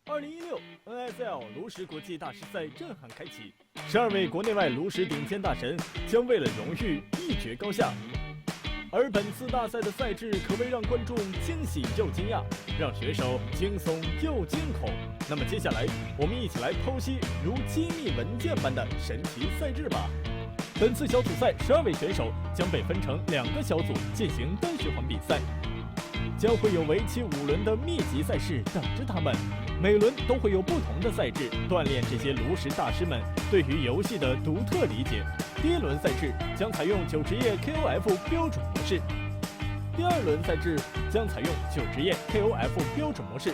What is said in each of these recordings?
2016 NSL 炉石国际大师赛震撼开启，12位国内外炉石顶尖大神将为了荣誉一决高下。而本次大赛的赛制可谓让观众惊喜又惊讶，让选手惊悚又惊恐。那么接下来，我们一起来剖析如机密文件般的神奇赛制吧。本次小组赛12位选手将被分成2个小组进行单循环比赛，将会有为期5轮的密集赛事等着他们。每轮都会有不同的赛制，锻炼这些炉石大师们对于游戏的独特理解。第1轮赛制将采用9职业 KOF 标准模式，第2轮赛制将采用9职业 KOF 标准模式，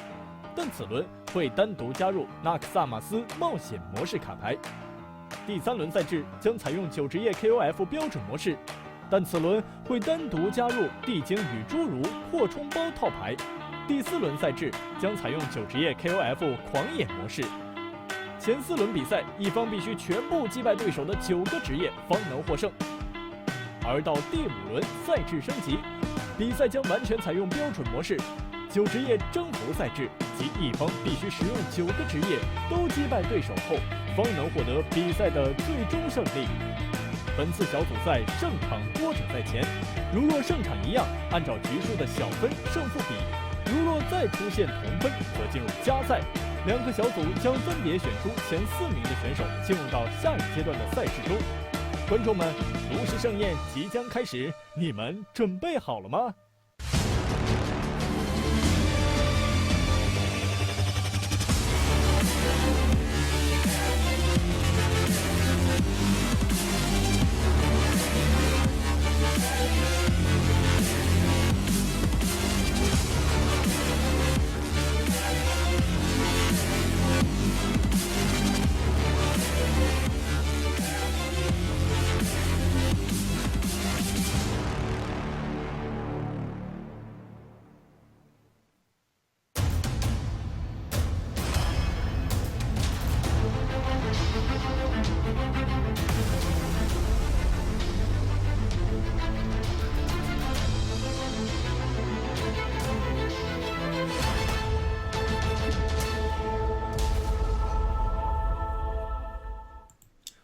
但此轮会单独加入纳克萨马斯冒险模式卡牌。第3轮赛制将采用9职业 KOF 标准模式，但此轮会单独加入地精与侏儒扩充包套牌。第4轮赛制将采用9职业 KOF 狂野模式。前4轮比赛，一方必须全部击败对手的9个职业方能获胜。而到第5轮赛制升级，比赛将完全采用标准模式，9职业征服赛制，即一方必须使用9个职业都击败对手后，方能获得比赛的最终胜利。本次小组赛胜场多者在前，如若胜场一样，按照局数的小分胜负比；如若再出现同分，则进入加赛。2个小组将分别选出前4名的选手，进入到下一阶段的赛事中。观众们，炉石盛宴即将开始，你们准备好了吗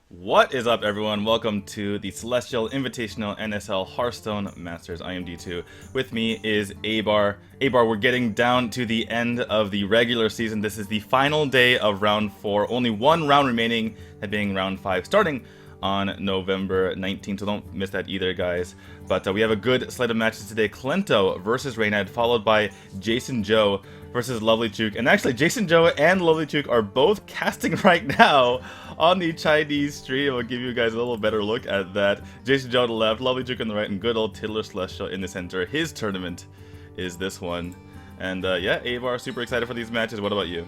？What is up, everyone? Welcome to the Celestial Invitational NSL Hearthstone Masters. I am D2. With me is Abar. Abar, we're getting down to the end of the regular season. This is the final day of round 4. Only one round remaining, that being round 5, starting on November 19th. So don't miss that either, guys. But we have a good slate of matches today. Kolento versus Reynad, followed by Jason Joe versus Lovely Chook. And actually, Jason Joe and Lovely Chook are both casting right now on the Chinese stream. I'll give you guys a little better look at that. Jason Joe on the left, Lovely Chook on the right, and good old Tiddler Celestial in the center. His tournament is this one. And yeah, Avar, super excited for these matches. What about you?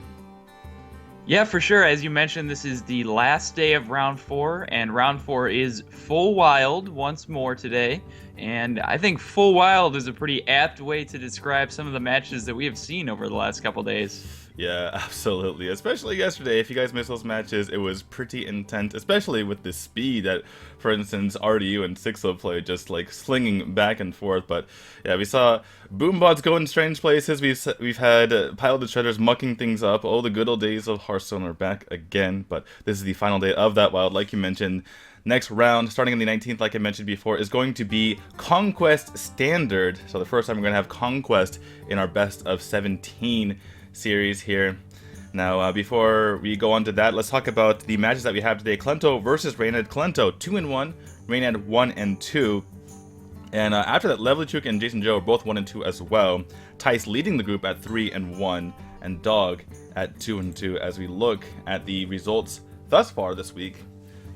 Yeah, for sure. As you mentioned, this is the last day of round 4, and round 4 is full wild once more today. And I think full wild is a pretty apt way to describe some of the matches that we have seen over the last couple days. Yeah, absolutely. Especially yesterday. If you guys missed those matches, it was pretty intense, especially with the speed that, for instance, RDU and Sixo played, just like slinging back and forth. But yeah, we saw Boombots go in strange places. We've had Paladin Shredders mucking things up. Oh, the good old days of Hearthstone are back again. But this is the final day of that wild, like you mentioned. Next round, starting on the 19th, like I mentioned before, is going to be Conquest Standard. So the first time we're going to have Conquest in our best of 17 series here. Now, before we go on to that, let's talk about the matches that we have today. Kolento versus Reynad. Kolento 2-1, Reynad 1-2. And after that, Lovely Chook and Jason Joe are both 1-2 as well. Tice leading the group at 3-1, and Dog at 2-2 as we look at the results thus far this week.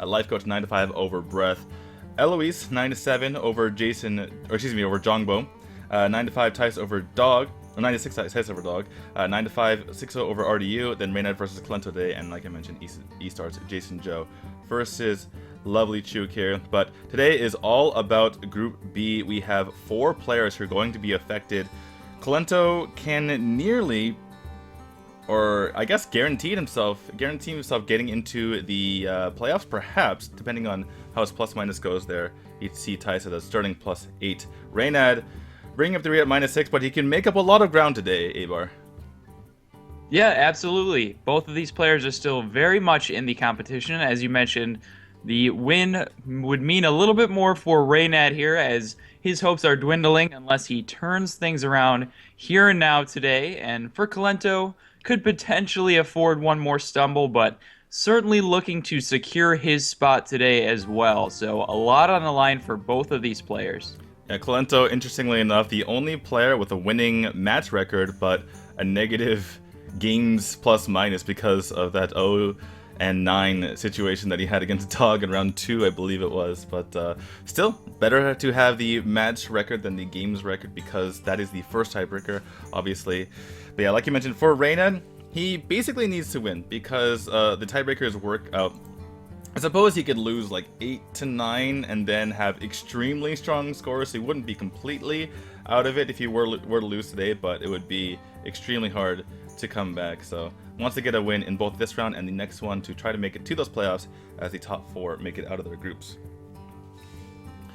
Life Coach 9-5 over Breath. Eloise 9-7 over over Jongbo. 9-5 Tice over Dog. 96 Tice over Dog. 9-5 6-0 over RDU. Then Reynad versus Kolento today, and like I mentioned, E-Stars Jason Joe versus Lovely Chook here. But today is all about Group B. We have 4 players who are going to be affected. Kolento can nearly, or I guess guarantee himself getting into the playoffs, perhaps, depending on how his plus-minus goes there. He'd see Tice at a starting +8. Reynad bringing up the rear at -6, but he can make up a lot of ground today, Abar. Yeah, absolutely. Both of these players are still very much in the competition. As you mentioned, the win would mean a little bit more for Reynad here, as his hopes are dwindling unless he turns things around here and now today. And for Kolento, could potentially afford one more stumble, but certainly looking to secure his spot today as well. So a lot on the line for both of these players. Yeah, Kolento, interestingly enough, the only player with a winning match record, but a negative games plus minus because of that 0-9 situation that he had against Dog in round 2, I believe it was. But still, better to have the match record than the games record, because that is the first tiebreaker, obviously. But yeah, like you mentioned, for Reynad, he basically needs to win, because the tiebreakers work out. I suppose he could lose like 8-9 and then have extremely strong scores, so he wouldn't be completely out of it if he were to lose today, but it would be extremely hard to come back. So wants to get a win in both this round and the next one to try to make it to those playoffs as the top 4 make it out of their groups.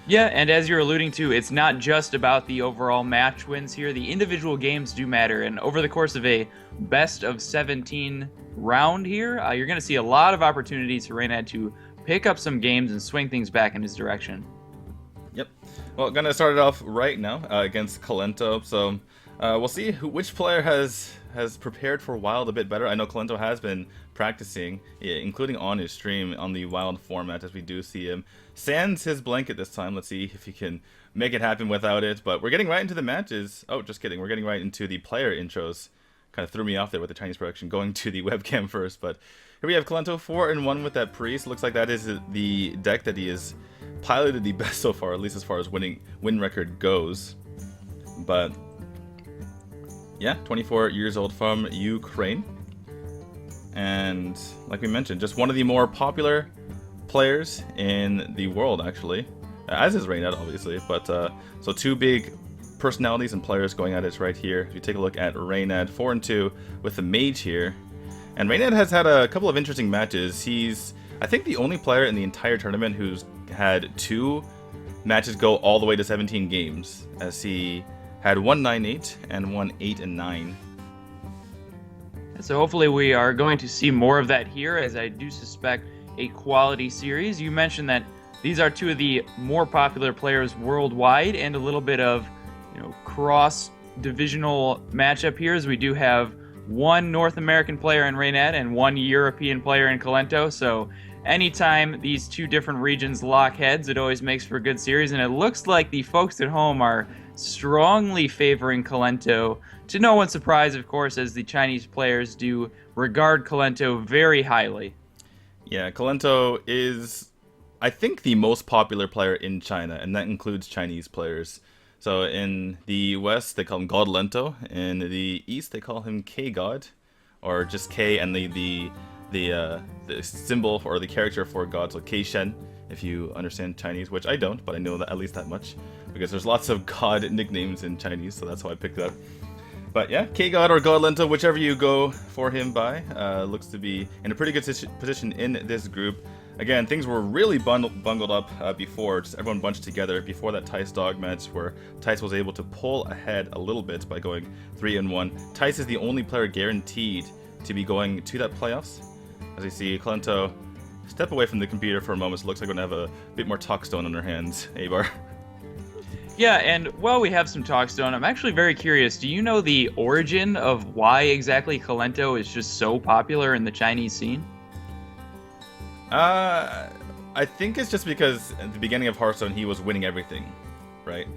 Yeah, and as you're alluding to, it's not just about the overall match wins here. The individual games do matter, and over the course of a best of 17 round here, you're going to see a lot of opportunities for Reynad to pick up some games and swing things back in his direction. Yep. Well, gonna start it off right now against Kolento. So we'll see which player has prepared for Wild a bit better. I know Kolento has been practicing, including on his stream, on the Wild format, as we do see him sans his blanket this time. Let's see if he can make it happen without it. But we're getting right into the matches. Oh, just kidding. We're getting right into the player intros. Kind of threw me off there with the Chinese production going to the webcam first. But here we have Kolento 4-1 with that Priest. Looks like that is the deck that he has piloted the best so far, at least as far as win record goes. But yeah, 24 years old from Ukraine. And like we mentioned, just one of the more popular players in the world, actually. As is Reynad, obviously. But so 2 big personalities and players going at it right here. If you take a look at Reynad, 4-2 with the Mage here. And Reynad has had a couple of interesting matches. He's, I think, the only player in the entire tournament who's had 2 matches go all the way to 17 games, as he had one 9-8 and one 8-9. So hopefully we are going to see more of that here, as I do suspect a quality series. You mentioned that these are 2 of the more popular players worldwide, and a little bit of cross-divisional matchup here, as we do have 1 North American player in Reynad and 1 European player in Kolento. So anytime these 2 different regions lock heads, it always makes for a good series, and it looks like the folks at home are strongly favoring Kolento, to no one's surprise, of course, as the Chinese players do regard Kolento very highly. Yeah, Kolento is, I think, the most popular player in China, and that includes Chinese players. So in the West, they call him God Lento. In the East, they call him K-God, or just K and the symbol or the character for God, so K-Shen, if you understand Chinese, which I don't, but I know that at least that much, because there's lots of God nicknames in Chinese, so that's how I picked that. But yeah, K-God or God Lento, whichever you go for him by, looks to be in a pretty good position in this group. Again, things were really bungled up before, just everyone bunched together before that Tice Dog match, where Tice was able to pull ahead a little bit by going 3-1. Tice is the only player guaranteed to be going to that playoffs. As you see, Kolento step away from the computer for a moment. So it looks like we're going to have a bit more Talkstone on our hands, Abar. Yeah, and while we have some Talkstone, I'm actually very curious. Do you know the origin of why exactly Kolento is just so popular in the Chinese scene? I think it's just because at the beginning of Hearthstone he was winning everything, right?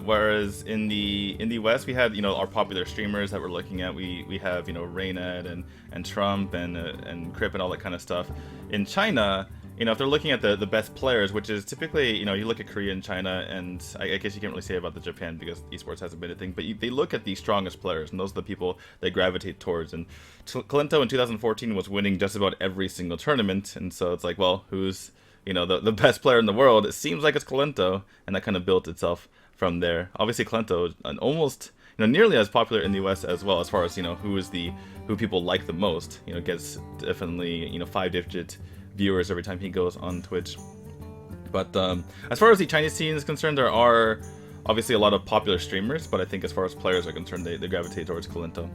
Whereas in the West we had our popular streamers that we're looking at. We have Reynad and Trump and Crip and all that kind of stuff. In China, if they're looking at the best players, which is typically you look at Korea and China, and I guess you can't really say about the Japan because esports hasn't been a thing, but they look at the strongest players, and those are the people they gravitate towards. And Kolento in 2014 was winning just about every single tournament, and so it's like, well, who's the best player in the world? It seems like it's Kolento, and that kind of built itself from there. Obviously, Kolento is almost nearly as popular in the US as well, as far as who people like the most. Gets definitely 5-digit viewers every time he goes on Twitch. But as far as the Chinese scene is concerned, there are obviously a lot of popular streamers, but I think as far as players are concerned, they gravitate towards Kolento.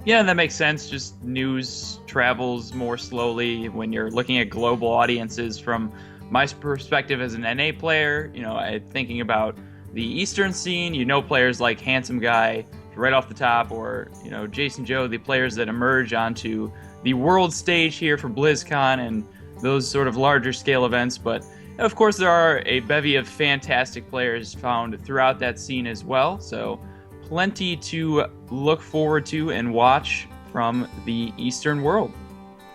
Yeah, that makes sense. Just news travels more slowly when you're looking at global audiences. From my perspective as an NA player, thinking about the Eastern scene, players like Handsome Guy right off the top, or Jason Joe, the players that emerge onto the world stage here for BlizzCon and those sort of larger scale events. But of course, there are a bevy of fantastic players found throughout that scene as well. So plenty to look forward to and watch from the Eastern world.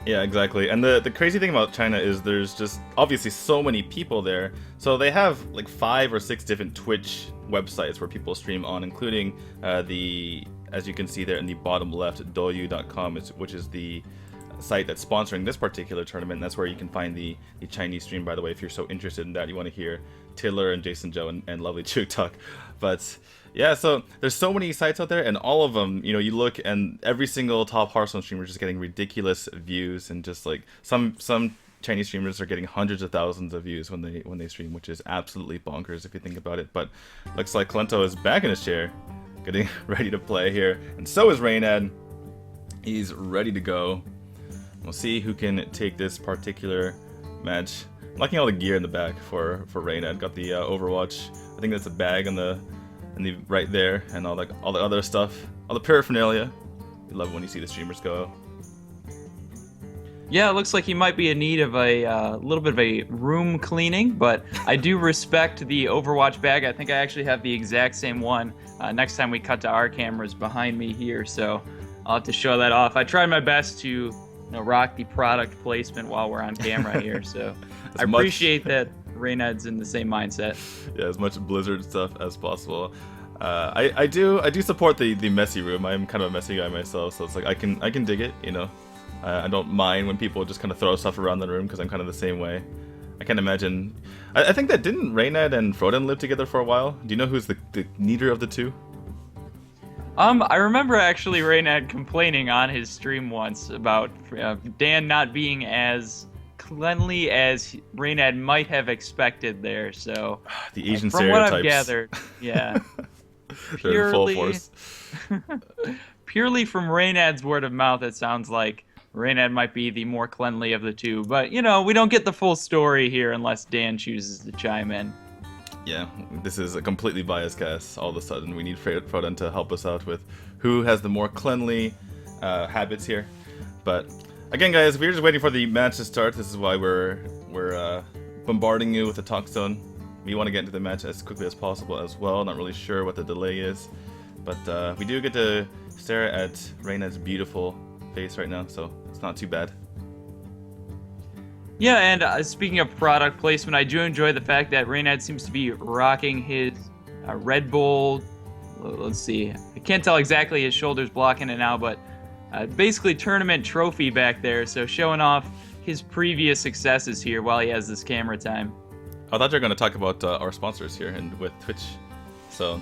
Yeah, exactly. And the crazy thing about China is there's just obviously so many people there. So they have like 5 or 6 different Twitch websites where people stream on, including as you can see there in the bottom left, Douyu.com, which is the site that's sponsoring this particular tournament. That's where you can find the Chinese stream, by the way, if you're so interested in that. You want to hear Tiller and Jason Joe and lovely Chuk talk. But yeah, so there's so many sites out there, and all of them, you look, and every single top Hearthstone streamer is just getting ridiculous views, and just like some Chinese streamers are getting hundreds of thousands of views when they stream, which is absolutely bonkers if you think about it. But looks like Kolento is back in his chair, getting ready to play here, and so is Reynad. He's ready to go. We'll see who can take this particular match. I'm liking all the gear in the back for Reynad. Got the Overwatch. I think that's a bag in the right there, and all the other stuff, all the paraphernalia. You love it when you see the streamers go. Yeah, it looks like he might be in need of a little bit of a room cleaning, but I do respect the Overwatch bag. I think I actually have the exact same one. Next time we cut to our cameras behind me here, so I'll have to show that off. I tried my best to rock the product placement while we're on camera here, so I appreciate that Reynad's in the same mindset. Yeah, as much Blizzard stuff as possible. I do support the messy room. I'm kind of a messy guy myself, so it's like I can dig it. I don't mind when people just kind of throw stuff around the room, because I'm kind of the same way. I can't imagine. I think that didn't Reynad and Froden live together for a while. Do you know who's the neater of the two? I remember actually Reynad complaining on his stream once about Dan not being as cleanly as Reynad might have expected there. So the Asian from stereotypes. what I've gathered, yeah, they're in full force. Purely from Reynad's word of mouth, it sounds like Reynad might be the more cleanly of the two. But we don't get the full story here unless Dan chooses to chime in. Yeah, this is a completely biased cast. All of a sudden, we need Froden to help us out with who has the more cleanly habits here. But again, guys, we're just waiting for the match to start. This is why we're bombarding you with the talk zone. We want to get into the match as quickly as possible as well. Not really sure what the delay is, but we do get to stare at Reynad's beautiful face right now, so it's not too bad. Yeah, and speaking of product placement, I do enjoy the fact that Reynad seems to be rocking his Red Bull. Let's see, I can't tell exactly his shoulders blocking it now, but basically tournament trophy back there, so showing off his previous successes here while he has this camera time. I thought you were going to talk about our sponsors here and with Twitch. So,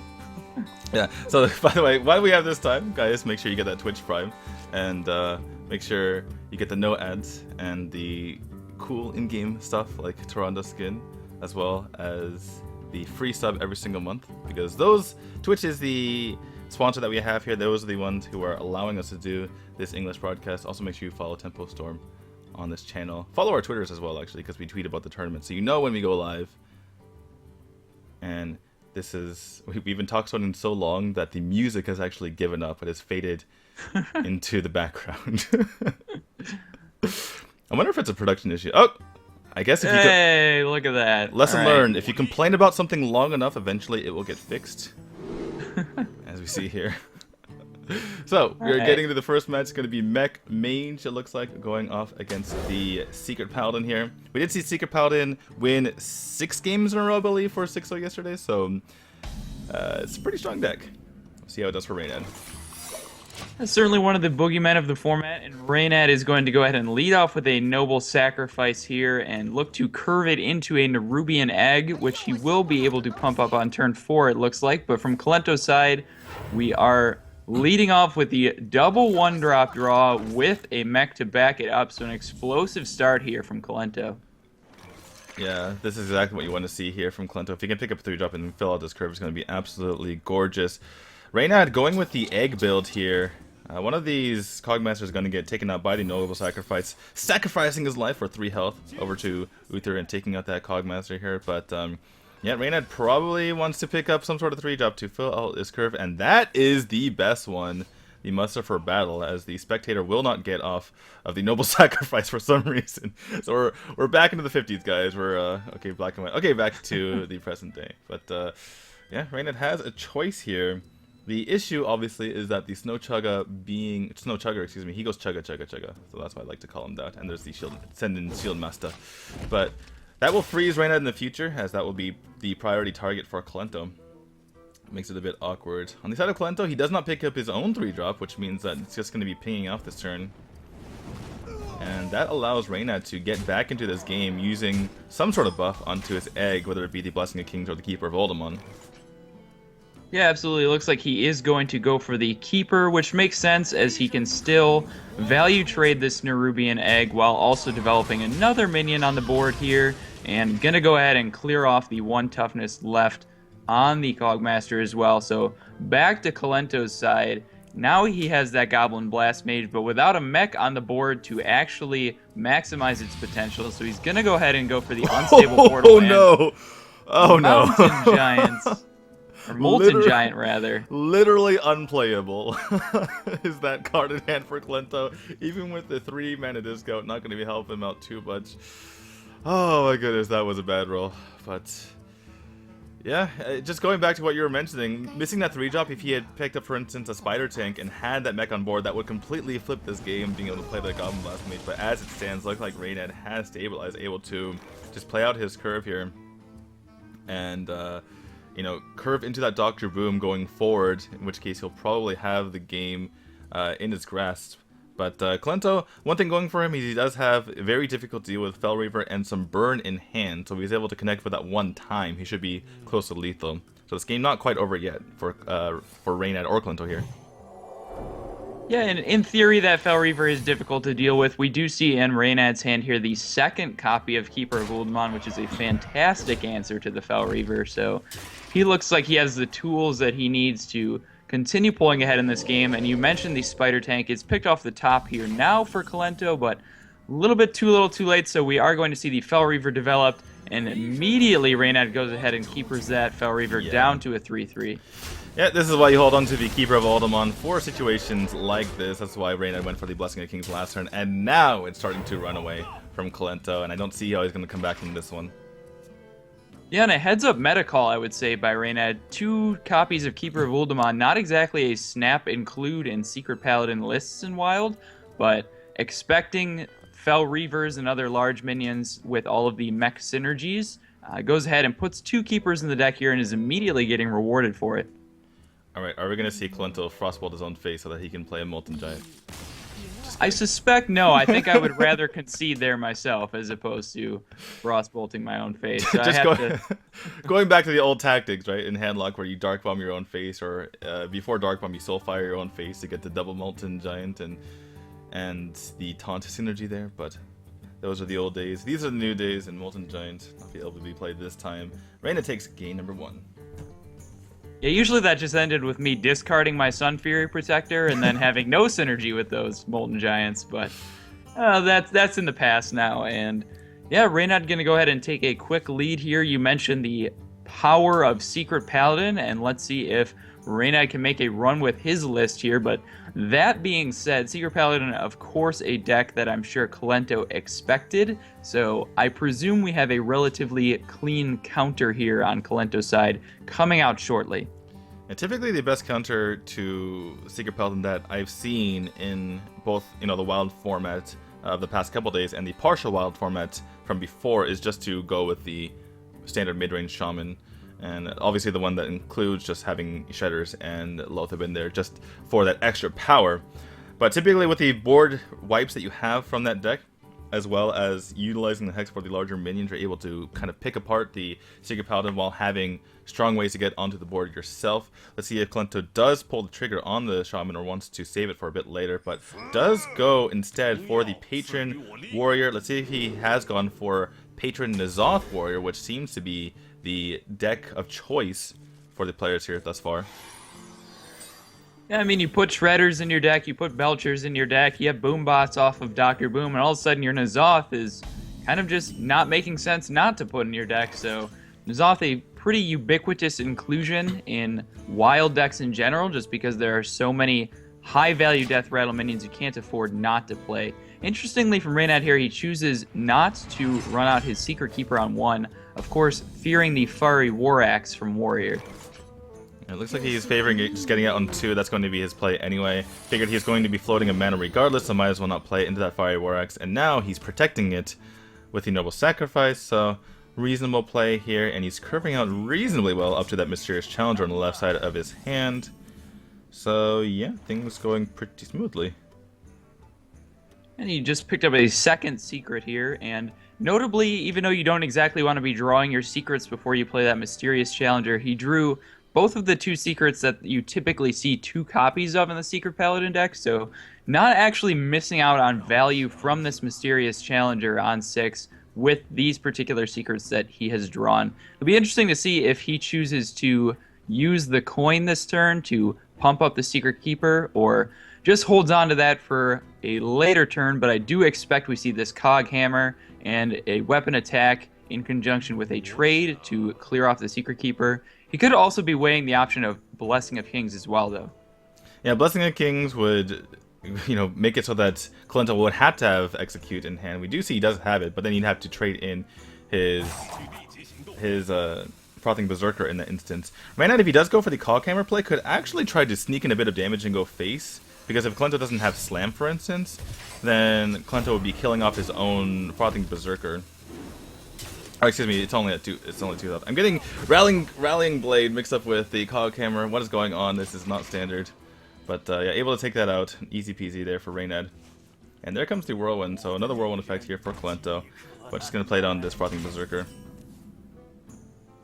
yeah. So, by the way, while we have this time, guys, make sure you get that Twitch Prime, and make sure you get the no ads and the cool in-game stuff like Toronto skin, as well as the free sub every single month, because Twitch is the sponsor that we have here. Those are the ones who are allowing us to do this English broadcast. Also, make sure you follow Tempo Storm on this channel. Follow our Twitters as well, actually, because we tweet about the tournament, so you know when we go live. And we've been talking so long that the music has actually given up. It has faded into the background. I wonder if it's a production issue. Oh, I guess if Hey, look at that. Lesson learned. If you complain about something long enough, eventually it will get fixed. As we see here. So, we're getting into the first match. It's going to be Mech Mage, it looks like, going off against the Secret Paladin here. We did see Secret Paladin win 6 games in a row, I believe, for 6-0 yesterday. So, it's a pretty strong deck. We'll see how it does for Reynad. That's certainly one of the boogeymen of the format, and Reynad is going to go ahead and lead off with a noble sacrifice here and look to curve it into a Nerubian Egg, which he will be able to pump up on turn 4, it looks like. But from Kolento's side, we are leading off with the double 1-drop draw with a Mech to back it up, so an explosive start here from Kolento. Yeah, this is exactly what you want to see here from Kolento. If you can pick up a 3-drop and fill out this curve, it's going to be absolutely gorgeous. Reynad going with the egg build here. One of these Cogmasters is going to get taken out by the Noble Sacrifice, sacrificing his life for 3 health over to Uther and taking out that Cogmaster here. But yeah, Reynad probably wants to pick up some sort of 3-drop to fill out his curve, and that is the best one. The muster for battle, as the spectator will not get off of the Noble Sacrifice for some reason. So we're back into the 50s, guys. We're okay, black and white. Okay, back to the present day. But yeah, Reynad has a choice here. The issue, obviously, is that the Snow Chugger, excuse me, he goes Chugga Chugga Chugga. So that's why I like to call him that. And there's the Send in Shield Master. But that will freeze Reynad in the future, as that will be the priority target for Kolento. Makes it a bit awkward. On the side of Kolento, he does not pick up his own 3-drop, which means that it's just going to be pinging off this turn. And that allows Reynad to get back into this game using some sort of buff onto his egg, whether it be the Blessing of Kings or the Keeper of Oldemon. Yeah, absolutely. It looks like he is going to go for the Keeper, which makes sense as he can still value trade this Nerubian egg while also developing another minion on the board here. And gonna go ahead and clear off the 1 toughness left on the Cogmaster as well. So back to Kolento's side. Now he has that Goblin Blast Mage, but without a mech on the board to actually maximize its potential. So he's gonna go ahead and go for the unstable portal. Oh no! Oh no! Mountain Giants. Or Molten Giant, rather. Literally unplayable is that card in hand for Kolento. Even with the 3-mana discount, not going to be helping him out too much. Oh my goodness, that was a bad roll. But yeah, just going back to what you were mentioning, missing that 3-drop, if he had picked up, for instance, a Spider Tank and had that mech on board, that would completely flip this game, being able to play the Goblin Blast Mage. But as it stands, looks like Reynad has stabilized, able to just play out his curve here. And, you know, curve into that Dr. Boom going forward, in which case he'll probably have the game in his grasp. But Kolento, one thing going for him is he does have a very difficult deal with Fel Reaver and some burn in hand, so if he's able to connect for that one time, he should be close to lethal. So this game not quite over yet for Reynad or Kolento here. Yeah, and in theory, that Fel Reaver is difficult to deal with. We do see in Reynad's hand here the 2nd copy of Keeper of Oldemon, which is a fantastic answer to the Fel Reaver. So he looks like he has the tools that he needs to continue pulling ahead in this game. And you mentioned the Spider Tank. It's picked off the top here now for Kolento, but a little bit too little too late. So we are going to see the Fel Reaver developed. And immediately Reynad goes ahead and keepers that Fel Reaver down to a 3-3. Yeah, this is why you hold on to the Keeper of Oldemon for situations like this. That's why Reynad went for the Blessing of Kings last turn, and now it's starting to run away from Kolento, and I don't see how he's going to come back from this one. Yeah, and a heads-up meta call, I would say, by Reynad. 2 copies of Keeper of Oldemon, not exactly a snap include in Secret Paladin lists in Wild, but expecting Fel Reavers and other large minions with all of the mech synergies, goes ahead and puts 2 Keepers in the deck here and is immediately getting rewarded for it. Alright, are we going to see Kolento frostbolt his own face so that he can play a Molten Giant? I suspect no. I think I would rather concede there myself as opposed to frostbolting my own face. So Just going back to the old tactics, right, in Handlock where you Dark Bomb your own face, or before Dark Bomb you Soulfire your own face to get the double Molten Giant and the taunt synergy there, but those are the old days. These are the new days, and Molten Giant not be able to be played this time. Reynad takes game number 1. Yeah, usually that just ended with me discarding my Sun Fury Protector and then having no synergy with those Molten Giants, but that's in the past now. And yeah, Reynad gonna go ahead and take a quick lead here. You mentioned the power of Secret Paladin, and let's see if Reynad can make a run with his list here. But that being said, Secret Paladin, of course, a deck that I'm sure Kolento expected. So I presume we have a relatively clean counter here on Kolento's side coming out shortly. And typically the best counter to Secret Paladin that I've seen in both, you know, the wild format of the past couple days and the partial wild format from before is just to go with the standard mid-range Shaman. And obviously the one that includes just having Shedders and Lothab in there just for that extra power. But typically with the board wipes that you have from that deck, as well as utilizing the Hex for the larger minions, you're able to kind of pick apart the Secret Paladin while having strong ways to get onto the board yourself. Let's see if Kolento does pull the trigger on the Shaman or wants to save it for a bit later, but does go instead for the Patron Warrior. Let's see if he has gone for Patron N'Zoth Warrior, which seems to be the deck of choice for the players here thus far. Yeah, I mean, you put Shredders in your deck, you put Belchers in your deck, you have Boombots off of Dr. Boom, and all of a sudden your N'Zoth is kind of just not making sense not to put in your deck. So N'Zoth, a pretty ubiquitous inclusion in wild decks in general, just because there are so many high-value Death Rattle minions you can't afford not to play. Interestingly, from Reynad here, he chooses not to run out his Secret Keeper on 1, of course, fearing the Fiery War Axe from Warrior. It looks like he's favoring just getting out on 2. That's going to be his play anyway. Figured he's going to be floating a mana regardless, so might as well not play into that Fiery War Axe. And now he's protecting it with the Noble Sacrifice, so reasonable play here. And he's curving out reasonably well up to that Mysterious Challenger on the left side of his hand. So yeah, things going pretty smoothly. And he just picked up a second secret here, and notably, even though you don't exactly want to be drawing your secrets before you play that Mysterious Challenger, he drew both of the 2 secrets that you typically see 2 copies of in the Secret Paladin deck, so not actually missing out on value from this Mysterious Challenger on 6 with these particular secrets that he has drawn. It'll be interesting to see if he chooses to use the coin this turn to pump up the Secret Keeper, or just holds on to that for a later turn, but I do expect we see this Cog Hammer and a weapon attack in conjunction with a trade to clear off the Secret Keeper. He could also be weighing the option of Blessing of Kings as well, though. Yeah, Blessing of Kings would, make it so that Kolento would have to have Execute in hand. We do see he does have it, but then he'd have to trade in his Frothing Berserker in that instance. Reynad, if he does go for the Cog Hammer play, could actually try to sneak in a bit of damage and go face. Because if Kolento doesn't have Slam, for instance, then Kolento would be killing off his own Frothing Berserker. Oh, excuse me, it's only at 2. It's only 2 health. I'm getting Rallying Blade mixed up with the Cog Hammer. What is going on? This is not standard. But yeah, able to take that out. Easy peasy there for Reynad. And there comes the Whirlwind. So another Whirlwind effect here for Kolento. But just going to play it on this Frothing Berserker.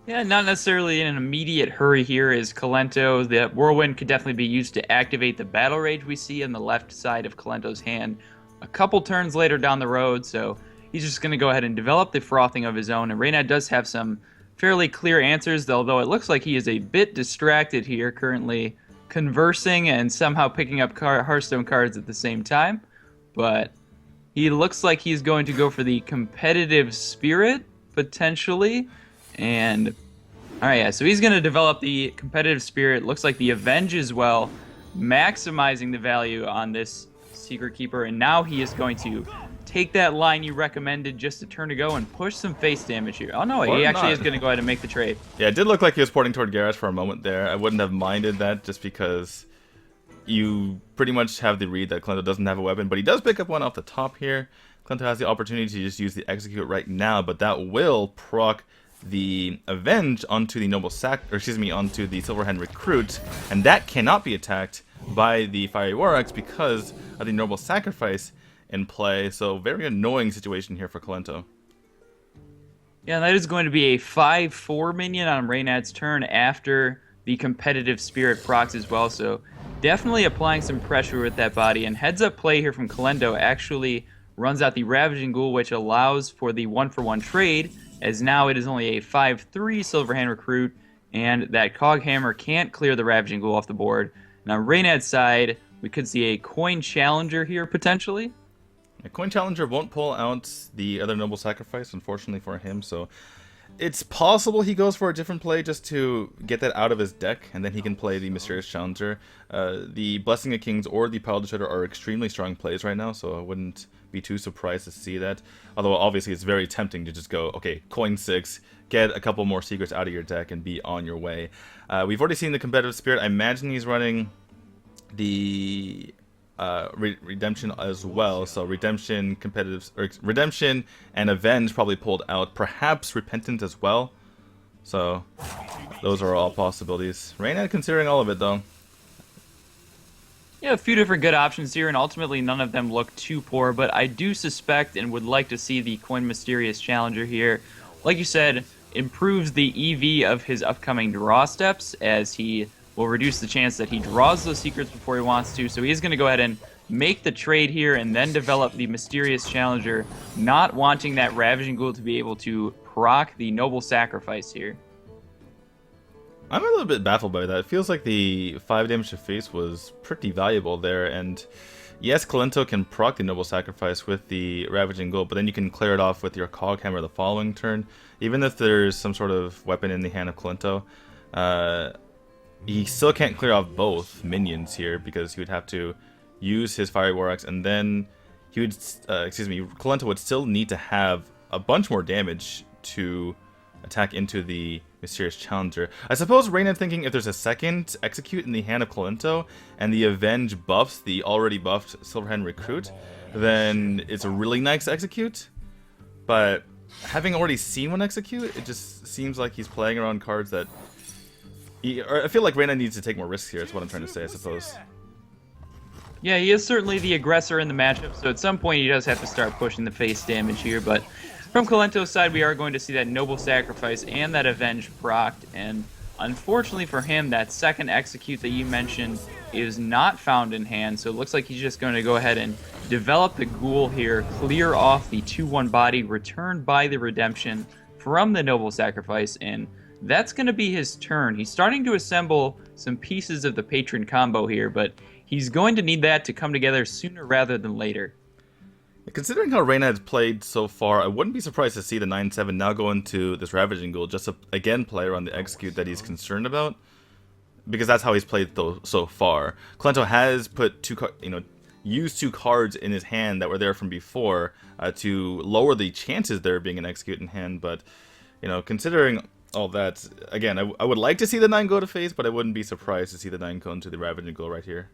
Yeah, not necessarily in an immediate hurry here as Kolento. The Whirlwind could definitely be used to activate the Battle Rage we see on the left side of Kolento's hand a couple turns later down the road, so he's just going to go ahead and develop the Frothing of his own. And Reynad does have some fairly clear answers, although it looks like he is a bit distracted here, currently conversing and somehow picking up Hearthstone cards at the same time. But he looks like he's going to go for the Competitive Spirit, potentially. And alright, yeah, so he's going to develop the Competitive Spirit. Looks like the Avenge as well, maximizing the value on this Secret Keeper. And now he is going to take that line you recommended just a turn ago and push some face damage here. Oh no, he actually is going to go ahead and make the trade. Yeah, it did look like he was porting toward Garrosh for a moment there. I wouldn't have minded that just because you pretty much have the read that Kolento doesn't have a weapon. But he does pick up one off the top here. Kolento has the opportunity to just use the Execute right now, but that will proc the Avenge onto the onto the Silverhand Recruit, and that cannot be attacked by the Fiery War Axe because of the Noble Sacrifice in play. So very annoying situation here for Kolento. Yeah, that is going to be a 5/4 minion on Reynad's turn after the Competitive Spirit procs as well. So definitely applying some pressure with that body. And heads up play here from Kolento actually runs out the Ravaging Ghoul, which allows for the 1-for-1 trade, as now it is only a 5/3 Silverhand Recruit, and that Cog Hammer can't clear the Ravaging Ghoul off the board. Now, Reynad's side, we could see a Coin Challenger here, potentially. A Coin Challenger won't pull out the other Noble Sacrifice, unfortunately for him, so it's possible he goes for a different play just to get that out of his deck, and then he can play the Mysterious Challenger. The Blessing of Kings or the Paladin Shredder are extremely strong plays right now, so I wouldn't be too surprised to see that. Although obviously it's very tempting to just go, okay, coin 6, get a couple more secrets out of your deck and be on your way. We've already seen the Competitive Spirit. I imagine he's running the Redemption as well. So Redemption, Redemption and Avenge probably pulled out. Perhaps Repentant as well. So those are all possibilities. Reynad considering all of it though. Yeah, a few different good options here, and ultimately none of them look too poor, but I do suspect and would like to see the Coin Mysterious Challenger here. Like you said, improves the EV of his upcoming draw steps, as he will reduce the chance that he draws those secrets before he wants to, so he is going to go ahead and make the trade here and then develop the Mysterious Challenger, not wanting that Ravaging Ghoul to be able to proc the Noble Sacrifice here. I'm a little bit baffled by that. It feels like the 5 damage to face was pretty valuable there, and yes, Kolento can proc the Noble Sacrifice with the Ravaging Goal, but then you can clear it off with your Cog Hammer the following turn. Even if there's some sort of weapon in the hand of Kolento, he still can't clear off both minions here because he would have to use his Fiery War Axe, and then he would, Kolento would still need to have a bunch more damage to attack into the Mysterious Challenger. I suppose Reynad thinking if there's a second Execute in the hand of Kolento and the Avenge buffs the already buffed Silverhand Recruit, then it's a really nice Execute. But having already seen one Execute, it just seems like he's playing around cards that... I feel like Reynad needs to take more risks here, is what I'm trying to say, I suppose. Yeah, he is certainly the aggressor in the matchup, so at some point he does have to start pushing the face damage here, but from Kolento's side, we are going to see that Noble Sacrifice and that Avenge procced, and unfortunately for him, that second Execute that you mentioned is not found in hand, so it looks like he's just going to go ahead and develop the Ghoul here, clear off the 2/1 body returned by the Redemption from the Noble Sacrifice, and that's going to be his turn. He's starting to assemble some pieces of the Patron combo here, but he's going to need that to come together sooner rather than later. Considering how Reynad's played so far, I wouldn't be surprised to see the 9/7 now go into this Ravaging Ghoul just to again play around the Execute that he's concerned about, because that's how he's played so far. Kolento has put used 2 cards in his hand that were there from before to lower the chances there being an Execute in hand, but considering all that, again, I would like to see the 9 go to face, but I wouldn't be surprised to see the 9 go into the Ravaging Ghoul right here.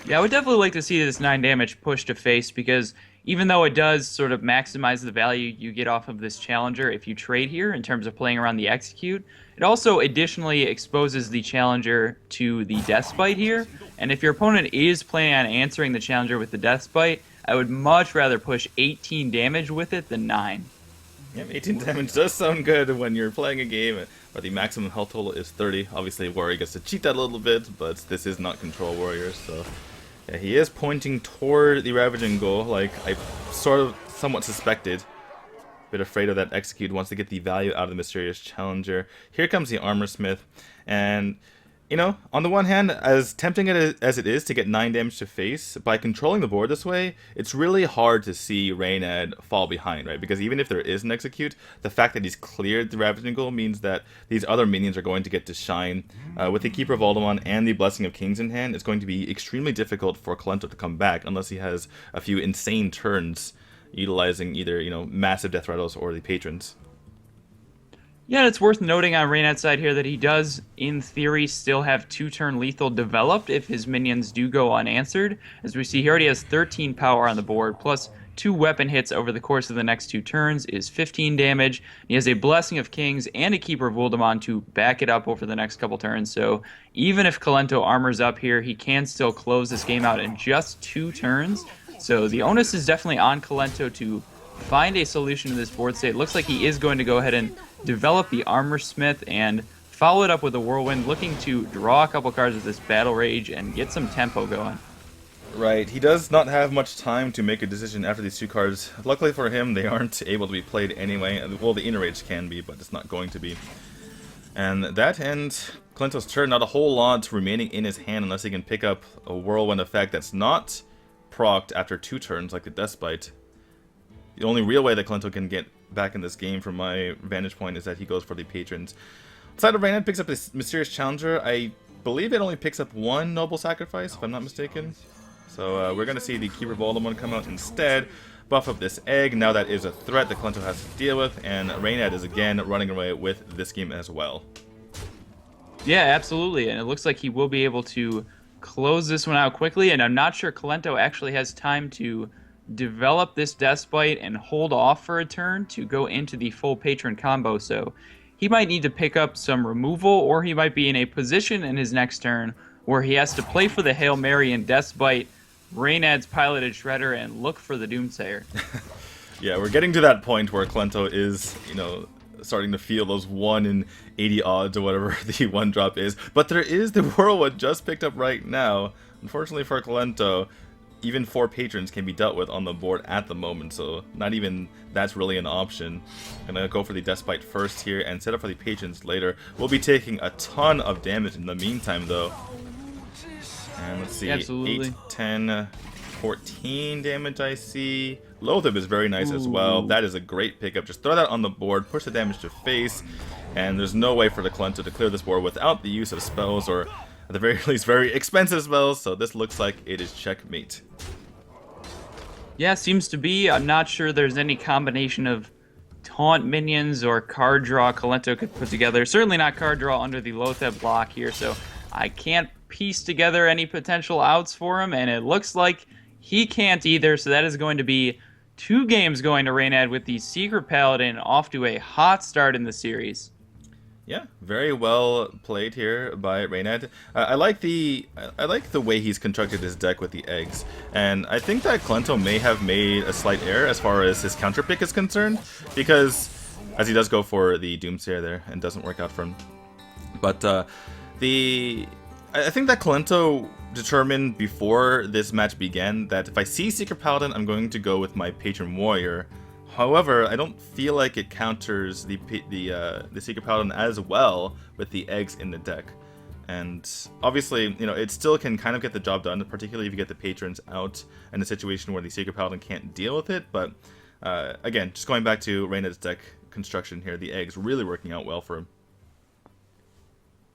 Yeah, I would definitely like to see this 9 damage push to face, because even though it does sort of maximize the value you get off of this Challenger if you trade here in terms of playing around the Execute, it also additionally exposes the Challenger to the Deathbite here, and if your opponent is planning on answering the Challenger with the Deathbite, I would much rather push 18 damage with it than 9. Yeah, 18 damage does sound good when you're playing a game where the maximum health total is 30. Obviously, Warrior gets to cheat that a little bit, but this is not Control Warriors, so... Yeah, he is pointing toward the Ravaging Ghoul, like I somewhat suspected. Bit afraid of that Execute, wants to get the value out of the Mysterious Challenger. Here comes the Armor Smith, and on the one hand, as tempting as it is to get 9 damage to face, by controlling the board this way, it's really hard to see Reynad fall behind, right? Because even if there is an Execute, the fact that he's cleared the Ravaging Ghoul means that these other minions are going to get to shine. With the Keeper of Voldemort and the Blessing of Kings in hand, it's going to be extremely difficult for Kolento to come back unless he has a few insane turns utilizing either, massive Death Rattles or the Patrons. Yeah, it's worth noting on Reynad's side here that he does, in theory, still have 2-turn lethal developed if his minions do go unanswered. As we see, he already has 13 power on the board, plus 2 weapon hits over the course of the next 2 turns is 15 damage. He has a Blessing of Kings and a Keeper of Voldemort to back it up over the next couple turns, so even if Kolento armors up here, he can still close this game out in just 2 turns. So the onus is definitely on Kolento to find a solution to this board state. It looks like he is going to go ahead and develop the Armor Smith and follow it up with a Whirlwind, looking to draw a couple cards with this Battle Rage and get some tempo going. Right, he does not have much time to make a decision after these 2 cards. Luckily for him, they aren't able to be played anyway. Well, the Inner Rage can be, but it's not going to be. And that ends Kolento's turn. Not a whole lot remaining in his hand unless he can pick up a Whirlwind effect that's not procced after 2 turns like the Deathbite. The only real way that Kolento can get back in this game from my vantage point is that he goes for the Patrons. Side of Reynad picks up this Mysterious Challenger. I believe it only picks up 1 Noble Sacrifice, if I'm not mistaken. So we're going to see the Keeper of Voldemort come out instead, buff up this egg. Now that is a threat that Kolento has to deal with, and Reynad is again running away with this game as well. Yeah, absolutely, and it looks like he will be able to close this one out quickly, and I'm not sure Kolento actually has time to develop this Deathbite and hold off for a turn to go into the full Patron combo, so he might need to pick up some removal, or he might be in a position in his next turn where he has to play for the Hail Mary and Deathbite, Reynad's piloted Shredder, and look for the Doomsayer. Yeah, we're getting to that point where Kolento is, starting to feel those 1 in 80 odds or whatever the 1-drop is, but there is the Whirlwind just picked up right now. Unfortunately for Kolento, even 4 patrons can be dealt with on the board at the moment, so not even that's really an option. Gonna go for the Despite first here and set up for the patrons later. We'll be taking a ton of damage in the meantime, though. And let's see, Absolutely. 8, 10, 14 damage I see. Loatheb is very nice as well. That is a great pickup. Just throw that on the board, push the damage to face, and there's no way for the Kolento to clear this board without the use of spells, or at the very least, very expensive spells, so this looks like it is checkmate. Yeah, seems to be. I'm not sure there's any combination of taunt minions or card draw Kolento could put together. Certainly not card draw under the Loatheb block here, so I can't piece together any potential outs for him, and it looks like he can't either, so that is going to be 2 games going to Reynad with the Secret Paladin off to a hot start in the series. Yeah, very well played here by Reynad. I like the way he's constructed his deck with the eggs, and I think that Kolento may have made a slight error as far as his counter pick is concerned, because as he does go for the Doomsayer there and doesn't work out for him. But I think that Kolento determined before this match began that if I see Secret Paladin, I'm going to go with my Patron Warrior. However, I don't feel like it counters the Secret Paladin as well with the eggs in the deck. And obviously, you know, it still can kind of get the job done, particularly if you get the patrons out in a situation where the Secret Paladin can't deal with it. But again, just going back to Reynad's deck construction here, the eggs really working out well for him.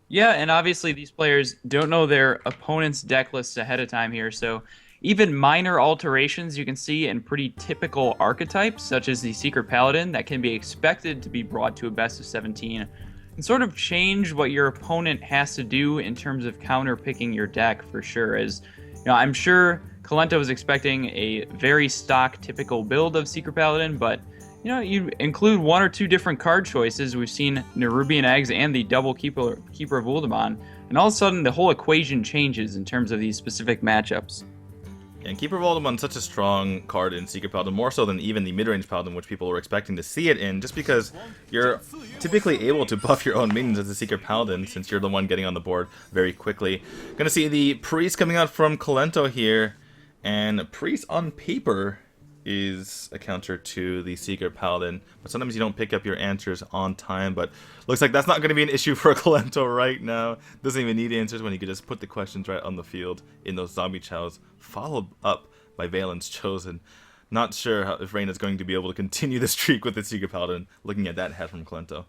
Yeah, and obviously these players don't know their opponent's deck lists ahead of time here, so even minor alterations you can see in pretty typical archetypes, such as the Secret Paladin, that can be expected to be brought to a best of 17, and sort of change what your opponent has to do in terms of counter-picking your deck for sure. As you know, I'm sure Kolento was expecting a very stock typical build of Secret Paladin, but you know, you include 1 or 2 different card choices. We've seen Nerubian Eggs and the double Keeper of Uldaman, and all of a sudden the whole equation changes in terms of these specific matchups. And Keeper of Uldaman is such a strong card in Secret Paladin, more so than even the mid-range Paladin, which people were expecting to see it in, just because you're typically able to buff your own minions as a Secret Paladin, since you're the one getting on the board very quickly. Gonna see the Priest coming out from Kolento here, and Priest on paper is a counter to the Secret Paladin, but sometimes you don't pick up your answers on time, but looks like that's not going to be an issue for Kolento right now. Doesn't even need answers when you can just put the questions right on the field in those zombie chows, followed up by Valen's Chosen. Not sure if Reynad is going to be able to continue the streak with the Secret Paladin, looking at that hat from Kolento.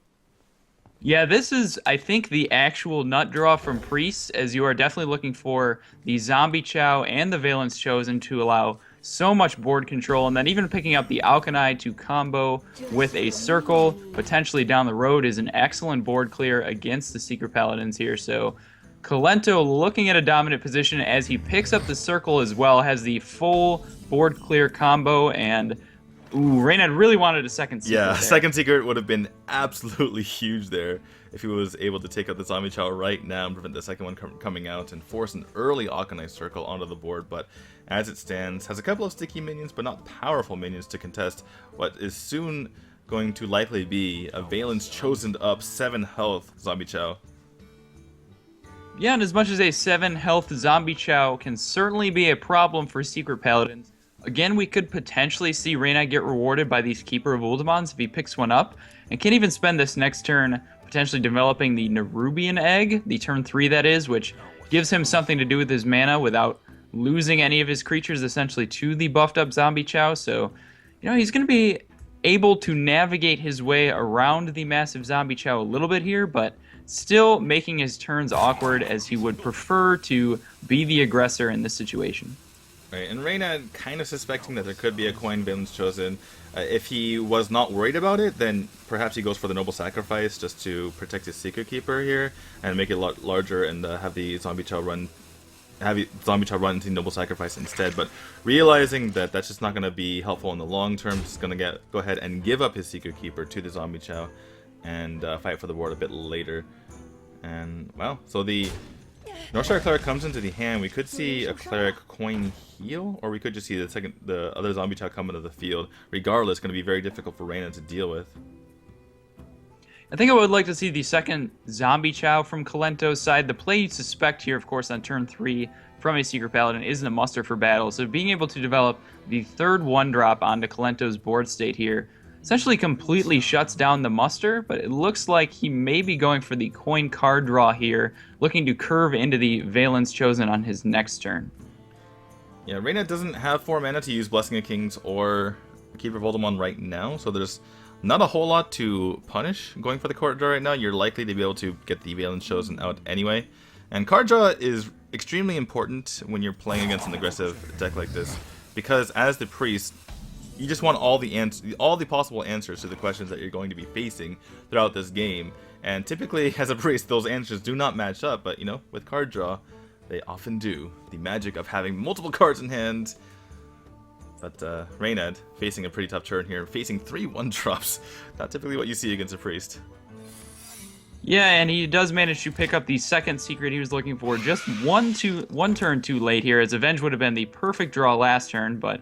Yeah, this is, I think, the actual nut draw from Priests, as you are definitely looking for the Zombie Chow and the Valen's Chosen to allow so much board control, and then even picking up the Alchemy to combo with a Circle potentially down the road is an excellent board clear against the Secret Paladins here. So Kolento looking at a dominant position as he picks up the Circle as well, has the full board clear combo, and Reynad really wanted a second secret. Yeah, there. second secret would have been absolutely huge there if he was able to take out the Zombie Chow right now and prevent the second one coming out and force an early Alchemy Circle onto the board. But as it stands, has a couple of sticky minions, but not powerful minions to contest what is soon going to likely be a Valen's Chosen up 7 health Zombie Chow. Yeah, and as much as a 7 health Zombie Chow can certainly be a problem for Secret Paladins, again, we could potentially see Reynad get rewarded by these Keeper of Uldamans if he picks one up, and can even spend this next turn potentially developing the Nerubian Egg, the turn 3 that is, which gives him something to do with his mana without losing any of his creatures essentially to the buffed up Zombie Chow. So, you know, he's going to be able to navigate his way around the massive Zombie Chow a little bit here, but still making his turns awkward as he would prefer to be the aggressor in this situation. Right, and Reynad kind of suspecting that there could be a coin Valen's Chosen. If he was not worried about it, then perhaps he goes for the Noble Sacrifice just to protect his Secret Keeper here and make it a lot larger and have the Zombie Chow run into Noble Sacrifice instead. But realizing that that's just not going to be helpful in the long term, just going to go ahead and give up his Secret Keeper to the Zombie Chow and fight for the board a bit later. And well, so the Northstar Cleric comes into the hand. We could see a Cleric coin heal, or we could just see the other Zombie Chow come into the field. Regardless, going to be very difficult for Reynad to deal with. I think I would like to see the second Zombie Chow from Kolento's side. The play you suspect here, of course, on turn 3 from a Secret Paladin isn't a muster for battle, so being able to develop the third 1-drop onto Kolento's board state here essentially completely shuts down the muster, but it looks like he may be going for the coin card draw here, looking to curve into the Valen's Chosen on his next turn. Yeah, Reynad doesn't have 4 mana to use Blessing of Kings or Keeper of Oldemon right now, so there's not a whole lot to punish going for the card draw right now. You're likely to be able to get the Valen's Chosen out anyway. And card draw is extremely important when you're playing against an aggressive deck like this, because as the priest, you just want all the possible answers to the questions that you're going to be facing throughout this game. And typically, as a priest, those answers do not match up, but, you know, with card draw, they often do. The magic of having multiple cards in hand. But Reynad facing a pretty tough turn here, facing 3 1-drops. Not typically what you see against a priest. Yeah, and he does manage to pick up the second secret he was looking for just one turn too late here, as Avenge would have been the perfect draw last turn, but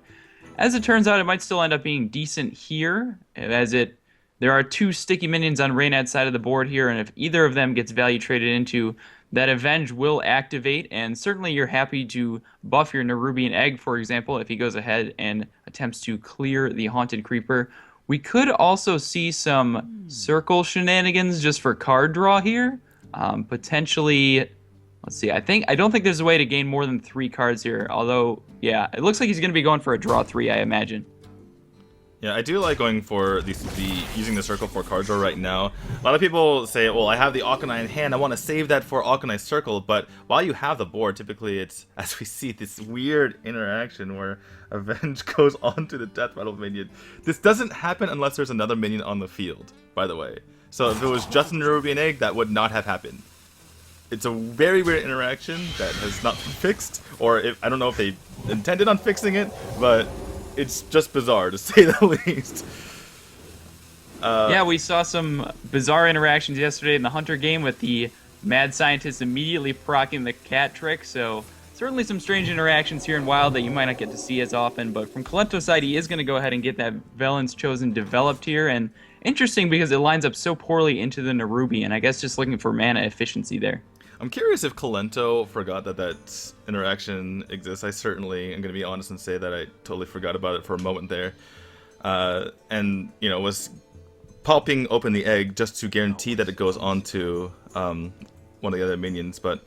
as it turns out, it might still end up being decent here, as there are 2 sticky minions on Reynad's side of the board here, and if either of them gets value traded into, that Avenge will activate, and certainly you're happy to buff your Nerubian Egg, for example, if he goes ahead and attempts to clear the Haunted Creeper. We could also see some circle shenanigans just for card draw here. Potentially, let's see, I don't think there's a way to gain more than 3 cards here, although, yeah, it looks like he's going to be going for a draw 3, I imagine. Yeah, I do like going for using the circle for card draw right now. A lot of people say, well, I have the Auchenai in hand, I want to save that for Auchenai circle, but while you have the board, typically it's, as we see, this weird interaction where Avenge goes onto the Death Rattle minion. This doesn't happen unless there's another minion on the field, by the way. So if it was just a Nerubian Egg, that would not have happened. It's a very weird interaction that has not been fixed, or I don't know if they intended on fixing it, but it's just bizarre, to say the least. Yeah, we saw some bizarre interactions yesterday in the Hunter game with the mad scientist immediately proccing the cat trick, so certainly some strange interactions here in Wild that you might not get to see as often, but from Kolento's side, he is going to go ahead and get that Valen's Chosen developed here, and interesting because it lines up so poorly into the Nerubian. I guess just looking for mana efficiency there. I'm curious if Kolento forgot that interaction exists. I certainly am going to be honest and say that I totally forgot about it for a moment there. And, you know, was popping open the egg just to guarantee that it goes onto one of the other minions. But,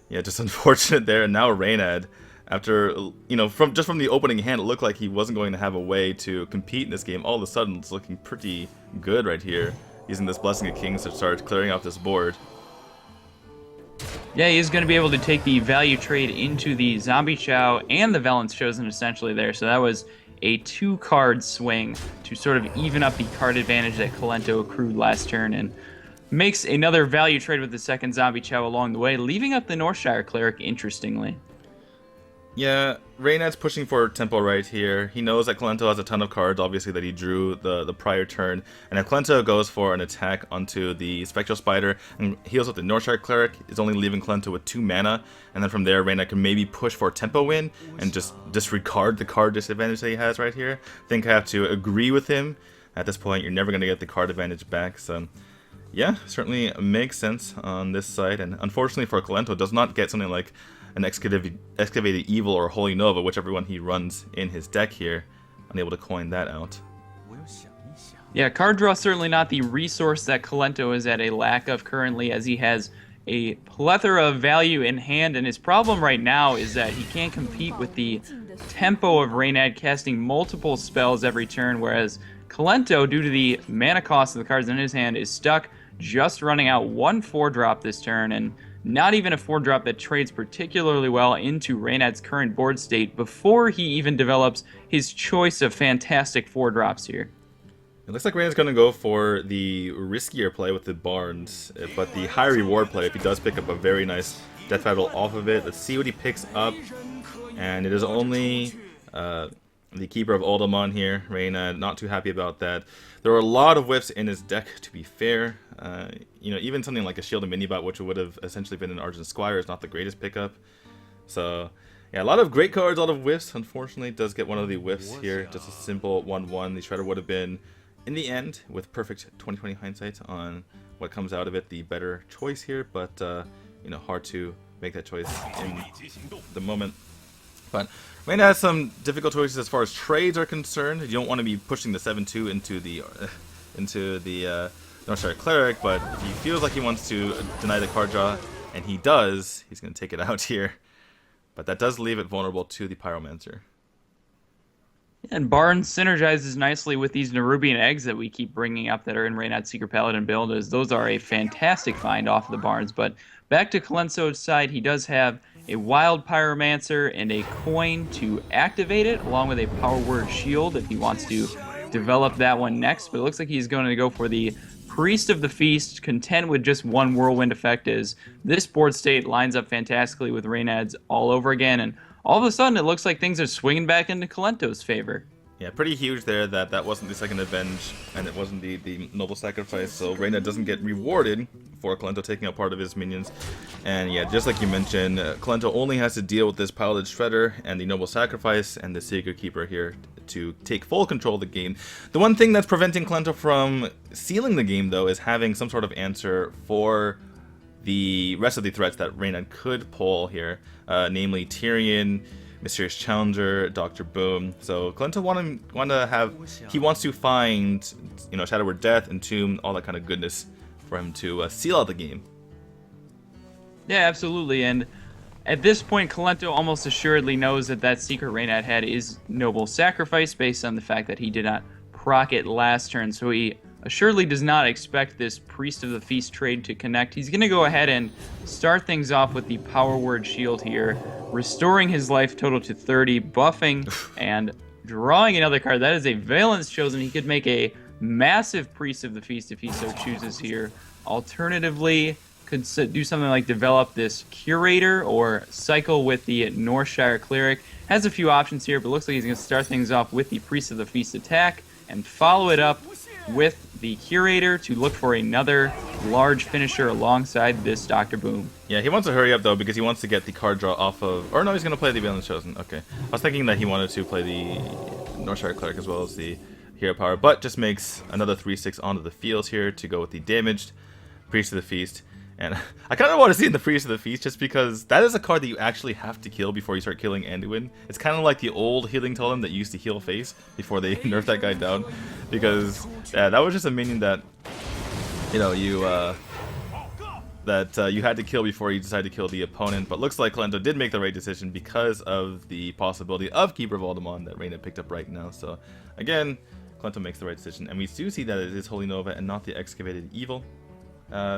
yeah, just unfortunate there. And now Reynad, after, you know, from the opening hand, it looked like he wasn't going to have a way to compete in this game. All of a sudden, it's looking pretty good right here, using this Blessing of Kings to start clearing out this board. Yeah, he's going to be able to take the value trade into the Zombie Chow and the Valen's Chosen essentially there. So that was a 2-card swing to sort of even up the card advantage that Kolento accrued last turn, and makes another value trade with the second Zombie Chow along the way, leaving up the Northshire Cleric, interestingly. Yeah, Reynad's pushing for tempo right here. He knows that Kolento has a ton of cards, obviously, that he drew the prior turn. And if Kolento goes for an attack onto the Spectral Spider and heals with the Northshire Cleric, is only leaving Kolento with 2 mana. And then from there, Reynad can maybe push for a tempo win and just disregard the card disadvantage that he has right here. I think I have to agree with him. At this point, you're never going to get the card advantage back. So, yeah, certainly makes sense on this side. And unfortunately for Kolento, does not get something like an Excavated Evil or Holy Nova, whichever one he runs in his deck here. Unable to coin that out. Yeah, card draw certainly not the resource that Kolento is at a lack of currently, as he has a plethora of value in hand, and his problem right now is that he can't compete with the tempo of Reynad casting multiple spells every turn, whereas Kolento, due to the mana cost of the cards in his hand, is stuck just running out 1 4-drop this turn, and not even a 4-drop that trades particularly well into Reynad's current board state before he even develops his choice of fantastic 4-drops here. It looks like Reynad's going to go for the riskier play with the Barnes, but the high reward play if he does pick up a very nice Death Rattle off of it. Let's see what he picks up, and it is only the Keeper of Oldemon here. Reynad not too happy about that. There are a lot of whiffs in his deck, to be fair. You know, even something like a Shield and Minibot, which would have essentially been an Argent Squire, is not the greatest pickup. So, yeah, a lot of great cards, a lot of whiffs. Unfortunately, does get one of the whiffs here. Just a simple 1-1. The Shredder would have been, in the end, with perfect 2020 hindsight on what comes out of it, the better choice here. But, you know, hard to make that choice in the moment. But Reynad has some difficult choices as far as trades are concerned. You don't want to be pushing the 7-2 into the Northshire Cleric, but if he feels like he wants to deny the card draw, and he does, he's going to take it out here. But that does leave it vulnerable to the Pyromancer. And Barnes synergizes nicely with these Nerubian eggs that we keep bringing up that are in Reynad's Secret Paladin build, as those are a fantastic find off of the Barnes. But back to Kolento's side, he does have a Wild Pyromancer and a coin to activate it, along with a Power Word Shield if he wants to develop that one next. But it looks like he's going to go for the Priest of the Feast, content with just one Whirlwind effect, as this board state lines up fantastically with Reynad's all over again, and all of a sudden, it looks like things are swinging back into Kolento's favor. Yeah, pretty huge there that wasn't the second Avenge, and it wasn't the Noble Sacrifice, so Reynad doesn't get rewarded for Kolento taking out part of his minions. And yeah, just like you mentioned, Kolento only has to deal with this Piloted Shredder and the Noble Sacrifice and the Sacred Keeper here to take full control of the game. The one thing that's preventing Kolento from sealing the game, though, is having some sort of answer for the rest of the threats that Reynad could pull here, namely Tyrion, Mysterious Challenger, Dr. Boom. So Kolento wants to find, you know, Shadow Word Death, Entomb, all that kind of goodness for him to seal out the game. Yeah, absolutely. And at this point, Kolento almost assuredly knows that that secret Reynad had is Noble Sacrifice, based on the fact that he did not proc it last turn. So he assuredly does not expect this Priest of the Feast trade to connect. He's going to go ahead and start things off with the Power Word Shield here, restoring his life total to 30, buffing, and drawing another card. That is a Valence Chosen. He could make a massive Priest of the Feast if he so chooses here. Alternatively, could do something like develop this Curator or cycle with the Northshire Cleric. Has a few options here, but looks like he's going to start things off with the Priest of the Feast attack and follow it up with the Curator to look for another large finisher alongside this Dr. Boom. Yeah, he wants to hurry up, though, because he wants to get the card draw off of... Or no, he's going to play the Valence Chosen. Okay. I was thinking that he wanted to play the Northshire Cleric as well as the Hero Power, but just makes another 3/6 onto the field here to go with the damaged Priest of the Feast. And I kind of want to see in the Priest of the Feast just because that is a card that you actually have to kill before you start killing Anduin. It's kind of like the old healing totem that used to heal face before they nerfed that guy down. Because yeah, that was just a minion that, you know, you had to kill before you decided to kill the opponent. But looks like Kolento did make the right decision because of the possibility of Keeper Voldemort that Reynad picked up right now. So again, Kolento makes the right decision. And we do see that it is Holy Nova and not the Excavated Evil.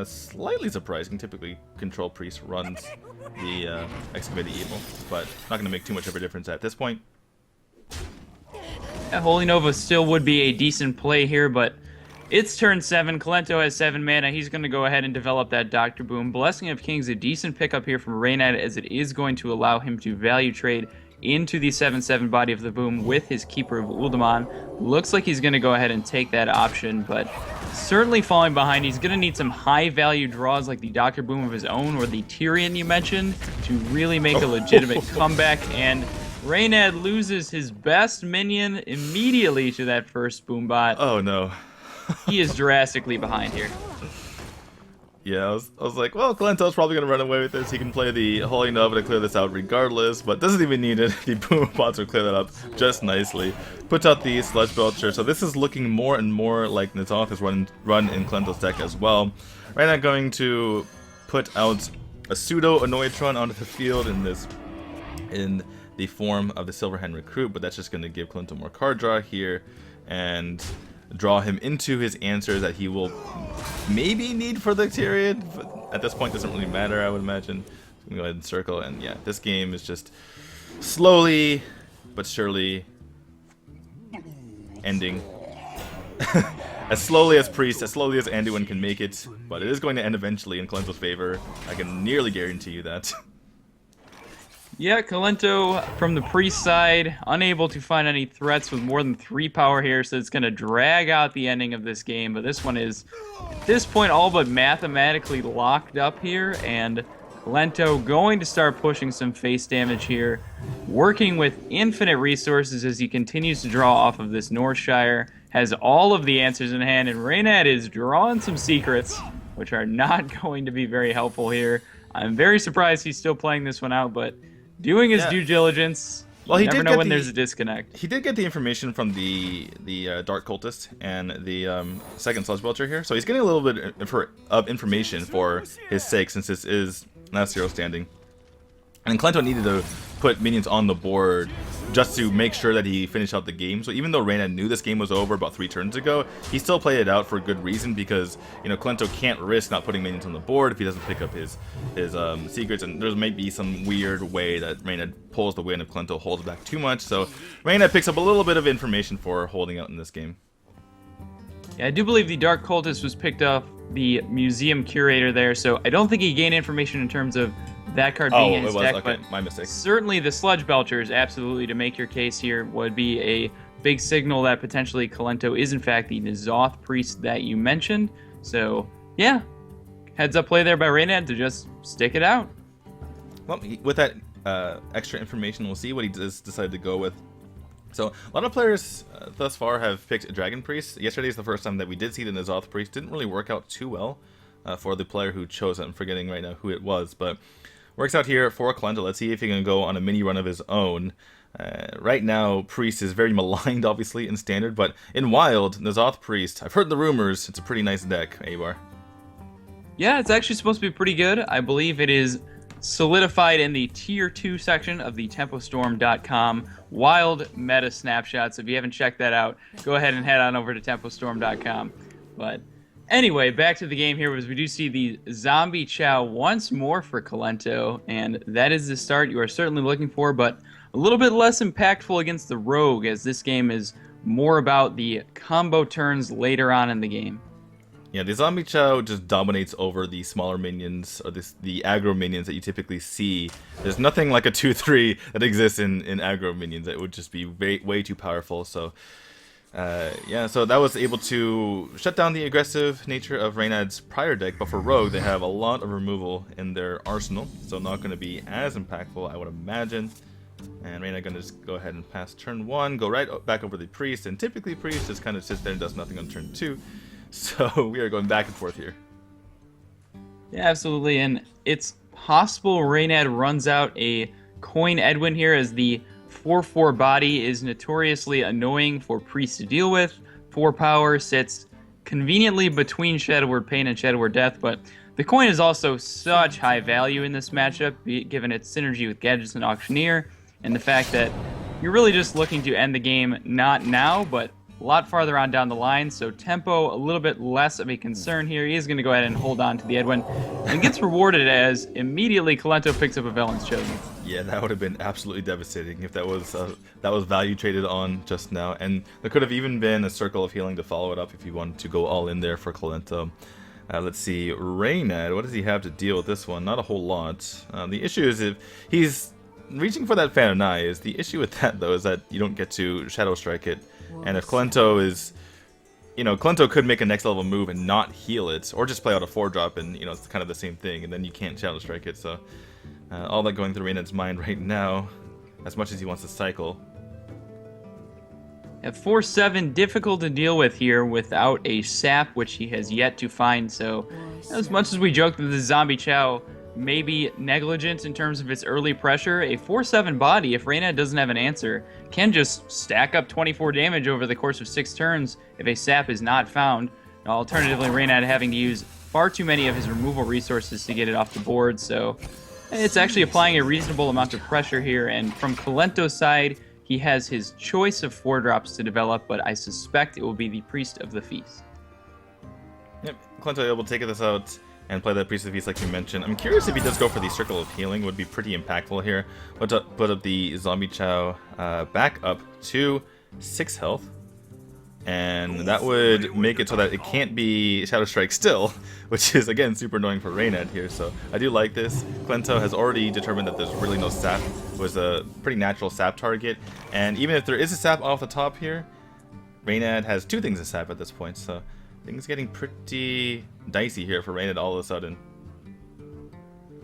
Slightly surprising. Typically, Control Priest runs the Excavated Evil, but not going to make too much of a difference at this point. Yeah, Holy Nova still would be a decent play here, but it's turn 7. Kolento has 7 mana. He's going to go ahead and develop that Dr. Boom. Blessing of Kings, a decent pickup here from Reynad, as it is going to allow him to value trade into the 7/7 body of the Boom with his Keeper of Uldaman. Looks like he's going to go ahead and take that option, but certainly falling behind. He's going to need some high value draws like the Dr. Boom of his own or the Tyrion you mentioned to really make a legitimate comeback, and Reynad loses his best minion immediately to that first Boombot. Oh no. He is drastically behind here. Yeah, I was like, well, Kolento's probably going to run away with this. He can play the Holy Nova to clear this out regardless, but doesn't even need it. The Boom bots will clear that up just nicely. Puts out the Sludge Belcher, so this is looking more and more like N'Zoth run in Kolento's deck as well. Right now going to put out a pseudo Annoytron onto the field in the form of the Silverhand Recruit, but that's just going to give Kolento more card draw here and draw him into his answers that he will maybe need for the Tyrion, but at this point doesn't really matter, I would imagine. I'm gonna go ahead and circle, and yeah, this game is just slowly but surely ending. As slowly as Priest, as slowly as Anduin can make it, but it is going to end eventually in Kolento's favor. I can nearly guarantee you that. Yeah, Kolento from the Priest side, unable to find any threats with more than 3 power here, so it's going to drag out the ending of this game. But this one is, at this point, all but mathematically locked up here, and Kolento going to start pushing some face damage here, working with infinite resources as he continues to draw off of this Northshire, has all of the answers in hand, and Reynad is drawing some secrets, which are not going to be very helpful here. I'm very surprised he's still playing this one out, but doing his due diligence. Well, he never did know get when there's a disconnect. He did get the information from the Dark Cultist and the second Sludge Belcher here, so he's getting a little bit of information for his sake, since this is last zero standing. And Kolento needed to put minions on the board just to make sure that he finished out the game. So even though Reynad knew this game was over about 3 turns ago, he still played it out for good reason, because Kolento can't risk not putting minions on the board if he doesn't pick up his secrets, and there might be some weird way that Reynad pulls the win if Kolento holds back too much. So Reynad picks up a little bit of information for holding out in this game. Yeah, I do believe the Dark Cultist was picked up the Museum Curator there, so I don't think he gained information in terms of that card being in his deck, okay, but my mistake. Certainly the Sludge Belchers, absolutely, to make your case here, would be a big signal that potentially Kolento is in fact the N'Zoth Priest that you mentioned. So, yeah, heads up play there by Reynad to just stick it out. Well, with that extra information, we'll see what he does decide to go with. So, a lot of players thus far have picked Dragon Priest. Yesterday is the first time that we did see the N'Zoth Priest. Didn't really work out too well for the player who chose it. I'm forgetting right now who it was, but works out here for Kolento. Let's see if he can go on a mini run of his own. Right now, Priest is very maligned, obviously, in Standard, but in Wild, N'Zoth Priest, I've heard the rumors, it's a pretty nice deck, Abar. Yeah, it's actually supposed to be pretty good. I believe it is solidified in the Tier 2 section of the TempoStorm.com Wild Meta Snapshots. If you haven't checked that out, go ahead and head on over to TempoStorm.com. But anyway, back to the game here, as we do see the Zombie Chow once more for Kolento, and that is the start you are certainly looking for, but a little bit less impactful against the Rogue, as this game is more about the combo turns later on in the game. Yeah, the Zombie Chow just dominates over the smaller minions, or the aggro minions that you typically see. There's nothing like a 2-3 that exists in aggro minions. It would just be way too powerful, so yeah, so that was able to shut down the aggressive nature of Reynad's prior deck, but for Rogue, they have a lot of removal in their arsenal, so not going to be as impactful, I would imagine. And Reynad going to just go ahead and pass turn 1, go right back over the Priest, and typically Priest just kind of sits there and does nothing on turn 2. So we are going back and forth here. Yeah, absolutely, and it's possible Reynad runs out a Coin Edwin here, as the 4/4 body is notoriously annoying for Priest to deal with. 4 power sits conveniently between Shadow Word Pain and Shadow Word Death, but the coin is also such high value in this matchup, given its synergy with Gadgets and Auctioneer, and the fact that you're really just looking to end the game not now, but a lot farther on down the line, so tempo a little bit less of a concern here. He is going to go ahead and hold on to the Edwin, and gets rewarded as immediately Kolento picks up a Velen's Chosen. Yeah, that would have been absolutely devastating if that was value traded on just now, and there could have even been a Circle of Healing to follow it up if you wanted to go all in there for Kolento. Let's see, Reynad, what does he have to deal with this one? Not a whole lot. The issue is if he's reaching for that Phantom Knives, the issue with that though is that you don't get to Shadow Strike it. And if Kolento is, Kolento could make a next level move and not heal it, or just play out a 4-drop and, it's kind of the same thing, and then you can't Shadow Strike it, so all that going through Reynad's mind right now, as much as he wants to cycle. At 4/7, difficult to deal with here without a sap, which he has yet to find, so as much as we joked that the Zombie Chow may be negligent in terms of its early pressure, a 4/7 body, if Reynad doesn't have an answer, can just stack up 24 damage over the course of 6 turns if a sap is not found. Alternatively, Reynad having to use far too many of his removal resources to get it off the board, so it's actually applying a reasonable amount of pressure here, and from Kolento's side, he has his choice of 4-drops to develop, but I suspect it will be the Priest of the Feast. Yep, Kolento able to take this out and play that Priest of the Feast like you mentioned. I'm curious if he does go for the Circle of Healing, would be pretty impactful here. Put up the Zombie Chow back up to 6 health. And that would make it so that it can't be Shadow Strike still, which is, again, super annoying for Reynad here. So I do like this. Kolento has already determined that there's really no sap. It was a pretty natural sap target. And even if there is a sap off the top here, Reynad has 2 things to sap at this point. So things getting pretty dicey here for Reynad all of a sudden.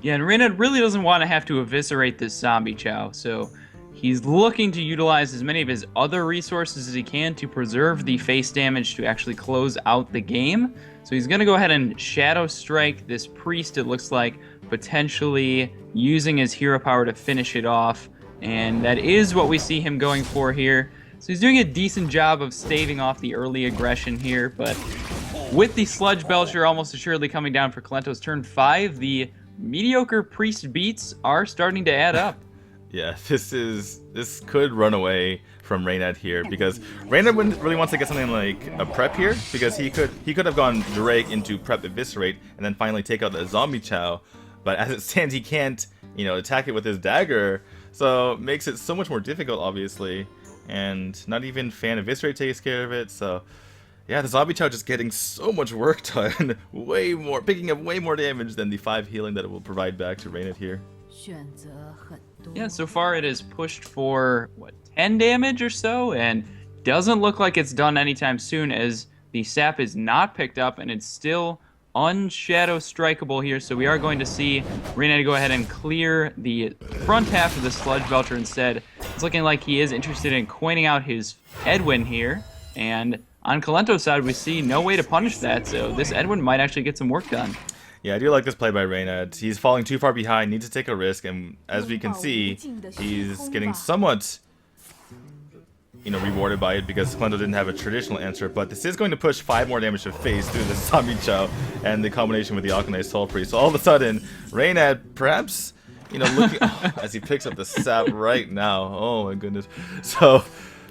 Yeah, and Reynad really doesn't want to have to eviscerate this Zombie Chow, so he's looking to utilize as many of his other resources as he can to preserve the face damage to actually close out the game. So he's going to go ahead and Shadow Strike this Priest, it looks like, potentially using his hero power to finish it off. And that is what we see him going for here. So he's doing a decent job of staving off the early aggression here, but with the Sludge Belcher almost assuredly coming down for Kolento's turn 5, the mediocre Priest beats are starting to add up. Yeah, this could run away from Reynad here, because Reynad really wants to get something like a prep here, because he could have gone Drake into prep Eviscerate and then finally take out the Zombie Chow, but as it stands he can't, you know, attack it with his dagger, so it makes it so much more difficult obviously, and not even Fan Eviscerate takes care of it, so yeah, the Zombie Chow just getting so much work done, way more, picking up way more damage than the 5 healing that it will provide back to Reynad here. Yeah, so far it has pushed for, what, 10 damage or so, and doesn't look like it's done anytime soon, as the sap is not picked up, and it's still unshadow strikeable here, so we are going to see Reynad go ahead and clear the front half of the Sludge Belcher instead. It's looking like he is interested in coining out his Edwin here, and on Kolento's side, we see no way to punish that, so this Edwin might actually get some work done. Yeah, I do like this play by Reynad. He's falling too far behind, needs to take a risk, and as we can see, he's getting somewhat, you know, rewarded by it, because Kolento didn't have a traditional answer, but this is going to push 5 more damage to face through the Zombie Chow and the combination with the Alchemist Soul Priest. So all of a sudden, Reynad perhaps, you know, looking as he picks up the sap right now. Oh my goodness. So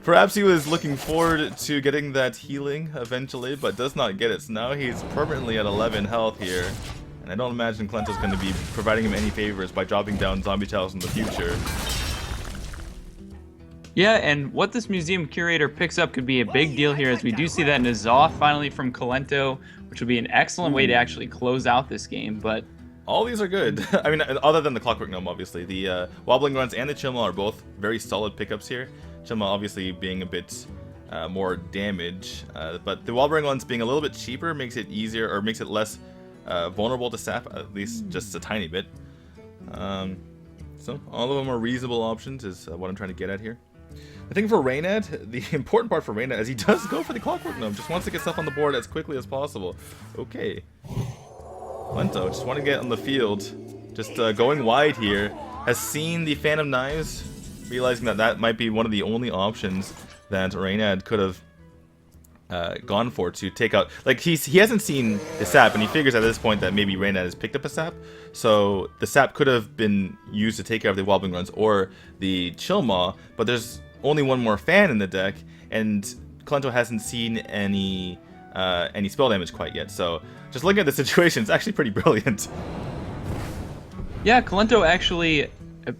perhaps he was looking forward to getting that healing eventually, but does not get it. So now he's permanently at 11 health here. And I don't imagine Kolento's going to be providing him any favors by dropping down Zombie Chows in the future. Yeah, and what this museum curator picks up could be a big deal here, as we do see that N'Zoth finally from Kolento, which will be an excellent way to actually close out this game. But all these are good. I mean, other than the Clockwork Gnome, obviously. The Wobbling Runs and the Chilma are both very solid pickups here. Chilma obviously being a bit more damage, but the Wobbling Runs being a little bit cheaper makes it easier, or makes it less vulnerable to sap, at least just a tiny bit. So all of them are reasonable options, is what I'm trying to get at here. I think for Reynad, the important part for Reynad is he does go for the Clockwork Gnome, just wants to get stuff on the board as quickly as possible. Okay. Kolento just want to get on the field, just going wide here, has seen the Phantom Knives, realizing that that might be one of the only options that Reynad could have gone for to take out. Like, he hasn't seen the sap, and he figures at this point that maybe Reynad has picked up a sap, so the sap could have been used to take care of the Wobbling Runs or the Chilma, but there's only one more fan in the deck, and Kolento hasn't seen any spell damage quite yet, so just looking at the situation, it's actually pretty brilliant. yeah, Kolento actually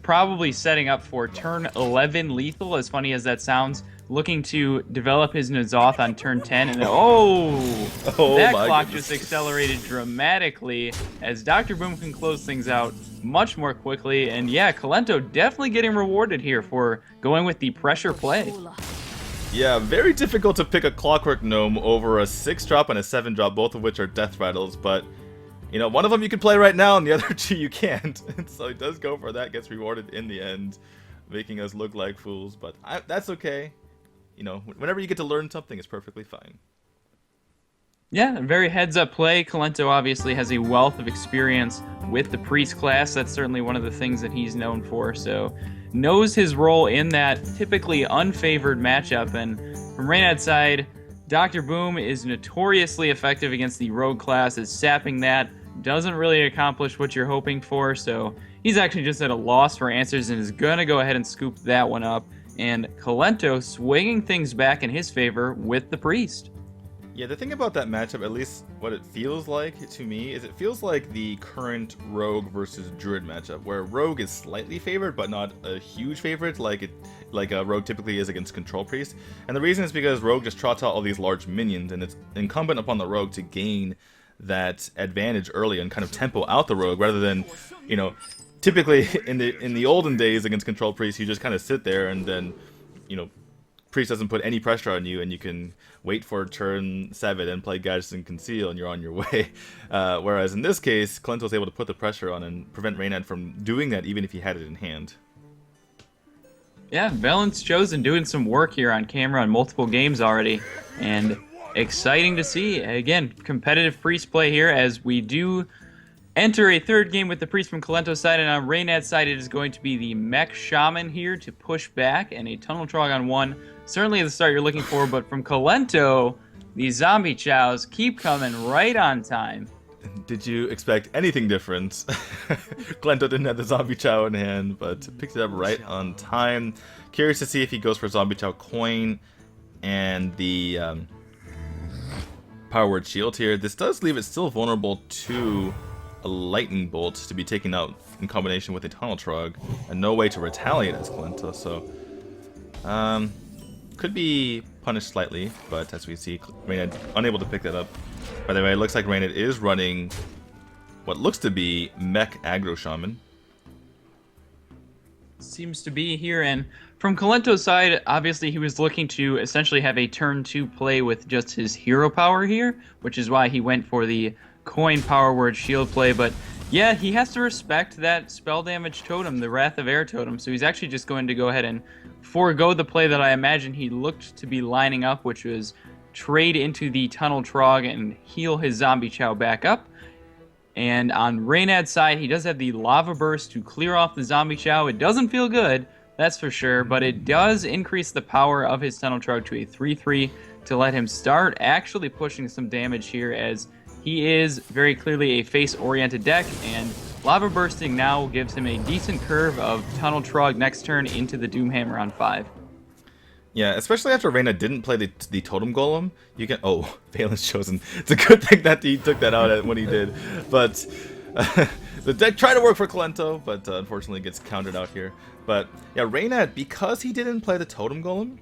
probably setting up for turn 11 lethal, as funny as that sounds, looking to develop his N'Zoth on turn 10, and that clock just accelerated dramatically, as Dr. Boom can close things out much more quickly. And yeah, Kolento definitely getting rewarded here for going with the pressure play. Yeah, very difficult to pick a Clockwork Gnome over a 6-drop and a 7-drop, both of which are death rattles, but you know, one of them you can play right now and the other 2 you can't. And so he does go for that, gets rewarded in the end, making us look like fools, but that's okay. You know, whenever you get to learn something, it's perfectly fine. Yeah, very heads-up play. Kolento obviously has a wealth of experience with the Priest class. That's certainly one of the things that he's known for, so knows his role in that typically unfavored matchup. And from Reynad's side, Dr. Boom is notoriously effective against the Rogue class, as sapping that doesn't really accomplish what you're hoping for, so he's actually just at a loss for answers and is going to go ahead and scoop that one up. And Kolento swinging things back in his favor with the Priest. Yeah, the thing about that matchup, at least what it feels like to me, is it feels like the current Rogue versus Druid matchup, where Rogue is slightly favored, but not a huge favorite, like a Rogue typically is against Control Priest. And the reason is because Rogue just trots out all these large minions, and it's incumbent upon the Rogue to gain that advantage early and kind of tempo out the Rogue, rather than, you know, typically in the olden days against Control Priest, you just kind of sit there and then, you know, Priest doesn't put any pressure on you, and you can wait for turn 7 and play Gadgets and Conceal, and you're on your way. Whereas in this case, Kolento's able to put the pressure on and prevent Reynad from doing that, even if he had it in hand. Yeah, Valence chosen doing some work here on camera in multiple games already, and exciting to see. Again, competitive Priest play here, as we do enter a third game with the Priest from Kolento's side, and on Reynad's side it is going to be the Mech Shaman here to push back, and a Tunnel Trog on 1. Certainly the start you're looking for, but from Kolento, these zombie chows keep coming right on time. Did you expect anything different? Kolento didn't have the zombie chow in hand, but picked it up right on time. Curious to see if he goes for zombie chow coin and the power word shield here. This does leave it still vulnerable to a lightning bolt to be taken out in combination with a tunnel trog, and no way to retaliate as Kolento, so could be punished slightly, but as we see, Reynad unable to pick that up. By the way, it looks like Reynad is running what looks to be Mech Aggro Shaman. Seems to be here, and from Kolento's side, obviously he was looking to essentially have a turn 2 play with just his hero power here, which is why he went for the coin power word shield play, but yeah, he has to respect that spell damage totem, the Wrath of Air totem, so he's actually just going to go ahead and forego the play that I imagine he looked to be lining up, which was trade into the Tunnel Trog and heal his Zombie Chow back up. And on Reynad's side, he does have the Lava Burst to clear off the Zombie Chow. It doesn't feel good, that's for sure, but it does increase the power of his Tunnel Trog to a 3-3 to let him start actually pushing some damage here, as he is very clearly a face-oriented deck, and Lava Bursting now gives him a decent curve of Tunnel Trog next turn into the Doomhammer on 5. Yeah, especially after Reynad didn't play the Totem Golem, you can... Oh, Valen's chosen. It's a good thing that he took that out when he did. But the deck tried to work for Kolento, but unfortunately gets countered out here. But yeah, Reynad, because he didn't play the Totem Golem,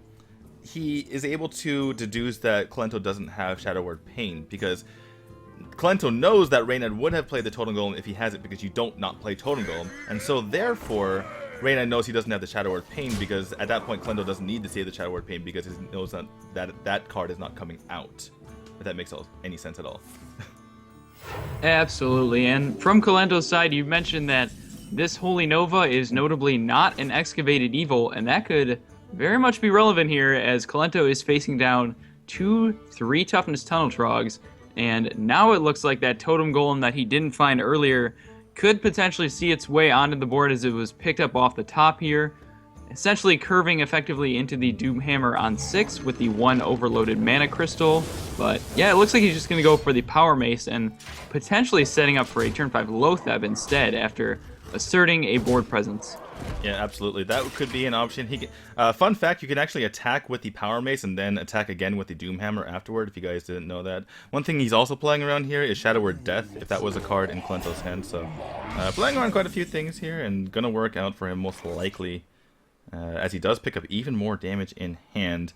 he is able to deduce that Kolento doesn't have Shadow Word Pain, because Kolento knows that Reynad would have played the Totem Golem if he has it, because you don't not play Totem Golem, and so therefore Reynad knows he doesn't have the Shadow Word Pain, because at that point Kolento doesn't need to save the Shadow Word Pain, because he knows that card is not coming out. If that makes any sense at all. Absolutely, and from Kolento's side, you mentioned that this Holy Nova is notably not an Excavated Evil, and that could very much be relevant here, as Kolento is facing down 2 3 toughness Tunnel Trogs, and now it looks like that Totem Golem that he didn't find earlier could potentially see its way onto the board, as it was picked up off the top here, essentially curving effectively into the Doomhammer on 6 with the 1 overloaded Mana Crystal. But yeah, it looks like he's just going to go for the Power Mace and potentially setting up for a turn 5 Loatheb instead after asserting a board presence. Yeah, absolutely. That could be an option. He can, fun fact, you can actually attack with the Power Mace and then attack again with the Doomhammer afterward, if you guys didn't know that. One thing he's also playing around here is Shadow Word Death, if that was a card in Kolento's hand. So playing around quite a few things here, and gonna work out for him most likely, as he does pick up even more damage in hand.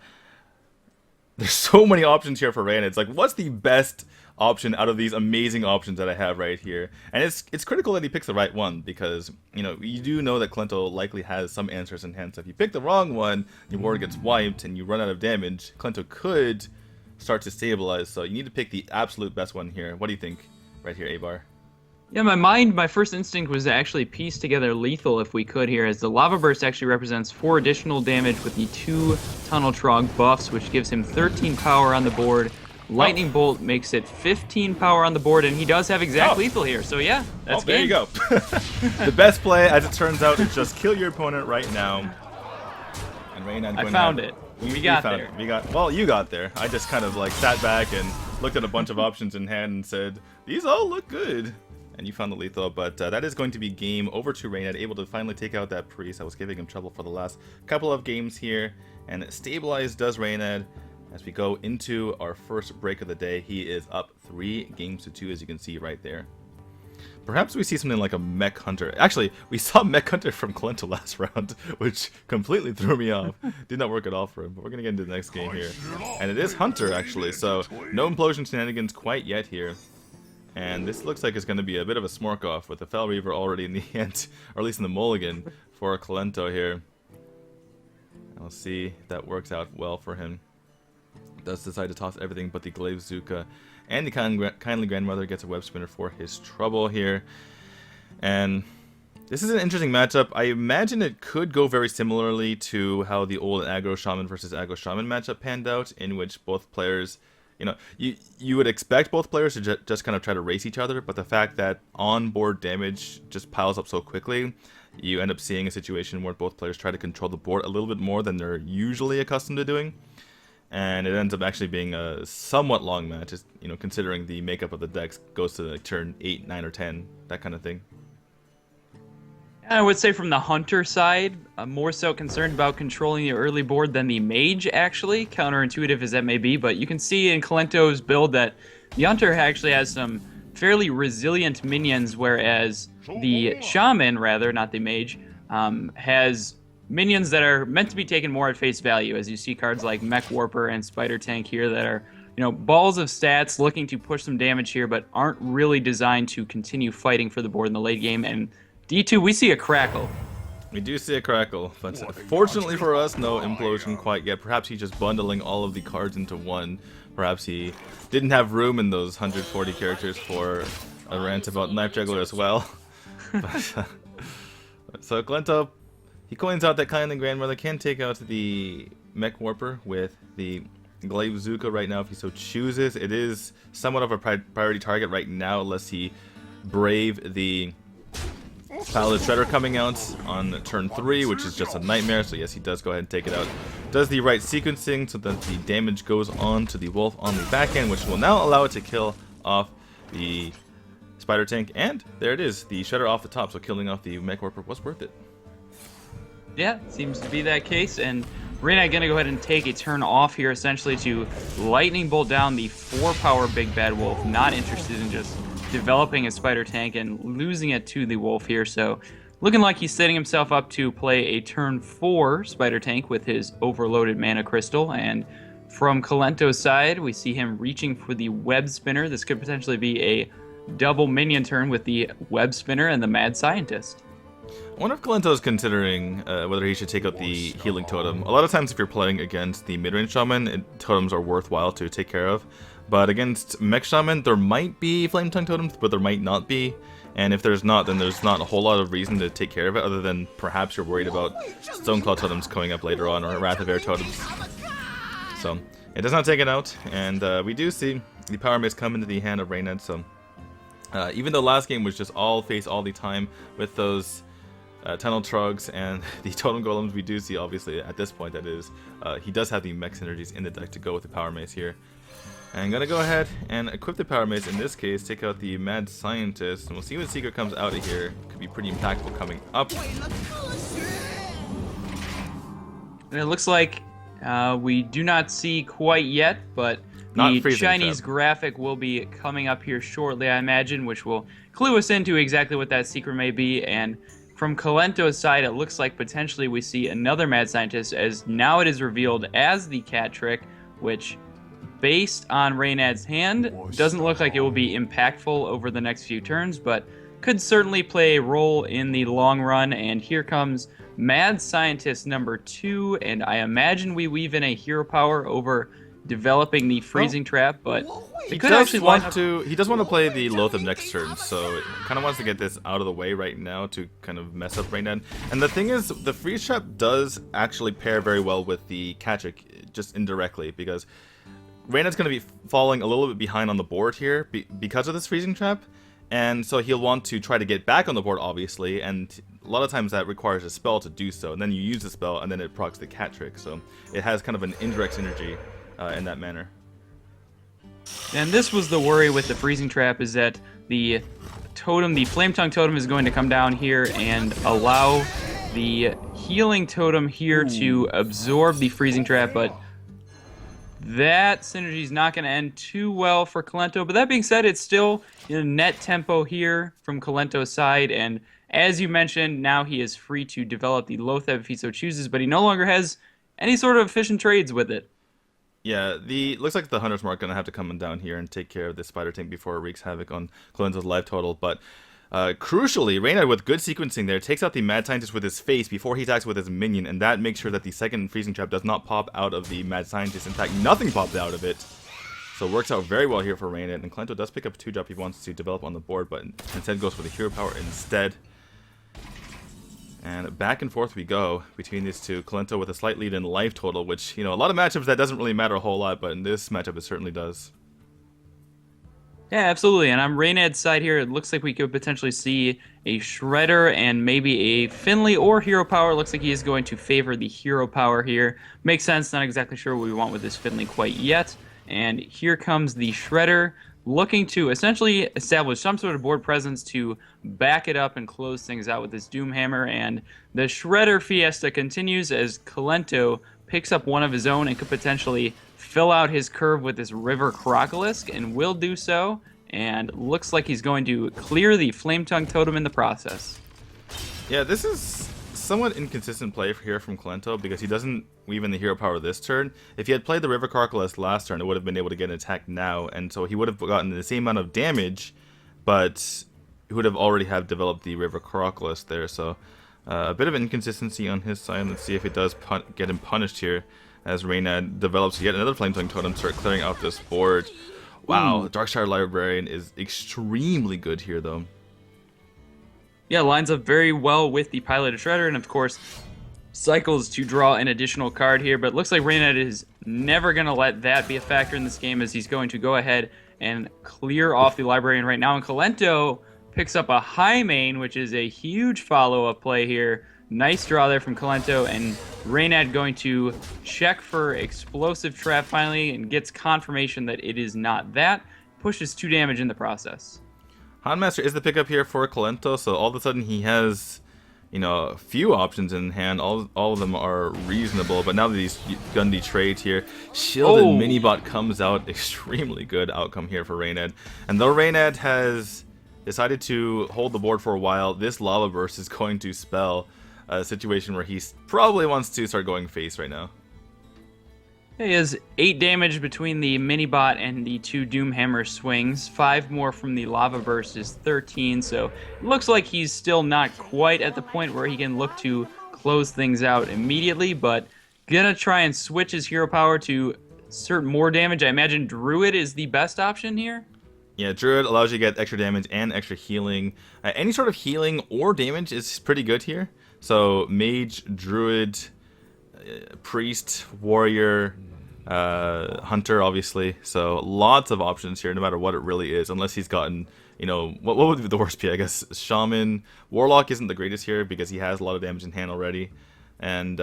There's so many options here for Reynad. It's like, what's the best option out of these amazing options that I have right here? And it's critical that he picks the right one, because you do know that Kolento likely has some answers in hand. So if you pick the wrong one, your board gets wiped and you run out of damage, Kolento could start to stabilize. So you need to pick the absolute best one here. What do you think right here, Abar? Yeah, my first instinct was to actually piece together lethal if we could here, as the Lava Burst actually represents 4 additional damage with the 2 Tunnel Trog buffs, which gives him 13 power on the board. Lightning Bolt makes it 15 power on the board, and he does have exact lethal here, so yeah, that's there game. you go. The best play, as it turns out, is just kill your opponent right now. And Reynad, I found it. We got there. Well, you got there. I just kind of like sat back and looked at a bunch of options in hand and said, these all look good. And you found the lethal, but that is going to be game over to Reynad, able to finally take out that priest that was giving him trouble for the last couple of games here. And stabilize does Reynad. As we go into our first break of the day, he is up 3 games to 2, as you can see right there. Perhaps we see something like a Mech Hunter. Actually, we saw Mech Hunter from Kolento last round, which completely threw me off. Did not work at all for him, but we're going to get into the next game here. And it is Hunter, actually, so no Implosion shenanigans quite yet here. And this looks like it's going to be a bit of a smork-off with the Fel Reaver already in the end, or at least in the mulligan for Kolento here. I'll see if that works out well for him. Does decide to toss everything but the Glaive Zuka, and the Kindly Grandmother gets a Web Spinner for his trouble here. And this is an interesting matchup. I imagine it could go very similarly to how the old Aggro Shaman versus Aggro Shaman matchup panned out, in which both players you know, you would expect both players to just kind of try to race each other, but the fact that on-board damage just piles up so quickly, you end up seeing a situation where both players try to control the board a little bit more than they're usually accustomed to doing. And it ends up actually being a somewhat long match, you know, considering the makeup of the decks goes to like turn 8, 9, or 10, that kind of thing. I would say from the Hunter side, I'm more so concerned about controlling the early board than the Mage, actually, counterintuitive as that may be. But you can see in Kolento's build that the Hunter actually has some fairly resilient minions, whereas the Shaman, rather, not the Mage, has minions that are meant to be taken more at face value, as you see cards like Mech Warper and Spider Tank here that are, you know, balls of stats looking to push some damage here, but aren't really designed to continue fighting for the board in the late game. And D2, we see a crackle. We do see a crackle, but fortunately for us, no implosion quite yet. Perhaps he's just bundling all of the cards into one. Perhaps he didn't have room in those 140 characters for a rant about Knife Juggler as well. But, so Kolento, he coins out that Kindling Grandmother can take out the Mech Warper with the Glaive Bazooka right now if he so chooses. It is somewhat of a priority target right now unless he brave the Paladin Shredder coming out on turn 3, which is just a nightmare, so yes, he does go ahead and take it out. Does the right sequencing so that the damage goes on to the Wolf on the back end, which will now allow it to kill off the Spider Tank, and there it is, the Shredder off the top, so killing off the Mech Warper was worth it. Yeah, seems to be that case, and Reynad gonna go ahead and take a turn off here, essentially to Lightning Bolt down the 4-power Big Bad Wolf, not interested in just developing a Spider Tank and losing it to the Wolf here, so looking like he's setting himself up to play a turn 4 Spider Tank with his overloaded Mana Crystal. And from Kolento's side, we see him reaching for the Web Spinner. This could potentially be a double minion turn with the Web Spinner and the Mad Scientist. I wonder if Kolento's considering whether he should take out the Healing Totem. A lot of times if you're playing against the mid-range Shaman, totems are worthwhile to take care of. But against Mech Shaman, there might be Flame Tongue Totems, but there might not be. And if there's not, then there's not a whole lot of reason to take care of it, other than perhaps you're worried about Stoneclaw Totems coming up later on, or Wrath of Air Totems. So, it does not take it out, and we do see the Power Mace come into the hand of Reynad, so even though last game was just all face all the time with those Tunnel Trogs and the Totem Golems, we do see, obviously, at this point, that is, he does have the Mech synergies in the deck to go with the Power Mace here. And I'm gonna go ahead and equip the Power Mace, in this case, take out the Mad Scientist, and we'll see what secret comes out of here. Could be pretty impactful coming up. And it looks like we do not see quite yet, but the Chinese graphic will be coming up here shortly, I imagine, which will clue us into exactly what that secret may be. And from Kolento's side, it looks like potentially we see another Mad Scientist, as now it is revealed as the Cat Trick, which, based on Reynad's hand, doesn't look like it will be impactful over the next few turns, but could certainly play a role in the long run. And here comes Mad Scientist number 2, and I imagine we weave in a hero power over developing the freezing trap, but he does want to play the Loatheb next turn, so it kind of wants to get this out of the way right now to kind of mess up Reynad. And the thing is, the freeze trap does actually pair very well with the Cat Trick, just indirectly, because Reynad's going to be falling a little bit behind on the board here because of this freezing trap, and so he'll want to try to get back on the board, obviously, and a lot of times that requires a spell to do so, and then you use the spell, and then it procs the Cat Trick, so it has kind of an indirect synergy in that manner. And this was the worry with the freezing trap, is that the totem, the Flame Tongue Totem, is going to come down here and allow the Healing Totem here to absorb the freezing trap, but that synergy is not going to end too well for Kolento. But that being said, it's still in a net tempo here from Kolento's side. And as you mentioned, now he is free to develop the Loatheb if he so chooses, but he no longer has any sort of efficient trades with it. Yeah, looks like the Hunter's Mark going to have to come down here and take care of this Spider Tank before it wreaks havoc on Kolento's life total. But crucially, Reynad, with good sequencing there, takes out the Mad Scientist with his face before he attacks with his minion, and that makes sure that the second freezing trap does not pop out of the Mad Scientist. In fact, nothing pops out of it. So it works out very well here for Reynad, and Kolento does pick up a 2-drop he wants to develop on the board, but instead goes for the hero power instead. And back and forth we go between these two. Kolento with a slight lead in life total, which, you know, a lot of matchups that doesn't really matter a whole lot, but in this matchup it certainly does. Yeah, absolutely. And on Reynad's side here, it looks like we could potentially see a Shredder and maybe a Finley or Hero Power. Looks like he is going to favor the Hero Power here. Makes sense. Not exactly sure what we want with this Finley quite yet. And here comes the Shredder, looking to essentially establish some sort of board presence to back it up and close things out with this Doomhammer. And the Shredder fiesta continues as Kolento picks up one of his own and could potentially fill out his curve with this River Crocolisk, and will do so. And looks like he's going to clear the Flame Tongue Totem in the process. Yeah, this is somewhat inconsistent play here from Kolento because he doesn't weave in the Hero Power this turn. If he had played the River Crocolisk last turn, it would have been able to get an attack now, and so he would have gotten the same amount of damage, but he would have already have developed the River Crocolisk there. So a bit of inconsistency on his side. Let's see if it does get him punished here as Reynad develops yet another Flame Tongue Totem, start clearing out this board. Wow, Darkshire Librarian is extremely good here, though. Yeah, lines up very well with the Piloted Shredder, and of course, cycles to draw an additional card here, but it looks like Reynad is never going to let that be a factor in this game, as he's going to go ahead and clear off the Librarian right now, and Kolento picks up a High Main, which is a huge follow-up play here. Nice draw there from Kolento, and Reynad going to check for Explosive Trap finally and gets confirmation that it is not that. Pushes 2 damage in the process. Handmaster is the pickup here for Kolento, so all of a sudden he has, you know, a few options in hand. All of them are reasonable, but now that he's done the trade here, Shielded Minibot comes out. Extremely good outcome here for Reynad. And though Reynad has decided to hold the board for a while, this Lava Burst is going to spell a situation where he probably wants to start going face right now. He has 8 damage between the Minibot and the 2 Doomhammer swings. 5 more from the Lava Burst is 13, so it looks like he's still not quite at the point where he can look to close things out immediately, but gonna try and switch his Hero Power to insert more damage. I imagine Druid is the best option here. Yeah, Druid allows you to get extra damage and extra healing. Any sort of healing or damage is pretty good here. So Mage, Druid, Priest, Warrior, Hunter, obviously. So lots of options here, no matter what it really is, unless he's gotten, you know, what would be the worst P? I guess Shaman. Warlock isn't the greatest here because he has a lot of damage in hand already, and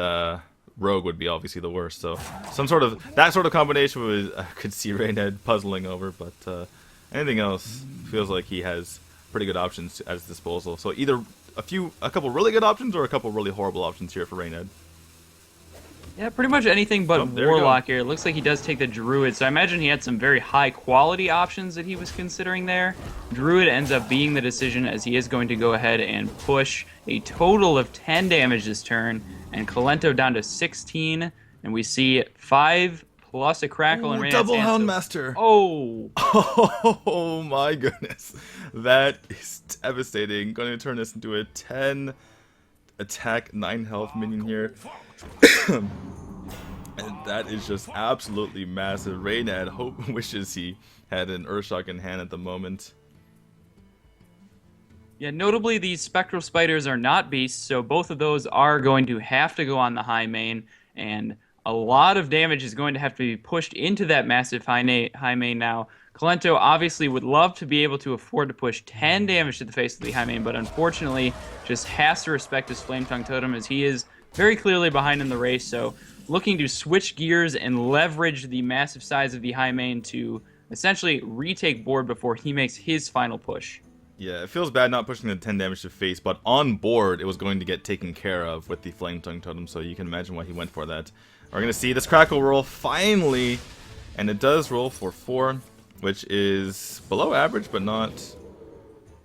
Rogue would be obviously the worst. So some sort of that sort of combination would I could see Reynad puzzling over, but anything else feels like he has pretty good options at his disposal. So either a couple really good options or a couple really horrible options here for Reynad. Yeah, pretty much anything but Warlock here. It looks like he does take the Druid, so I imagine he had some very high quality options that he was considering there. Druid ends up being the decision, as he is going to go ahead and push a total of 10 damage this turn, and Kolento down to 16, and we see 5 plus a Crackle and Reynad's double hand. Houndmaster. Oh! Oh my goodness. That is devastating. Going to turn this into a 10 attack, 9 health minion here. And that is just absolutely massive. Reynad wishes he had an Earthshock in hand at the moment. Yeah, notably these Spectral Spiders are not beasts, so both of those are going to have to go on the high main, and a lot of damage is going to have to be pushed into that massive high main now. Kolento obviously would love to be able to afford to push 10 damage to the face of the high main, but unfortunately just has to respect his Flame Tongue Totem, as he is very clearly behind in the race, so looking to switch gears and leverage the massive size of the high main to essentially retake board before he makes his final push. Yeah, it feels bad not pushing the 10 damage to face, but on board it was going to get taken care of with the Flame Tongue Totem, so you can imagine why he went for that. We're going to see this Crackle roll finally, and it does roll for 4, which is below average, but not,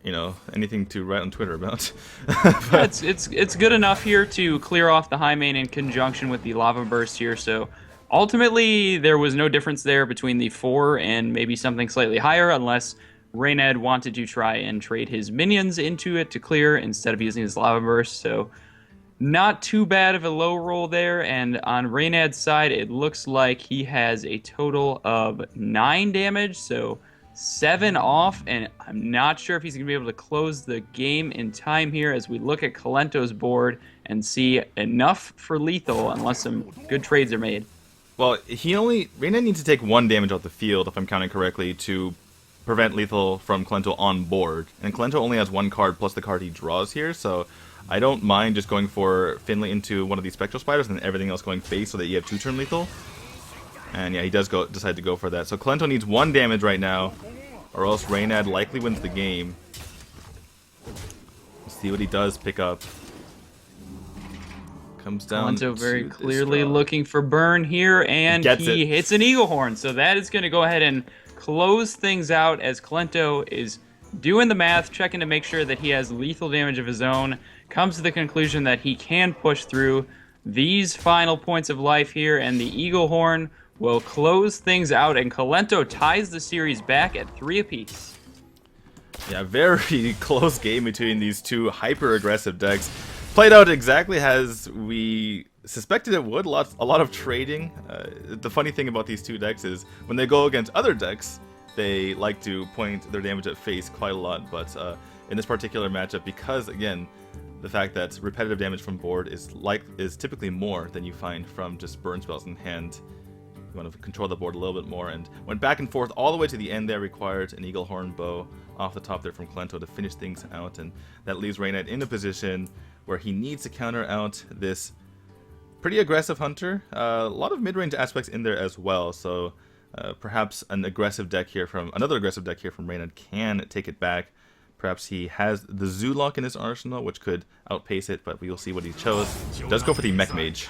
you know, anything to write on Twitter about. Yeah, it's good enough here to clear off the high main in conjunction with the Lava Burst here, so ultimately there was no difference there between the 4 and maybe something slightly higher, unless Reynad wanted to try and trade his minions into it to clear instead of using his Lava Burst, so not too bad of a low roll there. And on Reynad's side, it looks like he has a total of 9 damage, so 7 off, and I'm not sure if he's going to be able to close the game in time here as we look at Kolento's board and see enough for lethal unless some good trades are made. Well, Reynad needs to take 1 damage off the field, if I'm counting correctly, to prevent lethal from Kolento on board. And Kolento only has 1 card plus the card he draws here, so I don't mind just going for Finley into one of these Spectral Spiders and everything else going face so that you have 2-turn lethal. And yeah, he does decide to go for that. So Kolento needs 1 damage right now, or else Reynad likely wins the game. Let's see what he does pick up. Comes down Kolento very clearly looking for burn here, and he hits an Eagle Horn. So that is going to go ahead and close things out as Kolento is doing the math, checking to make sure that he has lethal damage of his own. Comes to the conclusion that he can push through these final points of life here, and the Eagle Horn will close things out, and Kolento ties the series back at 3 apiece. Yeah, very close game between these two hyper-aggressive decks. Played out exactly as we suspected it would. A lot of trading. The funny thing about these two decks is when they go against other decks, they like to point their damage at face quite a lot. But in this particular matchup, because again, the fact that repetitive damage from board is typically more than you find from just burn spells in hand. You want to control the board a little bit more, and went back and forth all the way to the end there. Required an Eagle Horn bow off the top there from Kolento to finish things out, and that leaves Reynad in a position where he needs to counter out this pretty aggressive hunter. A lot of mid-range aspects in there as well, so perhaps another aggressive deck here from Reynad can take it back. Perhaps he has the Zoolock in his arsenal, which could outpace it, but we will see what he chose. Does go for the Mech Mage.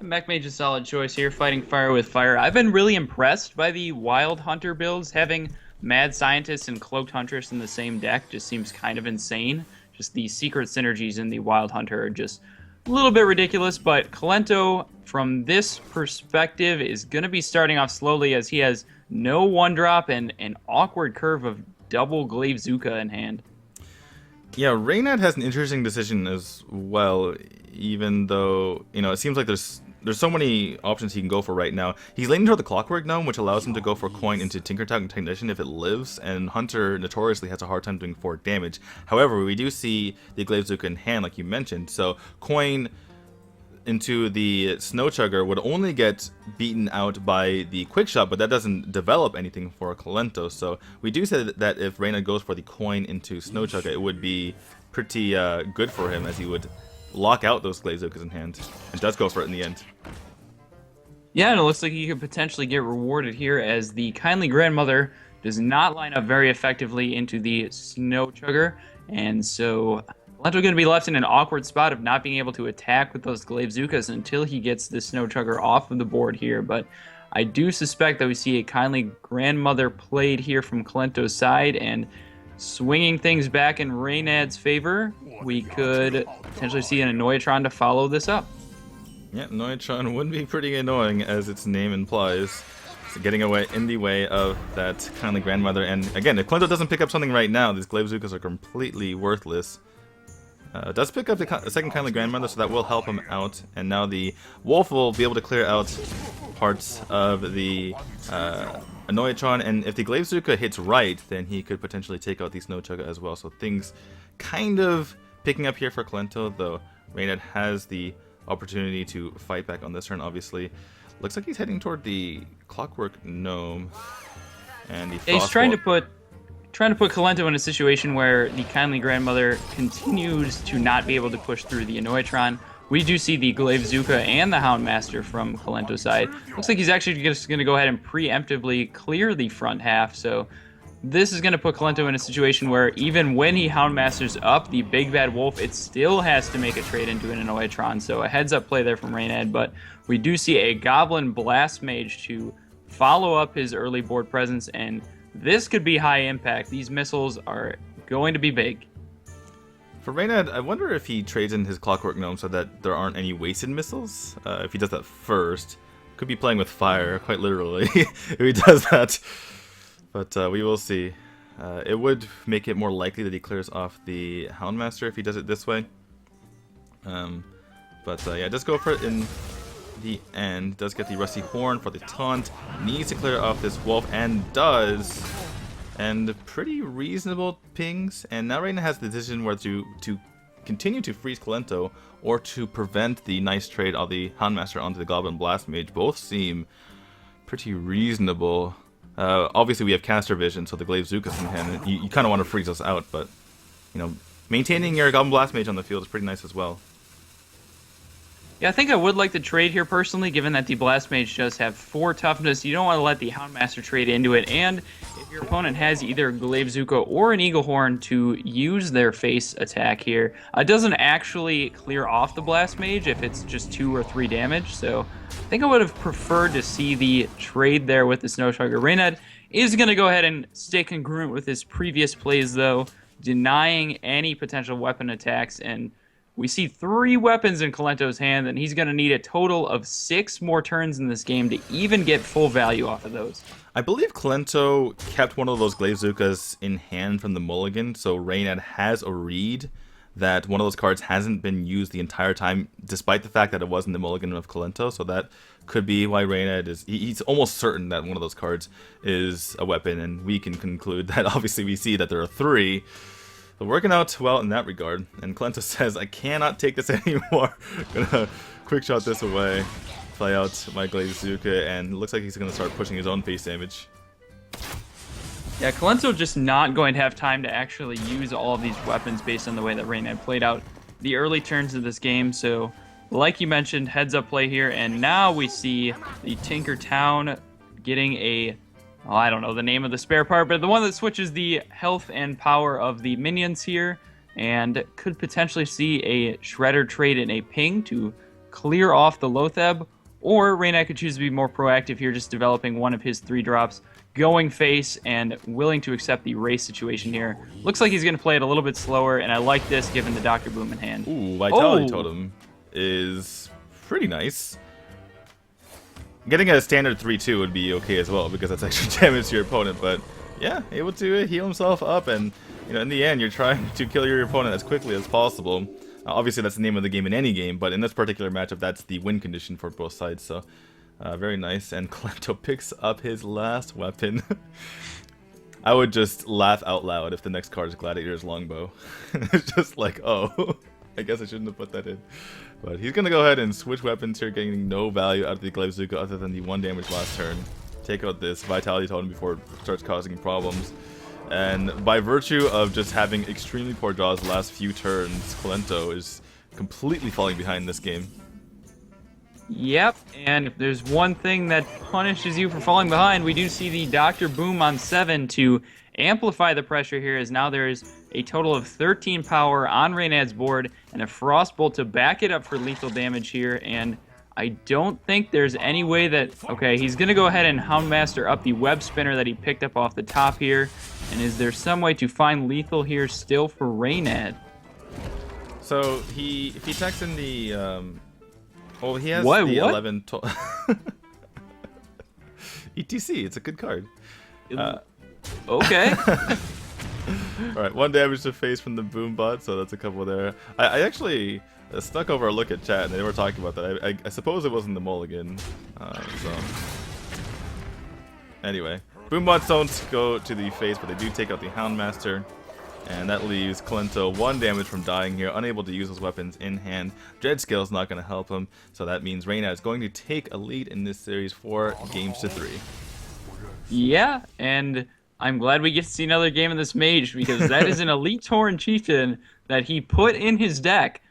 Mech Mage is a solid choice here, fighting fire with fire. I've been really impressed by the Wild Hunter builds. Having Mad Scientist and Cloaked Huntress in the same deck just seems kind of insane. Just the secret synergies in the Wild Hunter are just a little bit ridiculous, but Kolento, from this perspective, is going to be starting off slowly as he has no 1-drop and an awkward curve of double Glaive Zuka in hand. Yeah, Reynad has an interesting decision as well, even though, you know, it seems like there's so many options he can go for right now. He's leaning toward the Clockwork Gnome, which allows him to go for coin into Tinkertalk and Technician if it lives, and Hunter notoriously has a hard time doing 4 damage. However, we do see the Glaive Zuka in hand, like you mentioned, so coin into the Snow Chugger would only get beaten out by the Quick Shot, but that doesn't develop anything for Kolento. So we do say that if Reynad goes for the coin into Snow Chugger, it would be pretty good for him, as he would lock out those Glaive Zukas in hand, and does go for it in the end. Yeah, and it looks like he could potentially get rewarded here, as the Kindly Grandmother does not line up very effectively into the Snow Chugger, and so Kolento going to be left in an awkward spot of not being able to attack with those Glaive Zukas until he gets the Snow Chugger off of the board here. But I do suspect that we see a Kindly Grandmother played here from Kolento's side, and swinging things back in Reynad's favor, we could potentially see an Annoyatron to follow this up. Yeah, Annoyatron would be pretty annoying, as its name implies. So getting away in the way of that Kindly Grandmother. And again, if Kolento doesn't pick up something right now, these Glaive Zukas are completely worthless. Does pick up the second Kindly Grandmother, so that will help him out. And now the Wolf will be able to clear out parts of the Annoyatron. And if the Glaive Zuka hits right, then he could potentially take out the Snow Chugga as well. So things kind of picking up here for Kolento, though Reynad has the opportunity to fight back on this turn, obviously. Looks like he's heading toward the Clockwork Gnome. And the He's trying to put Kolento in a situation where the Kindly Grandmother continues to not be able to push through the Annoyatron. We do see the Glaive Zuka and the Houndmaster from Kolento's side. Looks like he's actually just going to go ahead and preemptively clear the front half, so this is going to put Kolento in a situation where even when he Houndmasters up the Big Bad Wolf, it still has to make a trade into an Annoyatron, so a heads-up play there from Reynad, but we do see a Goblin Blast Mage to follow up his early board presence, and this could be high impact. These missiles are going to be big. For Reynad, I wonder if he trades in his Clockwork Gnome so that there aren't any wasted missiles. If he does that first, could be playing with fire, quite literally, if he does that. But we will see. It would make it more likely that he clears off the Houndmaster if he does it this way. Yeah, just go for it in the end. Does get the Rusty Horn for the taunt. Needs to clear off this Wolf, and does. And pretty reasonable pings. And now Reynad has the decision whether to continue to freeze Kolento or to prevent the nice trade of the Houndmaster onto the Goblin Blast Mage. Both seem pretty reasonable. Obviously we have caster vision, so the Glaive Zuka's in hand. You kind of want to freeze us out, but you know, maintaining your Goblin Blast Mage on the field is pretty nice as well. Yeah, I think I would like the trade here personally, given that the Blast Mage does have 4 toughness. You don't want to let the Houndmaster trade into it, and if your opponent has either Glaive Zuka or an Eagle Horn to use their face attack here, it doesn't actually clear off the Blast Mage if it's just 2 or 3 damage, so I think I would have preferred to see the trade there with the Snow Shugger. Reynad is going to go ahead and stay congruent with his previous plays, though, denying any potential weapon attacks, and we see 3 weapons in Kolento's hand, and he's going to need a total of 6 more turns in this game to even get full value off of those. I believe Kolento kept one of those Glaive Zukas in hand from the mulligan, so Reynad has a read that one of those cards hasn't been used the entire time, despite the fact that it wasn't the mulligan of Kolento, so that could be why Reynad is... He's almost certain that one of those cards is a weapon, and we can conclude that obviously we see that there are 3. So working out well in that regard. And Kolento says, I cannot take this anymore. Gonna quick shot this away. Play out my Glaive Zuka, and it looks like he's gonna start pushing his own face damage. Yeah, Kolento just not going to have time to actually use all of these weapons based on the way that Reynad played out the early turns of this game. So, like you mentioned, heads up play here, and now we see the Tinker Town getting a... Well, I don't know the name of the spare part, but the one that switches the health and power of the minions here, and could potentially see a Shredder trade in a ping to clear off the Lotheb, or Reynad could choose to be more proactive here, just developing one of his 3 drops, going face, and willing to accept the race situation here. Looks like he's going to play it a little bit slower, and I like this given the Dr. Boom in hand. Ooh, Vitality Totem is pretty nice. Getting a standard 3-2 would be okay as well, because that's extra damage to your opponent, but yeah, able to heal himself up, and you know, in the end, you're trying to kill your opponent as quickly as possible. Obviously, that's the name of the game in any game, but in this particular matchup, that's the win condition for both sides, so very nice. And Kolento picks up his last weapon. I would just laugh out loud if the next card is Gladiator's Longbow. It's just like, oh, I guess I shouldn't have put that in. But he's going to go ahead and switch weapons here, getting no value out of the Glaive Zuka other than the 1 damage last turn. Take out this Vitality Totem before it starts causing problems. And by virtue of just having extremely poor draws the last few turns, Kolento is completely falling behind this game. Yep, and if there's one thing that punishes you for falling behind, we do see the Dr. Boom on 7 to amplify the pressure here, as now there is a total of 13 power on Reynad's board and a Frostbolt to back it up for lethal damage here, and I don't think there's any way that... Okay, he's going to go ahead and Houndmaster up the Web Spinner that he picked up off the top here, and is there some way to find lethal here still for Reynad? So, if he attacks in the... well, he has the what? 11... ETC, it's a good card. Okay. Alright, 1 damage to face from the boom bot, so that's a couple there. I actually snuck over a look at chat, and they were talking about that. I suppose it wasn't the mulligan. So anyway, boom bots don't go to the face, but they do take out the Houndmaster. And that leaves Kolento 1 damage from dying here, unable to use his weapons in hand. Dreadscale is not going to help him, so that means Reynad is going to take a lead in this series 4 games to 3. Yeah, and I'm glad we get to see another game of this Mage, because that is an Elite Tauren Chieftain that he put in his deck.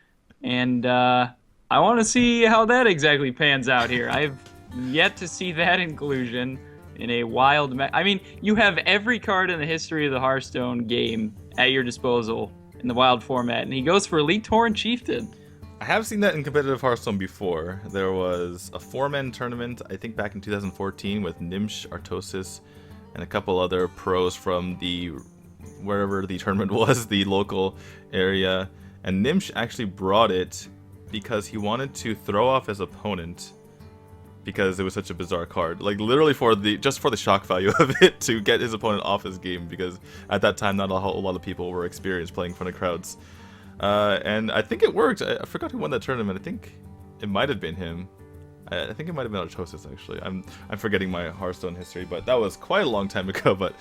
And I want to see how that exactly pans out here. I've yet to see that inclusion in a wild... I mean, you have every card in the history of the Hearthstone game at your disposal in the wild format, and he goes for Elite Tauren Chieftain. I have seen that in competitive Hearthstone before. There was a 4-man tournament, I think back in 2014, with Nimsh, Artosis, and a couple other pros from the wherever the tournament was, the local area. And Nimsh actually brought it because he wanted to throw off his opponent because it was such a bizarre card. Like literally just for the shock value of it, to get his opponent off his game, because at that time not a whole lot of people were experienced playing in front of crowds. And I think it worked. I forgot who won that tournament. I think it might have been him. I think it might have been Artosis, actually. I'm forgetting my Hearthstone history, but that was quite a long time ago. But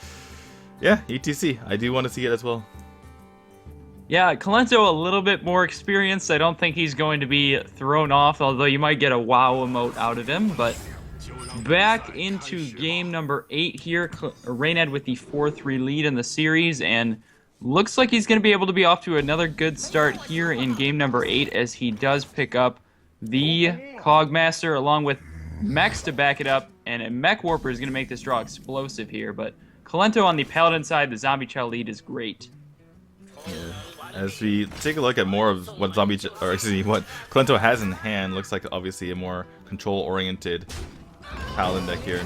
yeah, ETC. I do want to see it as well. Yeah, Kolento a little bit more experienced. I don't think he's going to be thrown off, although you might get a wow emote out of him. But back into game number 8 here. Reynad with the 4-3 lead in the series, and looks like he's going to be able to be off to another good start here in game number 8 as he does pick up the Cogmaster along with Mechs to back it up, and a Mech Warper is going to make this draw explosive here. But Kolento on the Paladin side, the Zombie Chow lead is great. Yeah. As we take a look at more of what what Kolento has in hand, looks like obviously a more control-oriented Paladin deck here.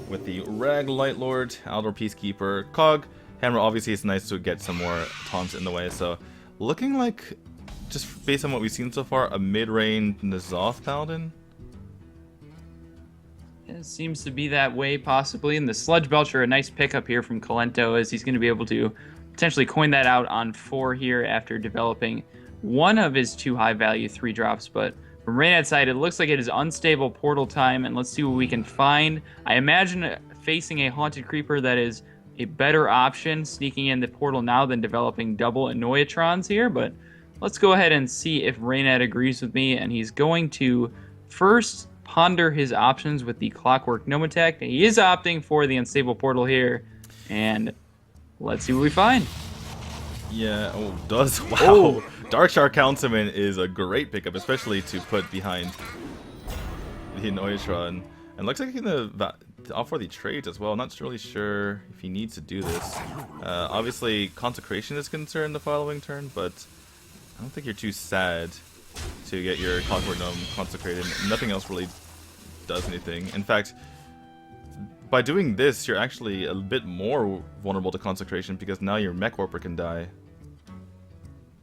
With the Rag Light Lord, Outdoor Peacekeeper, Cog, Hammer, obviously it's nice to get some more taunts in the way, so looking like, just based on what we've seen so far, a mid-range N'Zoth Paladin? It seems to be that way, possibly. And the Sludge Belcher, a nice pickup here from Kolento, as he's going to be able to potentially coin that out on 4 here after developing one of his 2 high-value 3-drops. But from Reynad's side, it looks like it is unstable portal time, and let's see what we can find. I imagine facing a Haunted Creeper that is a better option, sneaking in the portal now than developing double Annoyatrons here, but let's go ahead and see if Reynad agrees with me, and he's going to first ponder his options with the Clockwork Gnome attack. He is opting for the unstable portal here, and let's see what we find. Yeah, wow. Dark Shark Councilman is a great pickup, especially to put behind the Annoyatron. And looks like he's going to offer the trades as well. Not really sure if he needs to do this. Obviously, Consecration is concerned the following turn, but I don't think you're too sad to get your Clockwork Gnome consecrated. Nothing else really does anything. In fact, by doing this, you're actually a bit more vulnerable to Consecration because now your Mech Warper can die.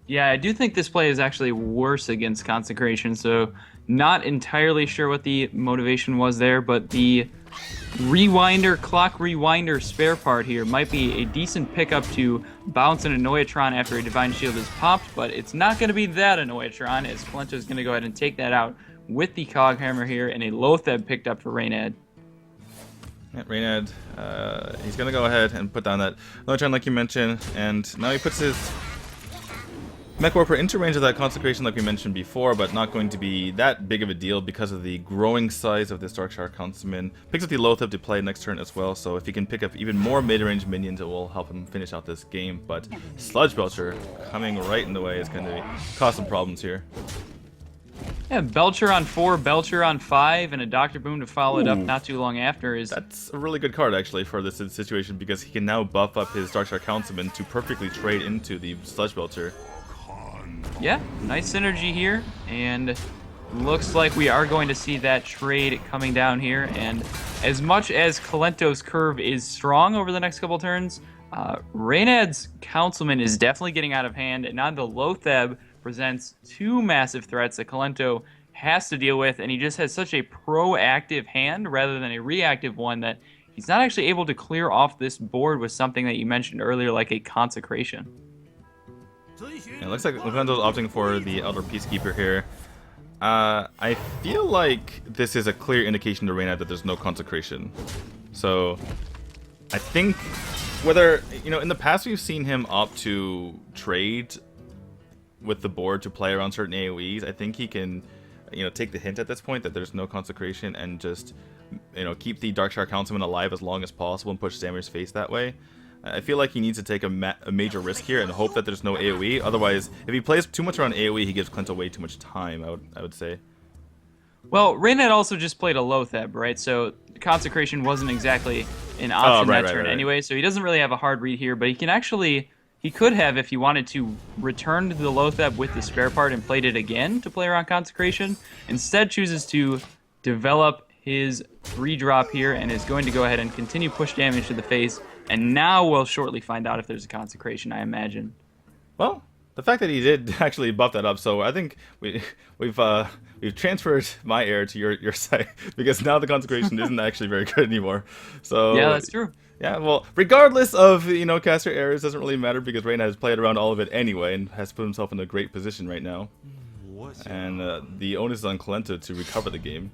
Yeah, I do think this play is actually worse against Consecration, so not entirely sure what the motivation was there, but the Clock Rewinder spare part here might be a decent pickup to bounce an Annoyatron after a Divine Shield is popped, but it's not going to be that Annoyatron, as Kolento is going to go ahead and take that out with the Cog Hammer here, and a Loatheb picked up for Reynad. Yeah, Reynad, he's going to go ahead and put down that Annoyatron like you mentioned, and now he puts his Mech Warper into range of that Consecration like we mentioned before, but not going to be that big of a deal because of the growing size of this Dark Shark Councilman. Picks up the Loatheb to play next turn as well, so if he can pick up even more mid-range minions, it will help him finish out this game. But Sludge Belcher coming right in the way is going to cause some problems here. Yeah, Belcher on 4, Belcher on 5, and a Dr. Boom to follow it up not too long after is... That's a really good card, actually, for this situation, because he can now buff up his Dark Shark Councilman to perfectly trade into the Sludge Belcher. Yeah, nice synergy here, and looks like we are going to see that trade coming down here. And as much as Kolento's curve is strong over the next couple turns, Reynad's Councilman is definitely getting out of hand, and now the Loatheb presents 2 massive threats that Kolento has to deal with, and he just has such a proactive hand rather than a reactive one that he's not actually able to clear off this board with something that you mentioned earlier, like a Consecration. It looks like Kolento's opting for the Elder Peacekeeper here. I feel like this is a clear indication to Reynad that there's no Consecration. So, I think whether, in the past we've seen him opt to trade with the board to play around certain AoEs. I think he can, take the hint at this point that there's no Consecration and just, keep the Dark Shark Councilman alive as long as possible and push Samir's face that way. I feel like he needs to take a major risk here and hope that there's no AoE. Otherwise, if he plays too much around AoE, he gives Kolento way too much time, I would say. Well, Reynad also just played a Loatheb, right? So Consecration wasn't exactly an option that turn anyway, so he doesn't really have a hard read here, but he could have, if he wanted to, returned the Loatheb with the spare part and played it again to play around Consecration. Instead chooses to develop his 3-drop here and is going to go ahead and continue push damage to the face. And now we'll shortly find out if there's a Consecration, I imagine. Well, the fact that he did actually buff that up, so I think we've transferred my error to your side, because now the Consecration isn't actually very good anymore. So yeah, that's true. Yeah, well, regardless of caster errors, doesn't really matter because Reynad has played around all of it anyway and has put himself in a great position right now. And the onus is on Kolento to recover the game.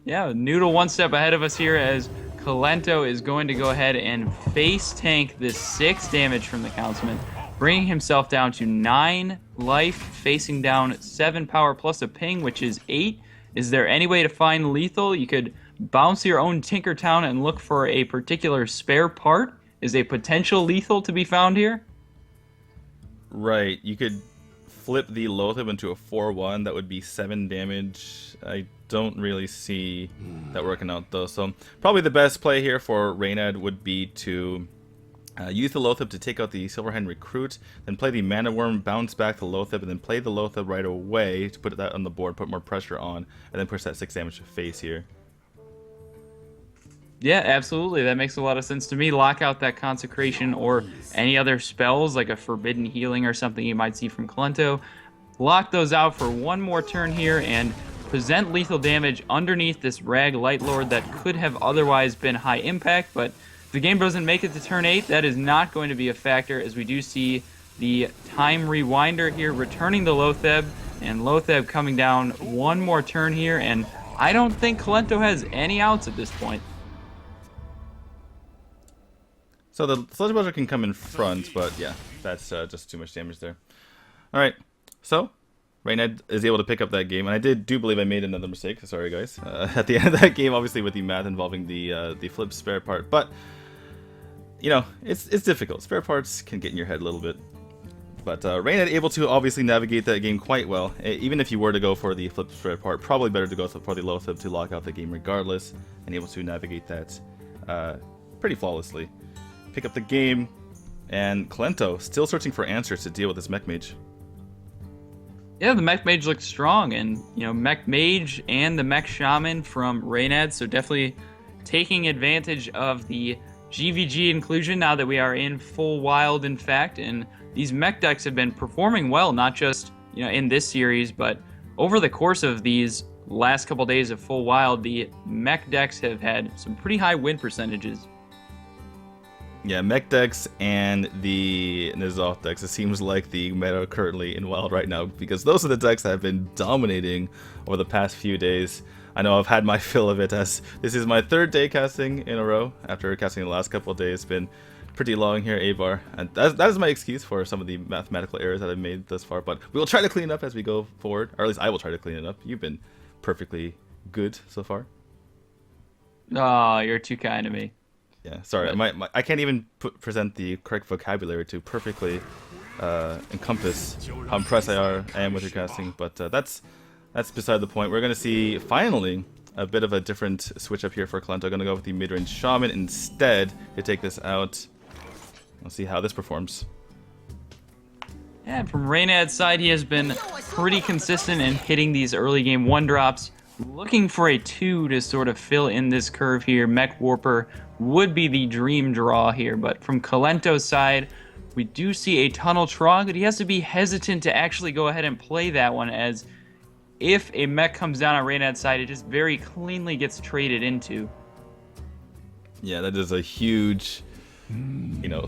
Yeah, Noodle one step ahead of us here as Kolento is going to go ahead and face tank this 6 damage from the Councilman, bringing himself down to 9 life, facing down 7 power plus a ping, which is 8. Is there any way to find lethal? You could bounce your own Tinkertown and look for a particular spare part. Is a potential lethal to be found here? Right, you could flip the Loatheb into a 4-1. That would be 7 damage. I don't really see that working out though. So probably the best play here for Reynad would be to use the Loatheb to take out the Silverhand Recruit, then play the Mana Worm, bounce back the Loatheb, and then play the Loatheb right away to put that on the board, put more pressure on, and then push that 6 damage to face here. Yeah, absolutely. That makes a lot of sense to me. Lock out that Consecration or any other spells like a Forbidden Healing or something you might see from Kolento. Lock those out for one more turn here and present lethal damage underneath this Rag Light Lord that could have otherwise been high impact, but if the game doesn't make it to turn 8, that is not going to be a factor, as we do see the Time Rewinder here returning the Loatheb, and Loatheb coming down one more turn here, and I don't think Kolento has any outs at this point. So the Celestial Buzzer can come in front, but yeah, that's just too much damage there. Alright, so Reynad is able to pick up that game, and I do believe I made another mistake, sorry guys, at the end of that game, obviously with the math involving the flip spare part, but, you know, it's difficult. Spare parts can get in your head a little bit. But Reynad able to obviously navigate that game quite well. Even if you were to go for the flip spare part, probably better to go for the Loatheb to lock out the game regardless, and able to navigate that pretty flawlessly. Pick up the game, and Kolento still searching for answers to deal with this Mech Mage. Yeah, the Mech Mage looks strong, and you know, Mech Mage and the Mech Shaman from Reynad, so definitely taking advantage of the GVG inclusion now that we are in full wild, in fact, and these Mech decks have been performing well, not just in this series, but over the course of these last couple days of full wild, the Mech decks have had some pretty high win percentages. Yeah, Mech decks and the N'Zoth decks, it seems like the meta currently in Wild right now, because those are the decks that have been dominating over the past few days. I know I've had my fill of it, as this is my 3rd day casting in a row, after casting the last couple of days. It's been pretty long here, A-Bar, and that is my excuse for some of the mathematical errors that I've made thus far, but we will try to clean it up as we go forward, or at least I will try to clean it up. You've been perfectly good so far. Oh, you're too kind to me. Yeah, sorry, I can't even present the correct vocabulary to perfectly encompass how impressed I am with your casting, but that's beside the point. We're going to see, finally, a bit of a different switch up here for Kolento. Going to go with the mid-range Shaman instead to take this out. We'll see how this performs. Yeah, and from Reynad's side, he has been pretty consistent in hitting these early game 1-drops. Looking for a 2 to sort of fill in this curve here. Mech Warper would be the dream draw here, but from Kolento's side, we do see a Tunnel Trog, but he has to be hesitant to actually go ahead and play that one, as if a mech comes down on Reynad's side, it just very cleanly gets traded into. Yeah, that is a huge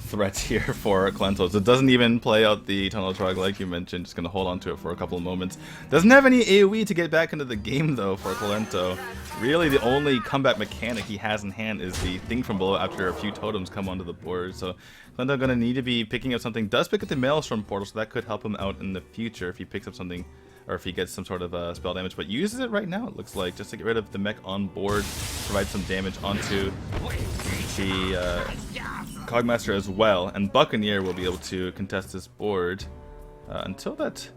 threat here for Kolento. So it doesn't even play out the Tunnel Trog like you mentioned, just going to hold on to it for a couple of moments. Doesn't have any AoE to get back into the game though for Kolento. Really the only comeback mechanic he has in hand is the thing from below after a few totems come onto the board. So Kolento going to need to be picking up something. Does pick up the Maelstrom Portal, so that could help him out in the future if he picks up something, or if he gets some sort of spell damage, but uses it right now, it looks like, just to get rid of the mech on board, provide some damage onto the Cogmaster as well, and Buccaneer will be able to contest this board until that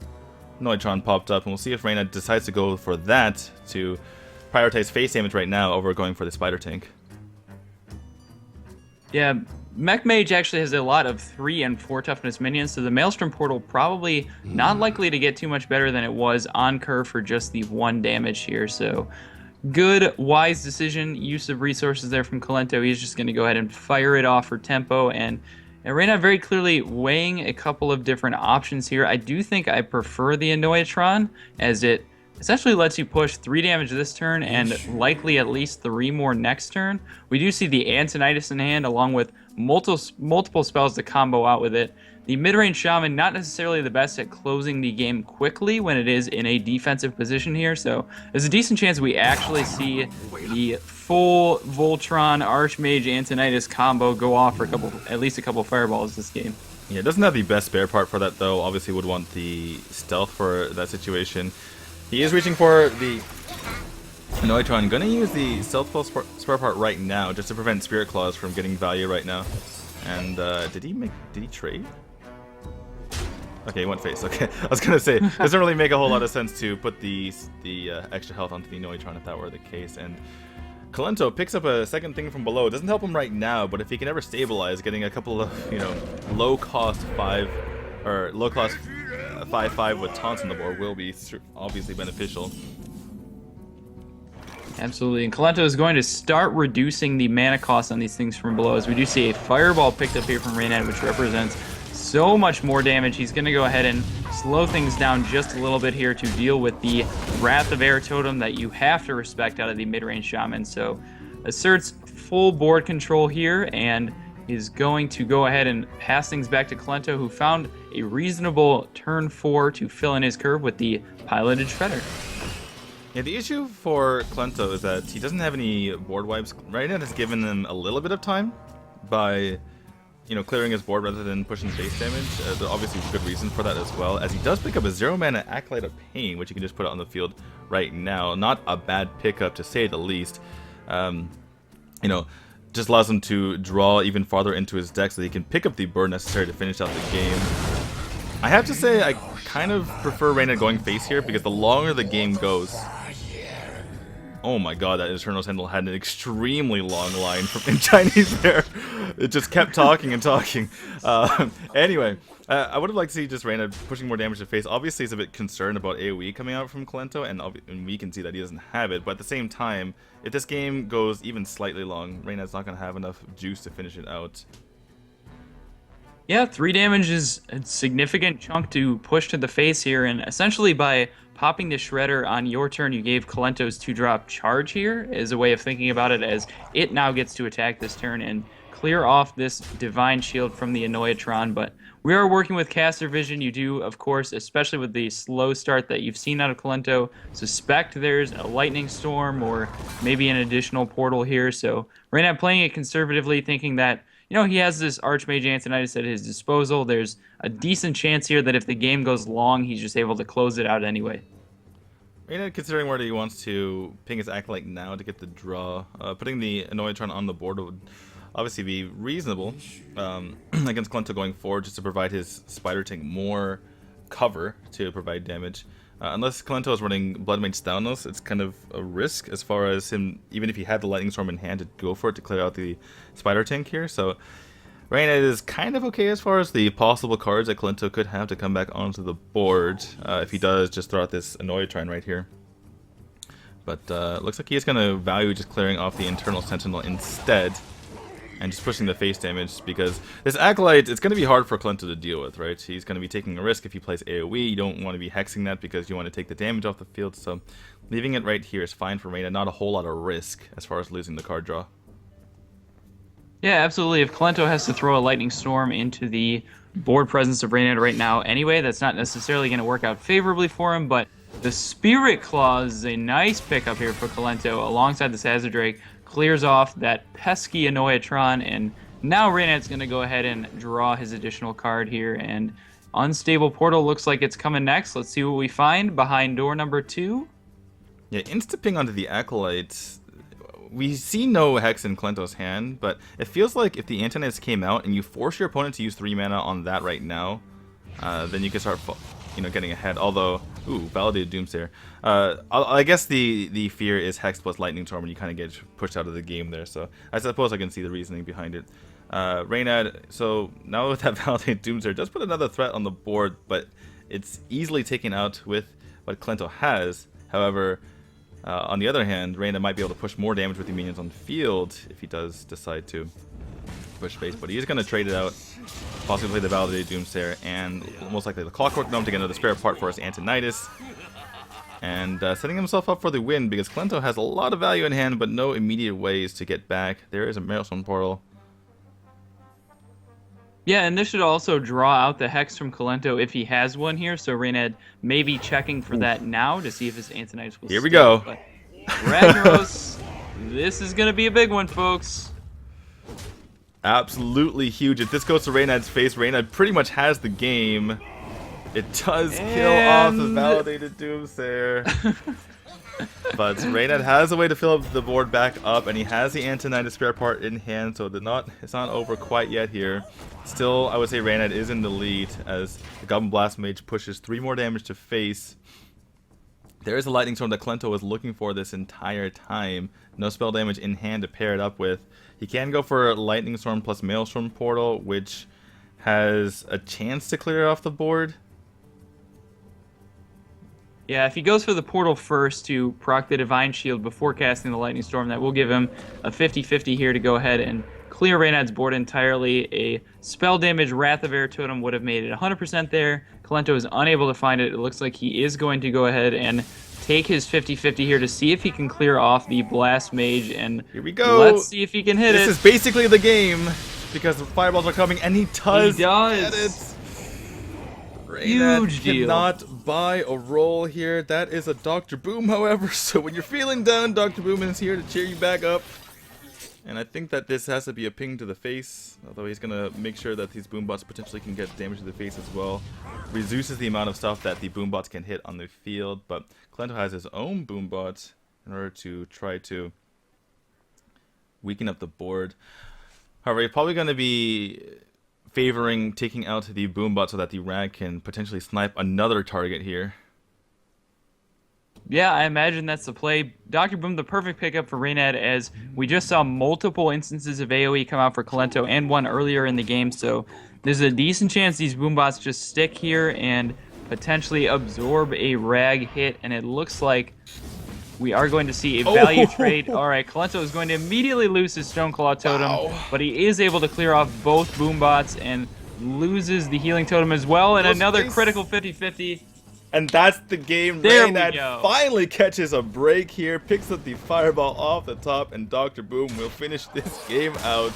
Neutron popped up, and we'll see if Reynad decides to go for that to prioritize face damage right now over going for the Spider Tank. Yeah, Mech Mage actually has a lot of 3 and 4 toughness minions, so the Maelstrom Portal probably not likely to get too much better than it was on curve for just the 1 damage here. So good, wise decision, use of resources there from Kolento. He's just going to go ahead and fire it off for tempo, and Reynad very clearly weighing a couple of different options here. I do think I prefer the Neutron, as it essentially lets you push 3 damage this turn and likely at least 3 more next turn. We do see the Antonitis in hand along with multiple spells to combo out with it. the mid-range Shaman not necessarily the best at closing the game quickly when it is in a defensive position here, so there's a decent chance we actually see the full Voltron Archmage Antonidas combo go off for at least a couple fireballs this game. Yeah, it doesn't have the best spare part for that though. Obviously would want the stealth for that situation. He is reaching for the Neutron. Gonna use the stealth plus spare part right now just to prevent Spirit Claws from getting value right now. And did he trade? Okay, he went face. Okay, I was gonna say it doesn't really make a whole lot of sense to put the extra health onto the Neutron if that were the case. And Kolento picks up a second thing from below. It doesn't help him right now, but if he can ever stabilize, getting a couple of low-cost 5/5 with taunts on the board will be obviously beneficial. Absolutely, and Kolento is going to start reducing the mana cost on these things from below, as we do see a fireball picked up here from Reynad, which represents so much more damage. He's going to go ahead and slow things down just a little bit here to deal with the Wrath of Air totem that you have to respect out of the mid-range Shaman. So asserts full board control here and is going to go ahead and pass things back to Kolento, who found a reasonable turn 4 to fill in his curve with the piloted Shredder. Yeah, the issue for Kolento is that he doesn't have any board wipes. Reynad has given him a little bit of time by clearing his board rather than pushing base damage. There's obviously a good reason for that as well, as he does pick up a 0-mana Acolyte of Pain, which he can just put out on the field right now. Not a bad pickup, to say the least. Just allows him to draw even farther into his deck so that he can pick up the burn necessary to finish out the game. I have to say, I kind of prefer Reynad going face here, because the longer the game goes... Oh my god, that Eternal Sentinel had an extremely long line in Chinese there. It just kept talking and talking. Anyway, I would have liked to see just Reynad pushing more damage to face. Obviously, he's a bit concerned about AoE coming out from Kolento, and we can see that he doesn't have it. But at the same time, if this game goes even slightly long, Reynad's not going to have enough juice to finish it out. Yeah, 3 damage is a significant chunk to push to the face here, and essentially by popping the Shredder on your turn, you gave Kolento's 2-drop charge here as a way of thinking about it, as it now gets to attack this turn and clear off this Divine Shield from the Annoyatron. But we are working with caster vision. You do, of course, especially with the slow start that you've seen out of Kolento, suspect there's a Lightning Storm or maybe an additional portal here. So Reynad playing it conservatively, thinking that he has this Archmage Antonidas at his disposal. There's a decent chance here that if the game goes long, he's just able to close it out anyway. Reynad considering whether he wants to ping his Acolyte now to get the draw. Putting the Annoyatron on the board would obviously be reasonable against Kolento going forward, just to provide his Spider Tank more cover to provide damage. Unless Kolento is running Blood Mage Thalnos, it's kind of a risk as far as him, even if he had the Lightning Storm in hand, to go for it to clear out the Spider Tank here. So Reynad is kind of okay as far as the possible cards that Kolento could have to come back onto the board if he does just throw out this Annoyatron right here. But looks like he is going to value just clearing off the Eternal Sentinel instead, and just pushing the face damage, because this Acolyte, it's going to be hard for Kolento to deal with, right? He's going to be taking a risk if he plays AoE. You don't want to be hexing that because you want to take the damage off the field, so leaving it right here is fine for Reynad. Not a whole lot of risk as far as losing the card draw. Yeah, absolutely. If Kolento has to throw a Lightning Storm into the board presence of Reynad right now anyway, that's not necessarily going to work out favorably for him, but the Spirit Claws is a nice pickup here for Kolento alongside the Hazard Drake. Clears off that pesky Annoyatron, and now Reynad's going to go ahead and draw his additional card here, and Unstable Portal looks like it's coming next. Let's see what we find behind door number 2. Yeah, insta-ping onto the Acolyte. We see no Hex in Kolento's hand, but it feels like if the Antonidas came out and you force your opponent to use 3 mana on that right now, then you can start getting ahead. Although, ooh, Validated Doomsayer. I guess the fear is Hex plus Lightning Storm, and you kind of get pushed out of the game there. So I suppose I can see the reasoning behind it. Reynad, so now with that Validated Doomsayer, does put another threat on the board, but it's easily taken out with what Kolento has. However, on the other hand, Reynad might be able to push more damage with the minions on the field if he does decide to push base, but he is going to trade it out, possibly play the Validated Doomsayer, and most likely the Clockwork Gnome to get another spare part for his Antonidas, and setting himself up for the win, because Kolento has a lot of value in hand, but no immediate ways to get back. There is a Maelstrom Portal. Yeah, and this should also draw out the Hex from Kolento if he has one here, so Reynad may be checking for that now to see if his Antonites will Here we stick, go. But Ragnaros, this is going to be a big one, folks. Absolutely huge. If this goes to Reynad's face, Reynad pretty much has the game. It does kill off the validated Doomsayer. But Reynad has a way to fill up the board back up, and he has the Antonite spare part in hand, so it's not over quite yet here. Still, I would say Reynad is in the lead as the Goblin Blast Mage pushes 3 more damage to face. There is a Lightning Storm that Kolento was looking for this entire time. No spell damage in hand to pair it up with. He can go for Lightning Storm plus Maelstrom Portal, which has a chance to clear off the board. Yeah, if he goes for the portal first to proc the Divine Shield before casting the Lightning Storm, that will give him a 50-50 here to go ahead and clear Reynad's board entirely. A spell damage Wrath of Air Totem would have made it 100% there. Kolento is unable to find it. It looks like he is going to go ahead and take his 50-50 here to see if he can clear off the Blast Mage. And here we go. Let's see if he can hit it. This is basically the game because the fireballs are coming, and he does. He does. Get it. Huge deal. Cannot buy a roll here. That is a Dr. Boom, however. So when you're feeling down, Dr. Boom is here to cheer you back up. And I think that this has to be a ping to the face, although he's going to make sure that these boom bots potentially can get damage to the face as well. Reduces the amount of stuff that the boom bots can hit on the field, but Kolento has his own boom bot in order to try to weaken up the board. However, you're probably going to be favoring taking out the boom bot so that the rag can potentially snipe another target here. Yeah, I imagine that's the play. Dr. Boom, the perfect pickup for Reynad, as we just saw multiple instances of AoE come out for Kolento and one earlier in the game, so there's a decent chance these boom bots just stick here and potentially absorb a rag hit, and it looks like we are going to see a value trade. All right, Kolento is going to immediately lose his Stoneclaw Totem, but he is able to clear off both boom bots and loses the Healing Totem as well, and another critical 50-50. And that's the game. Reynad finally catches a break here, picks up the fireball off the top, and Dr. Boom will finish this game out.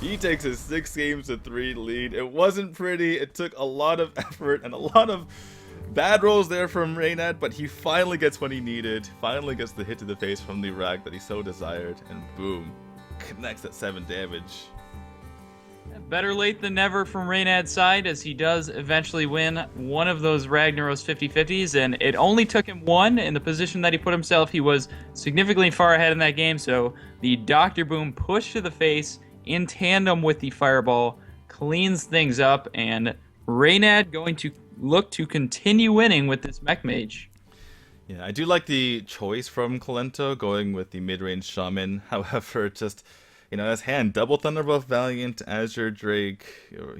He takes his 6-3 lead. It wasn't pretty. It took a lot of effort and a lot of bad rolls there from Reynad, but he finally gets what he needed. Finally gets the hit to the face from the rag that he so desired, and boom, connects at 7 damage. Better late than never from Reynad's side, as he does eventually win one of those Ragnaros 50-50s, and it only took him one. In the position that he put himself, he was significantly far ahead in that game, so the Dr. Boom push to the face in tandem with the fireball cleans things up, and Reynad going to look to continue winning with this Mech Mage. Yeah, I do like the choice from Kolento going with the mid-range Shaman. However, just, you know, his hand, double Thunderbuff Valiant, Azure Drake,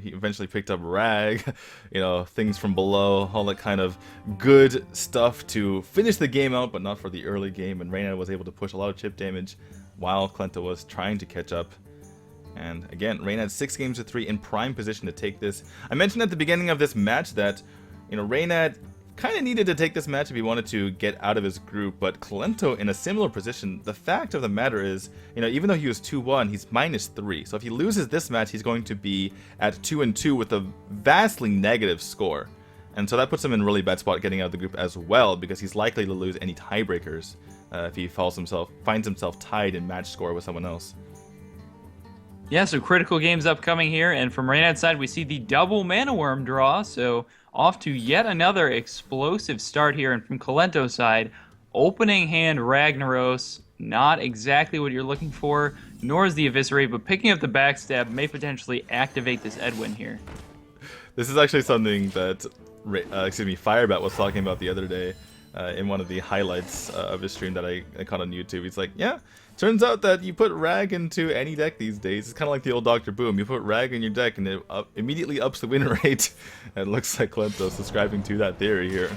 he eventually picked up Rag, you know, things from below, all that kind of good stuff to finish the game out, but not for the early game, and Reynad was able to push a lot of chip damage while Kolento was trying to catch up. And again, Reynad 6-3 in prime position to take this. I mentioned at the beginning of this match that, you know, Reynad kind of needed to take this match if he wanted to get out of his group, but Kolento in a similar position. The fact of the matter is, you know, even though he was 2-1, he's -3. So if he loses this match, he's going to be at 2-2 with a vastly negative score. And so that puts him in a really bad spot getting out of the group as well, because he's likely to lose any tiebreakers if he finds himself tied in match score with someone else. Yeah, so critical games upcoming here, and from Reynad's side, we see the double Mana Worm draw, so off to yet another explosive start here. And from Kolento's side, opening hand Ragnaros, not exactly what you're looking for, nor is the Eviscerate, but picking up the Backstab may potentially activate this Edwin here. This is actually something that, Firebat was talking about the other day in one of the highlights of his stream that I caught on YouTube. He's like, yeah, turns out that you put Rag into any deck these days. It's kind of like the old Dr. Boom. You put Rag in your deck and it immediately ups the win rate. And it looks like Kolento's subscribing to that theory here.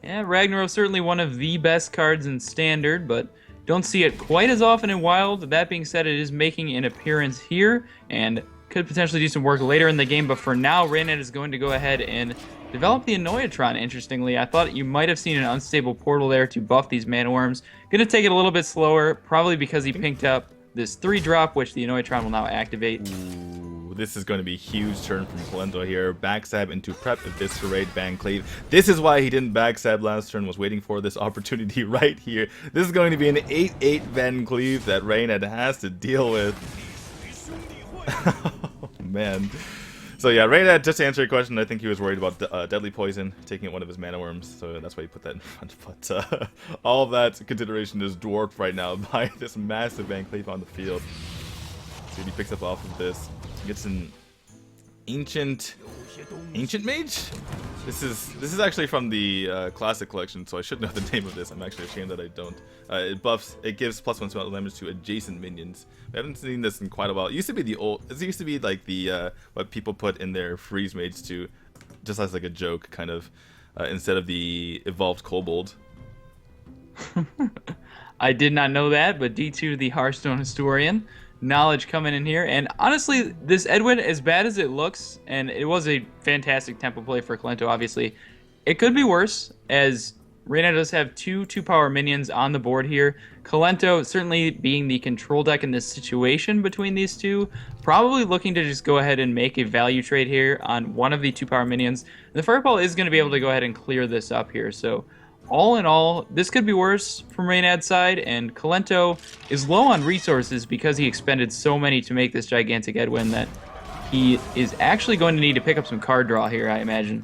Yeah, Ragnaros certainly one of the best cards in Standard, but don't see it quite as often in Wild. That being said, it is making an appearance here and could potentially do some work later in the game. But for now, Reynad is going to go ahead and develop the Annoyatron. Interestingly, I thought you might have seen an unstable portal there to buff these Mana Worms. Going to take it a little bit slower, probably because he pinked up this 3-drop, which the Annoyatron will now activate. Ooh, this is going to be a huge turn from Kolento here. Backstab into prep, eviscerate, Van Cleave. This is why he didn't backstab last turn, was waiting for this opportunity right here. This is going to be an 8-8 Van Cleave that Reynad has to deal with. Oh, man. So yeah, Reynad, just to answer your question, I think he was worried about Deadly Poison, taking one of his mana worms, so that's why he put that in front. But all of that consideration is dwarfed right now by this massive Van Cleave on the field. So he picks up off of this, gets an Ancient Mage? This is actually from the Classic Collection, so I should know the name of this. I'm actually ashamed that I don't. It gives +1 spell damage to adjacent minions. We haven't seen this in quite a while. It used to be like the what people put in their freeze mage to, just as like a joke, kind of, instead of the evolved kobold. I did not know that, but DTwo, the Hearthstone historian, knowledge coming in here. And honestly, this Edwin, as bad as it looks, and it was a fantastic tempo play for Kolento, obviously, it could be worse, as Reno does have two power minions on the board here. Kolento, certainly being the control deck in this situation between these two, probably looking to just go ahead and make a value trade here on one of the 2 power minions. The Fireball is going to be able to go ahead and clear this up here, so all in all, this could be worse from Reynad's side, and Kolento is low on resources because he expended so many to make this gigantic Edwin that he is actually going to need to pick up some card draw here, I imagine.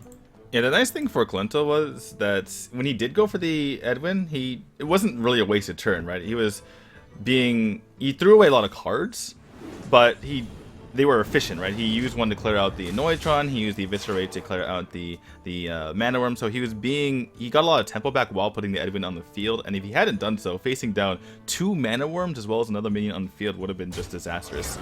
Yeah, the nice thing for Kolento was that when he did go for the Edwin, it wasn't really a wasted turn, right? He threw away a lot of cards, but they were efficient, right? He used one to clear out the Neutron, he used the Eviscerate to clear out the Mana Worm, so he got a lot of tempo back while putting the Edwin on the field, and if he hadn't done so, facing down 2 Mana Worms as well as another minion on the field would have been just disastrous.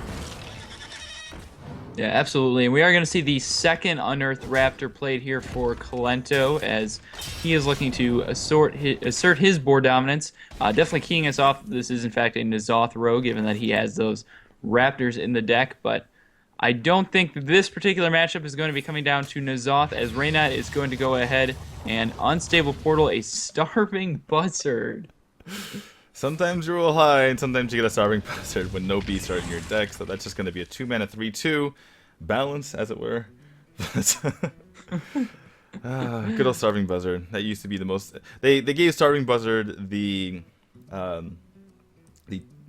Yeah, absolutely. And we are going to see the second Unearthed Raptor played here for Kolento, as he is looking to assert his board dominance. Definitely keying us off. This is, in fact, a N'Zoth rogue, given that he has those Raptors in the deck. But I don't think this particular matchup is going to be coming down to N'Zoth, as Reynad is going to go ahead and Unstable Portal a Starving Buzzard. Sometimes you roll high, and sometimes you get a Starving Buzzard when no beasts are in your deck, so that's just going to be a 2-mana 3/2 balance, as it were. Good old Starving Buzzard. That used to be the most. They gave Starving Buzzard the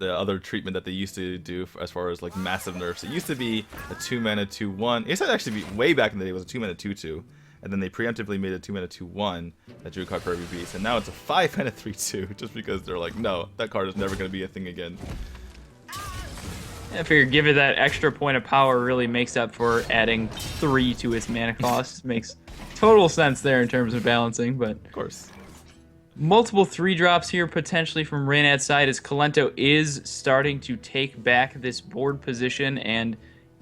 other treatment that they used to do as far as like massive nerfs. It used to be a 2-mana 2/1. It used to actually be way back in the day. It was a 2-mana 2/2. And then they preemptively made a 2-mana 2/1 that drew a card for every beast, and now it's a 5-mana 3/2, just because they're like, no, that card is never going to be a thing again. I figure give it that extra point of power really makes up for adding 3 to its mana cost. Makes total sense there in terms of balancing, but of course. Multiple 3-drops here potentially from Reynad's side, as Kolento is starting to take back this board position, and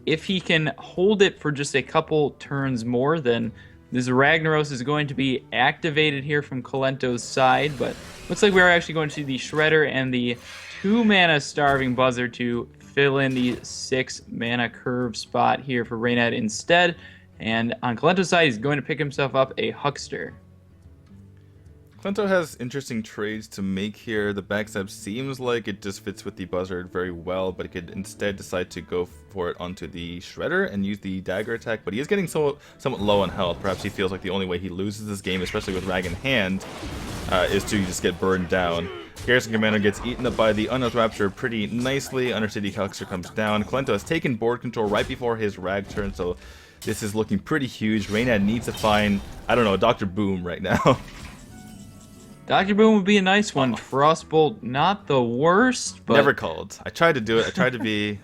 if he can hold it for just a couple turns more, then this Ragnaros is going to be activated here from Kolento's side, but looks like we are actually going to see the Shredder and the 2-mana Starving Buzzard to fill in the 6-mana curve spot here for Reynad instead. And on Kolento's side, he's going to pick himself up a Huckster. Kolento has interesting trades to make here. The backstab seems like it just fits with the Buzzard very well, but he could instead decide to go for it onto the Shredder and use the dagger attack, but he is getting somewhat low on health. Perhaps he feels like the only way he loses this game, especially with Rag in hand, is to just get burned down. Garrison Commander gets eaten up by the Unearthed Raptor pretty nicely. Undercity Huckster comes down. Kolento has taken board control right before his Rag turn, so this is looking pretty huge. Reynad needs to find, I don't know, Dr. Boom right now. Dr. Boom would be a nice one. Frostbolt, not the worst, but never called. I tried to do it. I tried to be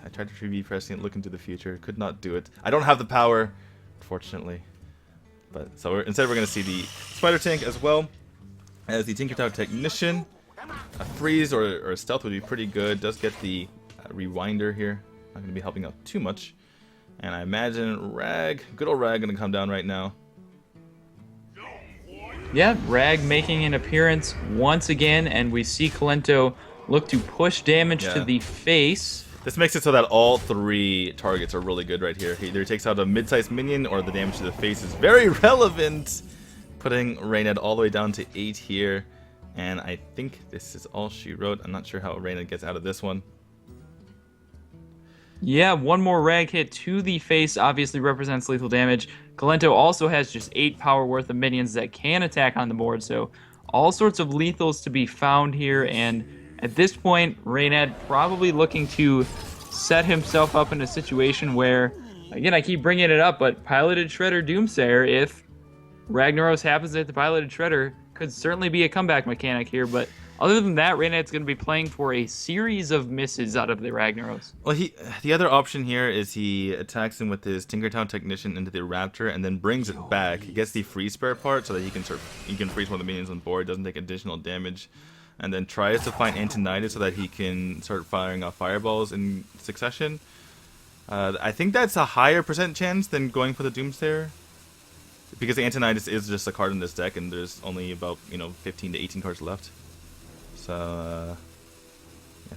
prescient, look into the future. Could not do it. I don't have the power, unfortunately. But so instead we're going to see the Spider Tank as well as the Tinkertown Technician. A freeze or a stealth would be pretty good. Does get the rewinder here. Not going to be helping out too much. And I imagine Rag, good old Rag, going to come down right now. Yeah, Rag making an appearance once again, and we see Kolento look to push damage to the face. This makes it so that all 3 targets are really good right here. He either takes out a mid-sized minion, or the damage to the face is very relevant, putting Reynad all the way down to 8 here. And I think this is all she wrote. I'm not sure how Reynad gets out of this one. Yeah, one more rag hit to the face obviously represents lethal damage. Kolento also has just 8 power worth of minions that can attack on the board, so all sorts of lethals to be found here, and at this point, Reynad probably looking to set himself up in a situation where, again, I keep bringing it up, but Piloted Shredder Doomsayer, if Ragnaros happens at the Piloted Shredder, could certainly be a comeback mechanic here, but other than that, Reynad's going to be playing for a series of misses out of the Ragnaros. Well, the other option here is he attacks him with his Tinkertown Technician into the Raptor and then brings it back. He gets the free spare part so that he can freeze one of the minions on board, doesn't take additional damage, and then tries to find Antonidas so that he can start firing off fireballs in succession. I think that's a higher % chance than going for the Doomsayer, because the Antonidas is just a card in this deck, and there's only about 15 to 18 cards left. So,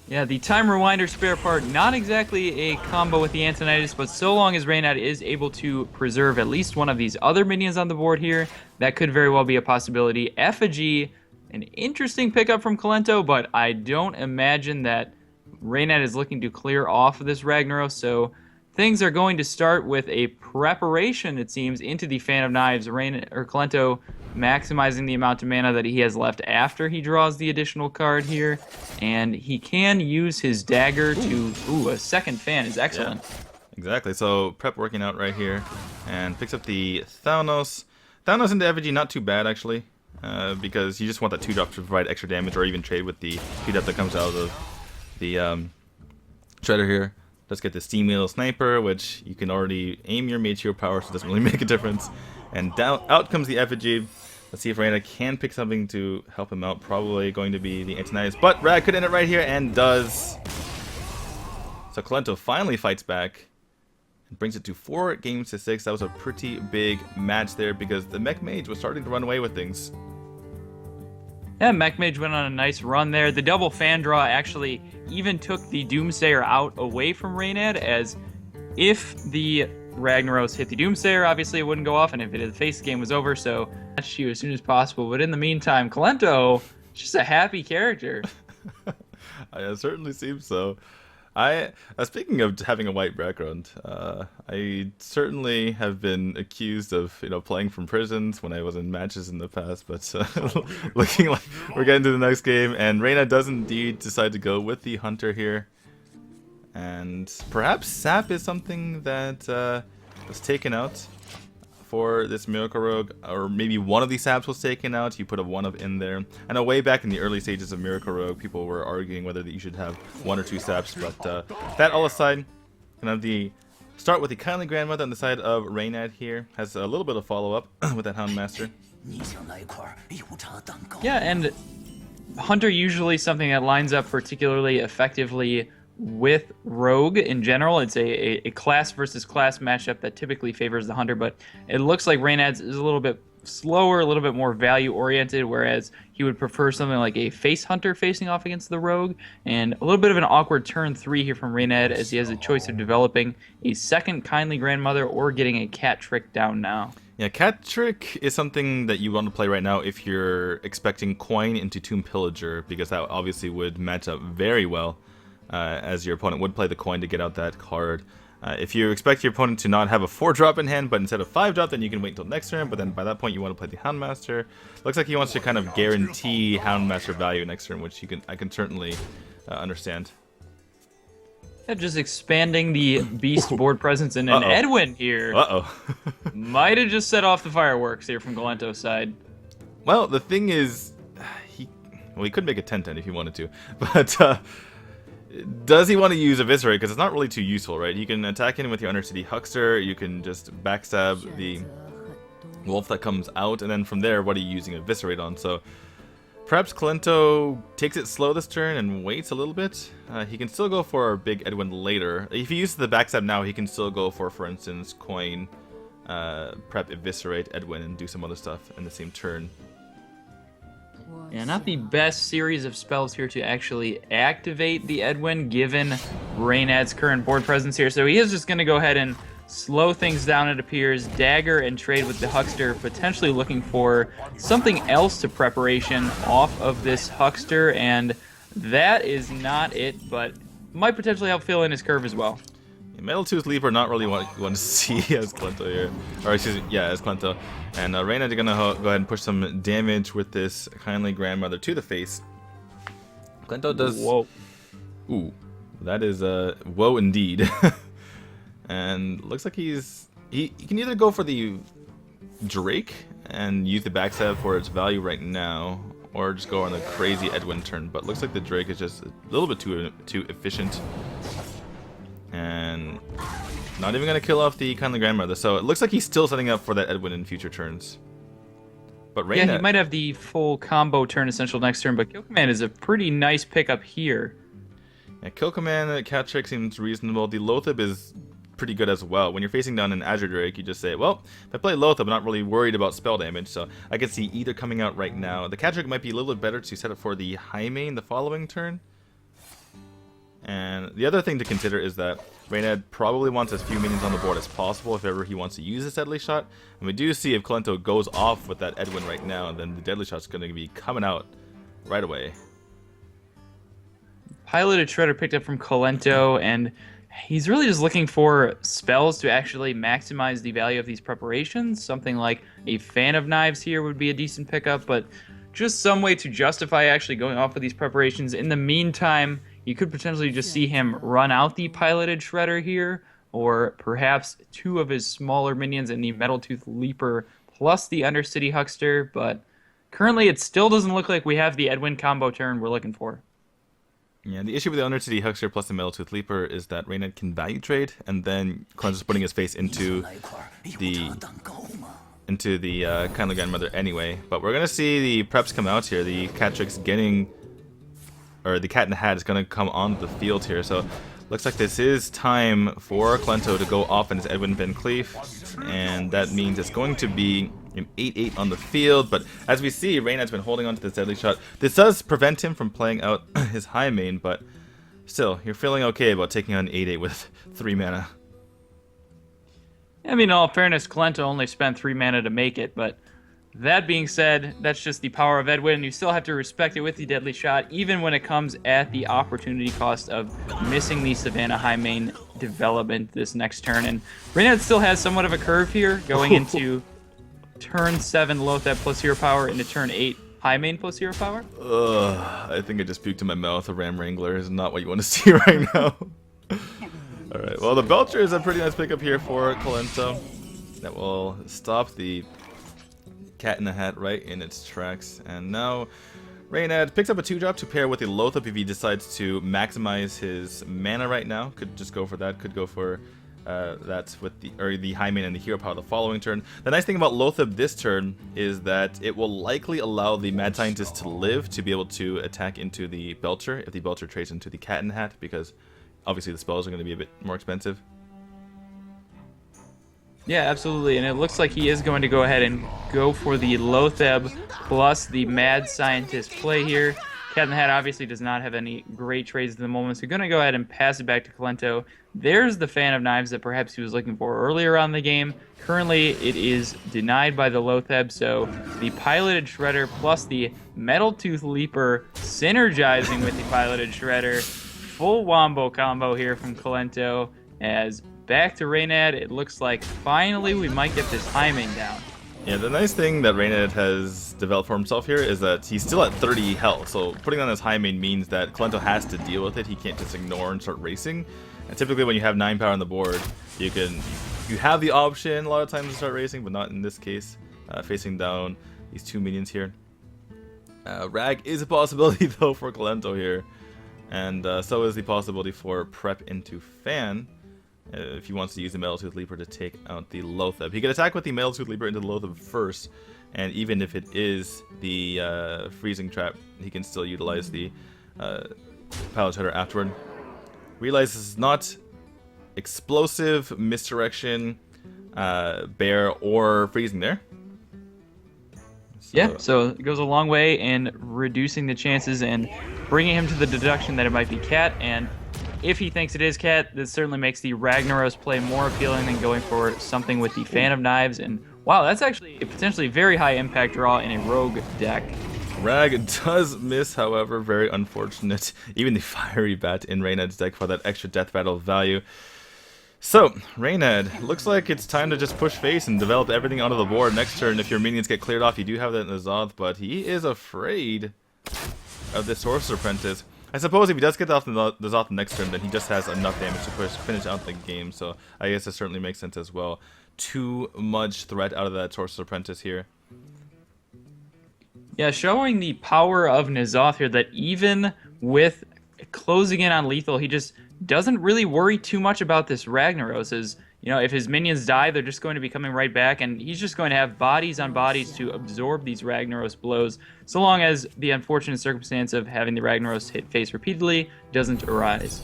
yeah, the Time Rewinder spare part, not exactly a combo with the Antonidas, but so long as Reynad is able to preserve at least one of these other minions on the board here, that could very well be a possibility. Effigy, an interesting pickup from Kolento, but I don't imagine that Reynad is looking to clear off of this Ragnaros, so things are going to start with a preparation, it seems, into the Fan of Knives. Kolento maximizing the amount of mana that he has left after he draws the additional card here, and he can use his dagger to... Ooh, a second fan is excellent. Yeah, exactly. So prep working out right here, and picks up the Thanos. Thanos into Effigy, not too bad actually, because you just want that 2-drop to provide extra damage, or even trade with the 2-drop that comes out of the Shredder here. Let's get the Steam Wheel Sniper, which you can already aim your Mage Hero power, so it doesn't really make a difference. And out comes the Effigy. Let's see if Reynad can pick something to help him out. Probably going to be the Antonidas, but Rag could end it right here, and does. So Kolento finally fights back and brings it to 4 games to 6. That was a pretty big match there, because the Mech Mage was starting to run away with things. Yeah, Mech Mage went on a nice run there. The double fan draw actually even took the Doomsayer out away from Reynad, as if the Ragnaros hit the Doomsayer, obviously it wouldn't go off, and if it had the face, the game was over, so match you as soon as possible. But in the meantime, Kolento, just a happy character. It certainly seems so. Speaking of having a white background, I certainly have been accused of playing from prisons when I was in matches in the past, but looking like we're getting to the next game, and Reno does indeed decide to go with the Hunter here. And perhaps Sap is something that was taken out for this Miracle Rogue, or maybe one of these Saps was taken out. You put a 1-of in there. I know way back in the early stages of Miracle Rogue, people were arguing whether that you should have 1 or 2 Saps, but that all aside, start with the Kindly Grandmother on the side of Reynad here. Has a little bit of follow-up with that Houndmaster. Yeah, and Hunter usually something that lines up particularly effectively with Rogue in general. It's a class versus class matchup that typically favors the Hunter, but it looks like Reynad's is a little bit slower, a little bit more value oriented, whereas he would prefer something like a Face Hunter facing off against the Rogue, and a little bit of an awkward turn 3 here from Reynad, as he has a choice of developing a second Kindly Grandmother or getting a Cat Trick down now. Yeah, Cat Trick is something that you want to play right now if you're expecting Coin into Tomb Pillager, because that obviously would match up very well, as your opponent would play the coin to get out that card. If you expect your opponent to not have a 4-drop in hand, but instead of 5-drop, then you can wait until next turn, but then by that point you want to play the Houndmaster. Looks like he wants to kind of guarantee Houndmaster value next turn, which I can certainly understand. Yeah, just expanding the Beast board presence, and an Edwin here. Might have just set off the fireworks here from Kolento's side. Well, the thing is, he could make a 10-10 if he wanted to, but does he want to use Eviscerate? Because it's not really too useful, right? You can attack him with your Undercity Huckster, you can just backstab the wolf that comes out, and then from there, what are you using Eviscerate on? So perhaps Kolento takes it slow this turn and waits a little bit. He can still go for a big Edwin later. If he uses the backstab now, he can still go for instance, Coin, prep Eviscerate Edwin, and do some other stuff in the same turn. Yeah, not the best series of spells here to actually activate the Edwin, given Reynad's current board presence here. So he is just going to go ahead and slow things down, it appears. Dagger and trade with the Huckster, potentially looking for something else to preparation off of this Huckster, and that is not it, but might potentially help fill in his curve as well. Metal Tooth Leaper, not really what you want to see as Kolento here. Or excuse me, yeah, as Kolento. And Reynad gonna go ahead and push some damage with this Kindly Grandmother to the face. Kolento does... Whoa. Ooh, that is whoa indeed. And looks like he can either go for the Drake and use the backstab for its value right now, or just go on the crazy Edwin turn. But looks like the Drake is just a little bit too efficient. And not even going to kill off the Kindly Grandmother. So it looks like he's still setting up for that Edwin in future turns. But Reynad, yeah, he might have the full combo turn essential next turn, but Kill Command is a pretty nice pickup here. Yeah, Kill Command, Cat Trick seems reasonable. The Lothab is pretty good as well. When you're facing down an Azure Drake, you just say, well, if I play Lothab, I'm not really worried about spell damage, so I can see either coming out right now. The Cat Trick might be a little bit better to set up for the high main the following turn. And the other thing to consider is that Reynad probably wants as few minions on the board as possible if ever he wants to use this Deadly Shot. And we do see if Kolento goes off with that Edwin right now, then the Deadly Shot's going to be coming out right away. Piloted Shredder picked up from Kolento, and he's really just looking for spells to actually maximize the value of these preparations. Something like a Fan of Knives here would be a decent pickup, but just some way to justify actually going off with these preparations. In the meantime, you could potentially just see him run out the Piloted Shredder here, or perhaps two of his smaller minions in the Metal Tooth Leaper plus the Undercity Huckster, but currently it still doesn't look like we have the Edwin combo turn we're looking for. Yeah, the issue with the Undercity Huckster plus the Metal Tooth Leaper is that Reynad can value trade, and then Kolento's putting his face into the Kindly Grandmother anyway. But we're gonna see the preps come out here. The Cat Trick's getting, or the Cat in the Hat is gonna come onto the field here. So looks like this is time for Kolento to go off in his Edwin Van Cleef, and that means it's going to be an 8-8 on the field. But as we see, Reynad's been holding on to this Deadly Shot. This does prevent him from playing out his high main, but still, you're feeling okay about taking on 8-8 with 3 mana. I mean, in all fairness, Kolento only spent 3 mana to make it, but that being said, that's just the power of Edwin. You still have to respect it with the Deadly Shot, even when it comes at the opportunity cost of missing the Savannah high main development this next turn. And Reynad still has somewhat of a curve here, going into turn 7 Lothab plus hero power into turn 8 high main plus hero power. I think I just puked in my mouth. A Ram Wrangler is not what you want to see right now. Alright, well, the Belcher is a pretty nice pickup here for Kolento. That will stop the Cat in the Hat right in its tracks. And now Reynad picks up a 2-drop to pair with a Lothab if he decides to maximize his mana right now. Could just go for that. Could go for that with the high main and the hero power the following turn. The nice thing about Lothab this turn is that it will likely allow the Mad Scientist to live to be able to attack into the Belcher if the Belcher trades into the Cat in the Hat, because obviously the spells are going to be a bit more expensive. Yeah, absolutely, and it looks like he is going to go ahead and go for the Lothab plus the Mad Scientist play here. Cat in the Hat obviously does not have any great trades at the moment, so going to go ahead and pass it back to Kolento. There's the Fan of Knives that perhaps he was looking for earlier on the game. Currently, it is denied by the Lothab, so the Piloted Shredder plus the Metal Tooth Leaper synergizing with the Piloted Shredder. Full wombo combo here from Kolento, as back to Reynad. It looks like finally we might get this high main down. Yeah, the nice thing that Reynad has developed for himself here is that he's still at 30 health, so putting on his high main means that Kolento has to deal with it. He can't just ignore and start racing. And typically when you have 9 power on the board, you have the option a lot of times to start racing, but not in this case. Facing down these 2 minions here. Rag is a possibility though for Kolento here, and so is the possibility for prep into Fan. If he wants to use the Metal Tooth Leaper to take out the Lothab. He can attack with the Metal Tooth Leaper into the Lothab first, and even if it is the Freezing Trap, he can still utilize the Pilot Shredder afterward. Realize this is not explosive, misdirection, bear, or freezing there. Yeah, so it goes a long way in reducing the chances and bringing him to the deduction that it might be Cat, and if he thinks it is Cat, this certainly makes the Ragnaros play more appealing than going for something with the Fan of Knives. And wow, that's actually a potentially very high impact draw in a rogue deck. Rag does miss, however, very unfortunate. Even the Fiery Bat in Reynad's deck for that extra death battle value. So, Reynad, looks like it's time to just push face and develop everything onto the board. Next turn, if your minions get cleared off, you do have that in the Zoth, but he is afraid of this Sorcerer Apprentice. I suppose if he does get off the Zoth next turn, then he just has enough damage to finish out the game, so I guess that certainly makes sense as well. Too much threat out of that Sorcerer Apprentice here. Yeah, showing the power of N'Zoth here, that even with closing in on lethal, he just doesn't really worry too much about this Ragnaros. As you know, if his minions die, they're just going to be coming right back, and he's just going to have bodies on bodies to absorb these Ragnaros blows, so long as the unfortunate circumstance of having the Ragnaros hit face repeatedly doesn't arise.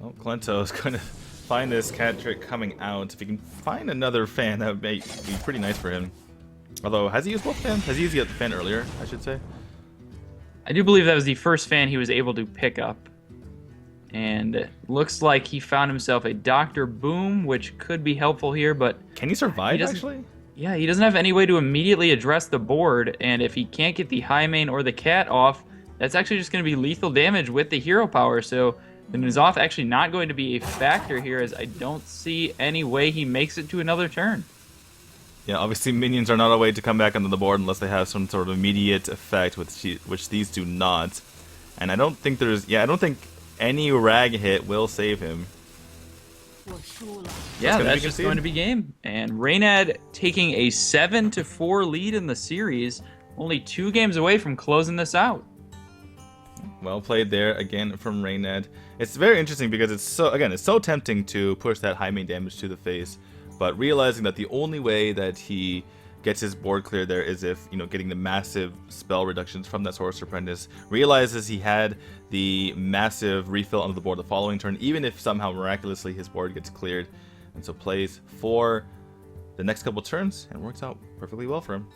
Well, Kolento is going to find this cat trick coming out. If he can find another fan, that would be pretty nice for him. Although, has he used both fans? Has he used the fan earlier, I should say? I do believe that was the first fan he was able to pick up. And it looks like he found himself a Dr. Boom, which could be helpful here, but... Can he survive, actually? Yeah, he doesn't have any way to immediately address the board, and if he can't get the High Mane or the Cat off, that's actually just going to be lethal damage with the hero power, so the N'Zoth actually not going to be a factor here, as I don't see any way he makes it to another turn. Yeah, obviously minions are not a way to come back onto the board unless they have some sort of immediate effect, which these do not. And I don't think I don't think any rag hit will save him. Yeah, that's just going to be game. And Reynad taking a 7-4 lead in the series, only 2 games away from closing this out. Well played there again from Reynad. It's very interesting because it's so tempting to push that high main damage to the face, but realizing that the only way that he gets his board clear there is if, you know, getting the massive spell reductions from that Sorcerer Apprentice, realizes he had the massive refill onto the board the following turn, even if somehow miraculously his board gets cleared, and so plays for the next couple turns and works out perfectly well for him.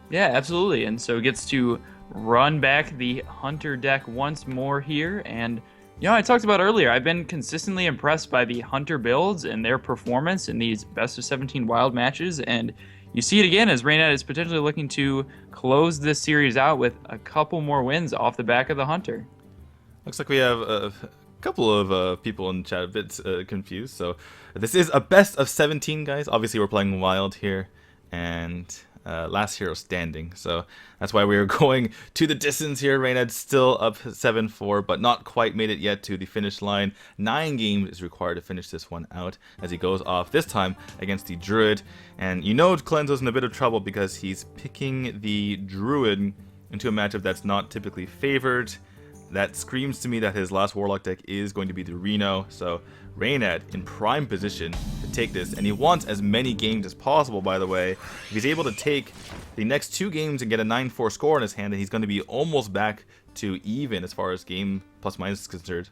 Yeah, absolutely, and so gets to run back the Hunter deck once more here. And you know, I talked about earlier, I've been consistently impressed by the Hunter builds and their performance in these best of 17 wild matches, and you see it again as Reynad is potentially looking to close this series out with a couple more wins off the back of the Hunter. Looks like we have a couple of people in the chat a bit confused. So this is a best of 17, guys. Obviously we're playing wild here, and last hero standing, so that's why we are going to the distance here. Reynad's still up 7-4, but not quite made it yet to the finish line. 9 games is required to finish this one out as he goes off this time against the Druid. And you know Kolento's in a bit of trouble because he's picking the Druid into a matchup that's not typically favored. That screams to me that his last Warlock deck is going to be the Reno, so Reynad in prime position to take this, and he wants as many games as possible, by the way. If he's able to take the next 2 games and get a 9-4 score in his hand, then he's going to be almost back to even as far as game plus minus is concerned.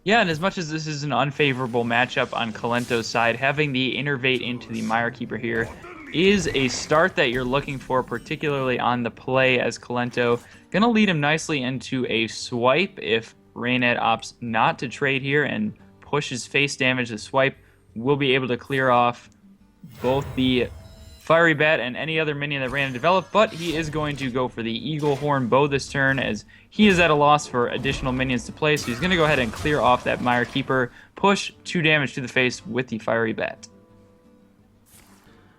Yeah, and as much as this is an unfavorable matchup on Kolento's side, having the Innervate into the Mire Keeper here is a start that you're looking for, particularly on the play, as Kolento going to lead him nicely into a swipe if Reynad opts not to trade here and pushes face damage. The swipe will be able to clear off both the Fiery Bat and any other minion that Reynad developed, but he is going to go for the Eagle Horn Bow this turn as he is at a loss for additional minions to play, so he's going to go ahead and clear off that Mire Keeper, push 2 damage to the face with the Fiery Bat.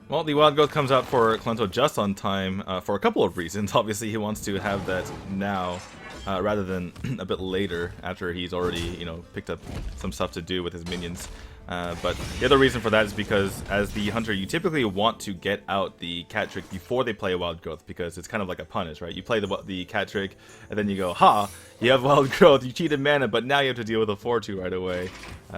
Well, the Wild Growth comes out for Kolento just on time for a couple of reasons. Obviously, he wants to have that now rather than a bit later after he's already, you know, picked up some stuff to do with his minions. But the other reason for that is because as the Hunter, you typically want to get out the cat trick before they play a Wild Growth, because it's kind of like a punish, right? You play the cat trick, and then you go, ha, you have Wild Growth, you cheated mana, but now you have to deal with a 4-2 right away.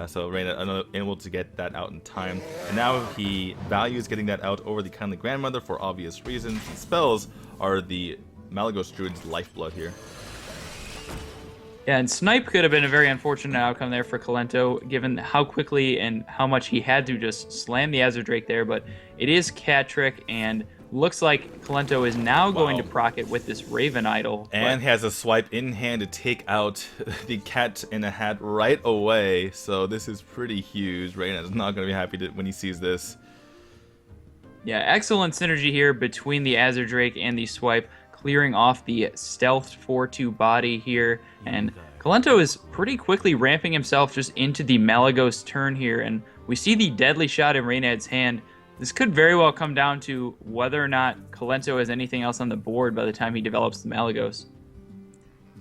So Reynad able to get that out in time. And now he values getting that out over the Kindly Grandmother for obvious reasons. The spells are the Malygos Druid's lifeblood here. Yeah, and Snipe could have been a very unfortunate outcome there for Kolento, given how quickly and how much he had to just slam the Azure Drake there, but it is Cat Trick, and looks like Kolento is now going to proc it with this Raven Idol. And has a swipe in hand to take out the Cat in a Hat right away, so this is pretty huge. Reynad is not going to be happy when he sees this. Yeah, excellent synergy here between the Azure Drake and the swipe, clearing off the stealth 4-2 body here, and Kolento is pretty quickly ramping himself just into the Malygos turn here, and we see the deadly shot in Reynad's hand. This could very well come down to whether or not Kolento has anything else on the board by the time he develops the Malygos.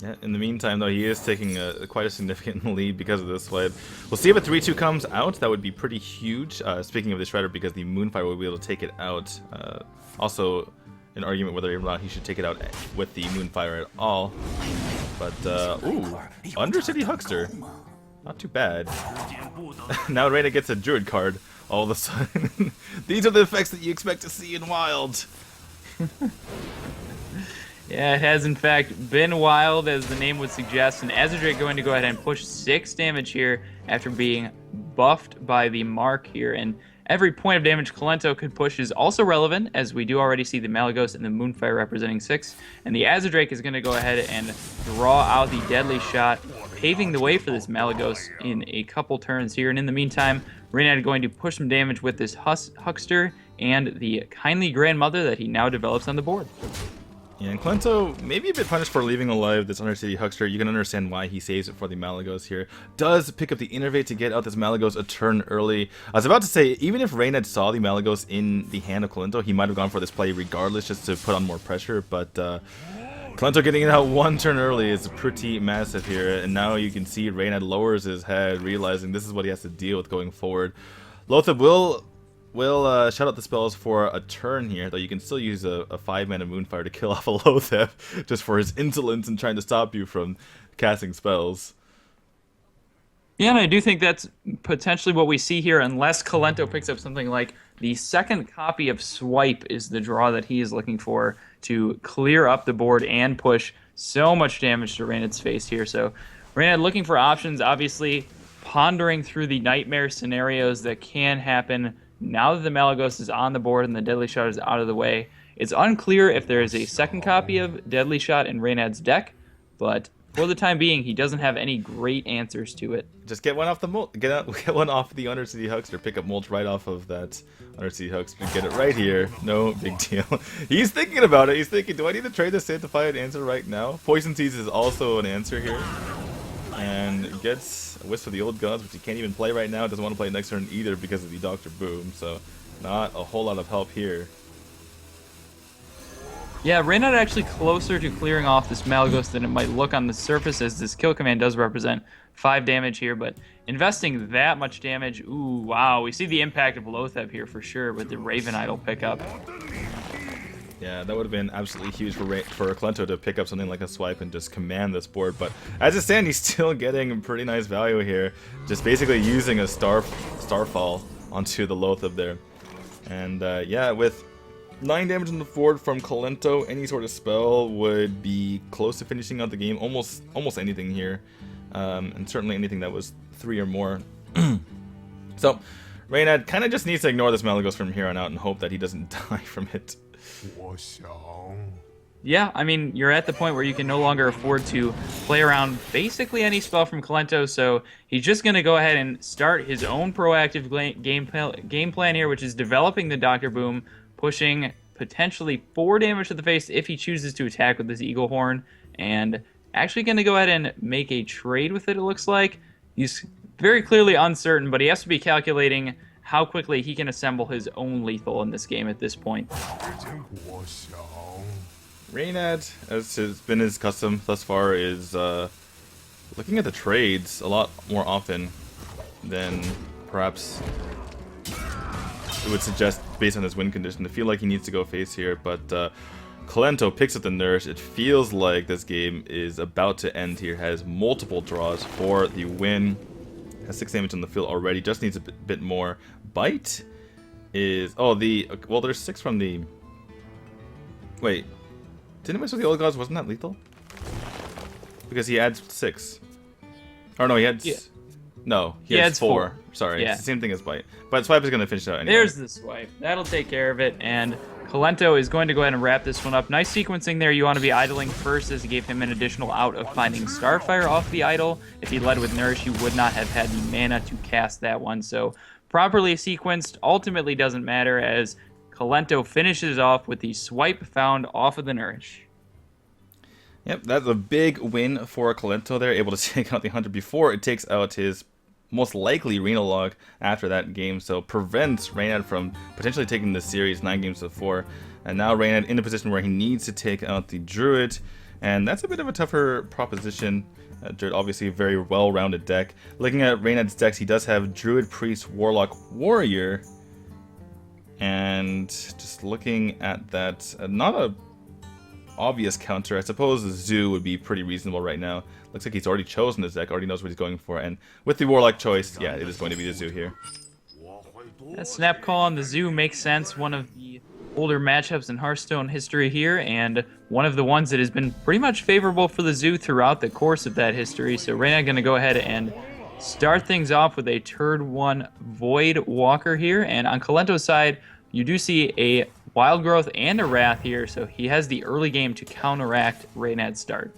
Yeah, in the meantime, though, he is taking quite a significant lead because of this swipe. We'll see if a 3-2 comes out. That would be pretty huge. Speaking of the Shredder, because the Moonfire will be able to take it out. Also, an argument whether or not he should take it out with the Moonfire at all. But, ooh, Undercity Huckster. Not too bad. Now Reno gets a Druid card all of a sudden. These are the effects that you expect to see in Wild. Yeah, it has in fact been Wild, as the name would suggest, and Azure going to go ahead and push 6 damage here after being buffed by the Mark here, and every point of damage Kolento could push is also relevant, as we do already see the Malygos and the Moonfire representing 6, and the Azure is going to go ahead and draw out the deadly shot, paving the way for this Malygos in a couple turns here, and in the meantime, Reynad going to push some damage with this Huckster and the Kindly Grandmother that he now develops on the board. Yeah, and Kolento maybe a bit punished for leaving alive this Undercity Huckster. You can understand why he saves it for the Malygos here. Does pick up the Innervate to get out this Malygos a turn early. I was about to say, even if Reynad saw the Malygos in the hand of Kolento, he might have gone for this play regardless just to put on more pressure, but Kolento getting it out 1 turn early is pretty massive here, and now you can see Reynad lowers his head, realizing this is what he has to deal with going forward. Lothar will shut out the spells for a turn here, though you can still use a 5-mana Moonfire to kill off a Lothar just for his insolence and trying to stop you from casting spells. Yeah, and I do think that's potentially what we see here, unless Kolento picks up something like the second copy of Swipe is the draw that he is looking for to clear up the board and push so much damage to Reynad's face here. So Reynad looking for options, obviously pondering through the nightmare scenarios that can happen now that the Malygos is on the board and the Deadly Shot is out of the way. It's unclear if there is a second copy of Deadly Shot in Reynad's deck, but for the time being, he doesn't have any great answers to it. Just get one off the get one off the Undercity Huckster. Pick up Mulch right off of that Undercity Huckster. Get it right here. No big deal. He's thinking about it. He's thinking, do I need to trade the Sanctified answer right now? Poison Seeds is also an answer here. And gets a Wisp of the Old Gods, which he can't even play right now. Doesn't want to play next turn either because of the Dr. Boom. So not a whole lot of help here. Yeah, Reynad actually closer to clearing off this Malygos than it might look on the surface, as this kill command does represent 5 damage here, but investing that much damage, ooh, wow. We see the impact of Lothar here for sure with the Raven Idol pickup. Yeah, that would have been absolutely huge for Kolento to pick up something like a Swipe and just command this board, but as it stands, he's still getting pretty nice value here, just basically using a Starfall onto the Lothar there. And yeah, with 9 damage on the board from Kolento, any sort of spell would be close to finishing out the game. Almost anything here, and certainly anything that was 3 or more. So, Reynad kind of just needs to ignore this Malygos from here on out and hope that he doesn't die from it. Yeah, I mean, you're at the point where you can no longer afford to play around basically any spell from Kolento, so he's just going to go ahead and start his own proactive game plan here, which is developing the Dr. Boom, pushing potentially 4 damage to the face if he chooses to attack with this Eagle Horn, and actually going to go ahead and make a trade with it, it looks like. He's very clearly uncertain, but he has to be calculating how quickly he can assemble his own lethal in this game at this point. Reynad, as has been his custom thus far, is looking at the trades a lot more often than perhaps it would suggest based on his win condition. I feel like he needs to go face here, but Kolento picks up the Nourish. It feels like this game is about to end here. Has multiple draws for the win. Has 6 damage on the field already. Just needs a bit more. Bite is... Oh, well, there's 6 from the... Wait. Didn't Wisp of the Old Gods? Wasn't that lethal? Because he adds 6. Or no, he adds... Yeah. No, he adds 4. Sorry, yeah. It's the same thing as Bite. But Swipe is going to finish it out anyway. There's the Swipe. That'll take care of it, and Kolento is going to go ahead and wrap this one up. Nice sequencing there. You want to be idling first, as he gave him an additional out of finding Starfire off the idol. If he led with Nourish, you would not have had the mana to cast that one. So properly sequenced ultimately doesn't matter, as Kolento finishes off with the Swipe found off of the Nourish. Yep, that's a big win for Kolento there, able to take out the Hunter before it takes out his most likely Reno log after that game, so prevents Reynad from potentially taking the series 9 games to 4. And now Reynad in a position where he needs to take out the Druid, and that's a bit of a tougher proposition. Druid obviously a very well-rounded deck. Looking at Reynad's decks, he does have Druid, Priest, Warlock, Warrior, and just looking at that, not a obvious counter. I suppose the Zoo would be pretty reasonable right now. Looks like he's already chosen his deck, already knows what he's going for, and with the Warlock choice, yeah, it is going to be the Zoo here. That snap call on the Zoo makes sense. One of the older matchups in Hearthstone history here, and one of the ones that has been pretty much favorable for the Zoo throughout the course of that history. So Reynad going to go ahead and start things off with a turn 1 Void Walker here, and on Kolento's side, you do see a Wild Growth and a Wrath here, so he has the early game to counteract Reynad's start.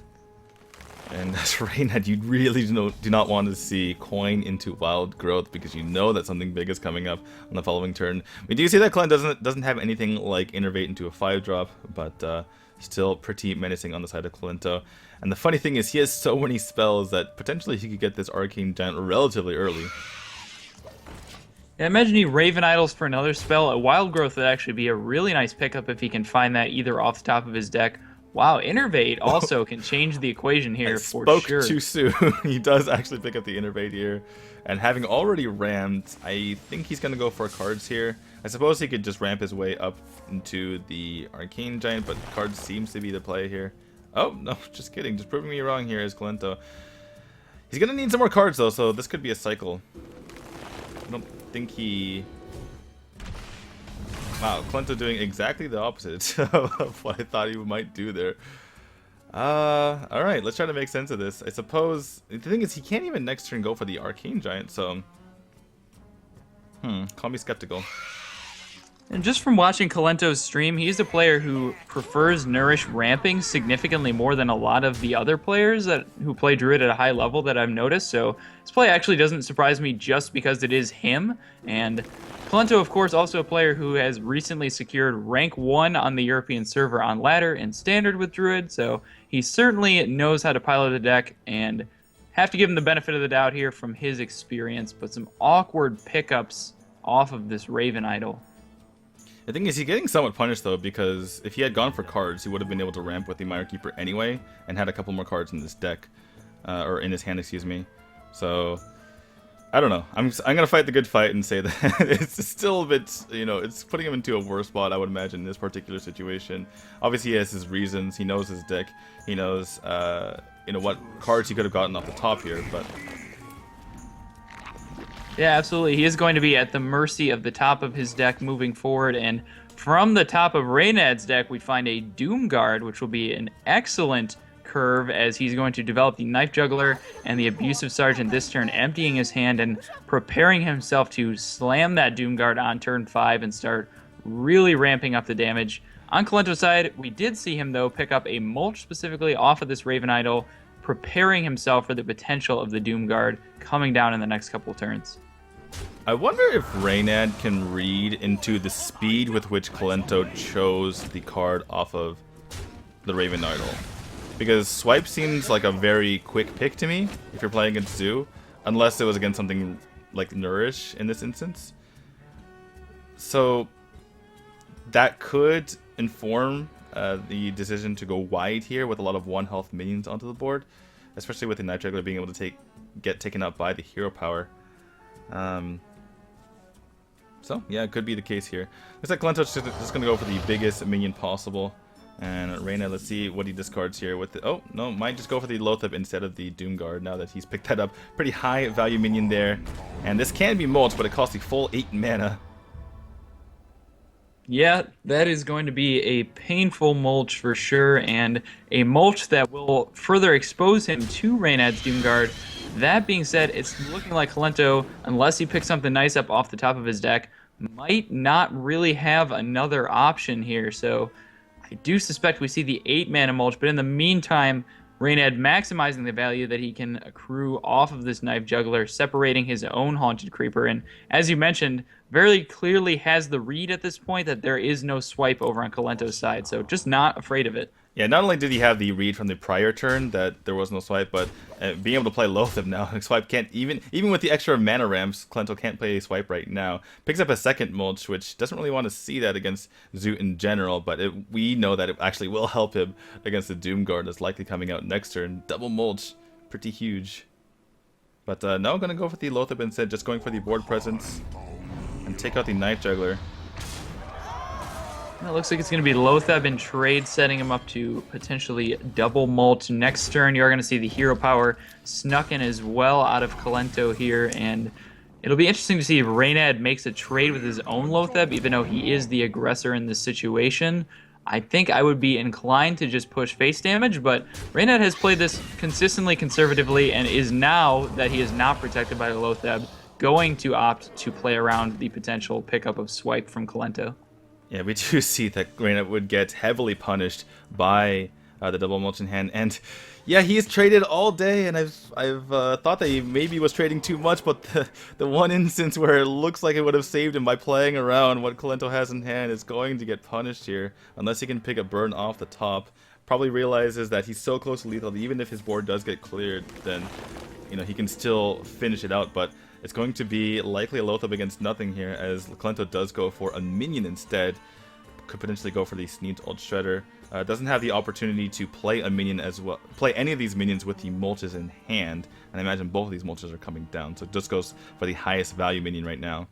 And as for Reynad, you really do not want to see coin into Wild Growth because you know that something big is coming up on the following turn. We do see that Kolento doesn't have anything like Innervate into a 5-drop, but still pretty menacing on the side of Kolento. And the funny thing is he has so many spells that potentially he could get this Arcane Giant relatively early. Yeah, imagine he Raven Idles for another spell. A Wild Growth would actually be a really nice pickup if he can find that either off the top of his deck. Wow, Innervate also can change the equation here for sure. Spoke too soon. He does actually pick up the Innervate here. And having already rammed, I think he's going to go for cards here. I suppose he could just ramp his way up into the Arcane Giant, but cards seems to be the play here. Oh, no, just kidding. Just proving me wrong here is Kolento. He's going to need some more cards, though, so this could be a cycle. I don't think he... Wow, Kolento doing exactly the opposite of what I thought he might do there. Alright, let's try to make sense of this. I suppose... The thing is, he can't even next turn go for the Arcane Giant, so... Call me skeptical. And just from watching Kolento's stream, he's a player who prefers Nourish ramping significantly more than a lot of the other players who play Druid at a high level that I've noticed. So this play actually doesn't surprise me just because it is him. And Kolento, of course, also a player who has recently secured rank 1 on the European server on ladder and standard with Druid. So he certainly knows how to pilot a deck, and have to give him the benefit of the doubt here from his experience. But some awkward pickups off of this Raven Idol. The thing is, he's getting somewhat punished, though, because if he had gone for cards, he would have been able to ramp with the Mire Keeper anyway, and had a couple more cards in this deck, or in his hand, excuse me. So, I don't know. I'm gonna fight the good fight and say that it's still a bit, you know, it's putting him into a worse spot, I would imagine, in this particular situation. Obviously, he has his reasons. He knows his deck. He knows, you know, what cards he could have gotten off the top here, but... Yeah, absolutely. He is going to be at the mercy of the top of his deck moving forward. And from the top of Reynad's deck, we find a Doomguard, which will be an excellent curve as he's going to develop the Knife Juggler and the Abusive Sergeant this turn, emptying his hand and preparing himself to slam that Doomguard on turn 5 and start really ramping up the damage. On Kolento's side, we did see him, though, pick up a Mulch specifically off of this Raven Idol, preparing himself for the potential of the Doomguard coming down in the next couple of turns. I wonder if Reynad can read into the speed with which Kolento chose the card off of the Raven Idol. Because Swipe seems like a very quick pick to me if you're playing against Zoo, unless it was against something like Nourish in this instance. So that could inform the decision to go wide here with a lot of 1 health minions onto the board, especially with the Knife Juggler being able to get taken out by the hero power. So, yeah, it could be the case here. Looks like Kolento's just going to go for the biggest minion possible. And Reno, let's see what he discards here with the... Oh, no, might just go for the Lothep instead of the Doomguard now that he's picked that up. Pretty high value minion there. And this can be Mulch, but it costs the full 8 mana. Yeah, that is going to be a painful Mulch for sure, and a Mulch that will further expose him to Reynad's Doomguard. That being said, it's looking like Kolento, unless he picks something nice up off the top of his deck, might not really have another option here. So I do suspect we see the 8 mana Mulch, but in the meantime, Reynad maximizing the value that he can accrue off of this Knife Juggler, separating his own Haunted Creeper. And as you mentioned, very clearly has the read at this point that there is no swipe over on Kolento's side, so just not afraid of it. Yeah, not only did he have the read from the prior turn that there was no swipe, but being able to play Loatheb now, swipe can't even with the extra mana ramps, Kolento can't play swipe right now. Picks up a second mulch, which doesn't really want to see that against Zoo in general, but we know that it actually will help him against the Doomguard that's likely coming out next turn. Double mulch, pretty huge. But now I'm gonna go for the Loatheb instead, just going for the board presence and take out the Knife Juggler. It looks like it's going to be Loatheb in trade, setting him up to potentially double mult next turn. You're going to see the hero power snuck in as well out of Kolento here, and it'll be interesting to see if Reynad makes a trade with his own Loatheb, even though he is the aggressor in this situation. I think I would be inclined to just push face damage, but Reynad has played this consistently conservatively and is, now that he is not protected by the Loatheb, going to opt to play around the potential pickup of swipe from Kolento. Yeah, we do see that Reynad would get heavily punished by the double mulch in hand, and yeah, he's traded all day, and I've thought that he maybe was trading too much, but the one instance where it looks like it would have saved him by playing around what Kolento has in hand is going to get punished here, unless he can pick a burn off the top. Probably realizes that he's so close to lethal that even if his board does get cleared, then he can still finish it out, but it's going to be likely a Loatheb against nothing here, as Kolento does go for a minion instead. Could potentially go for the Sneed Old Shredder. Doesn't have the opportunity to play a minion as well, play any of these minions with the mulches in hand, and I imagine both of these mulches are coming down, so it just goes for the highest value minion right now.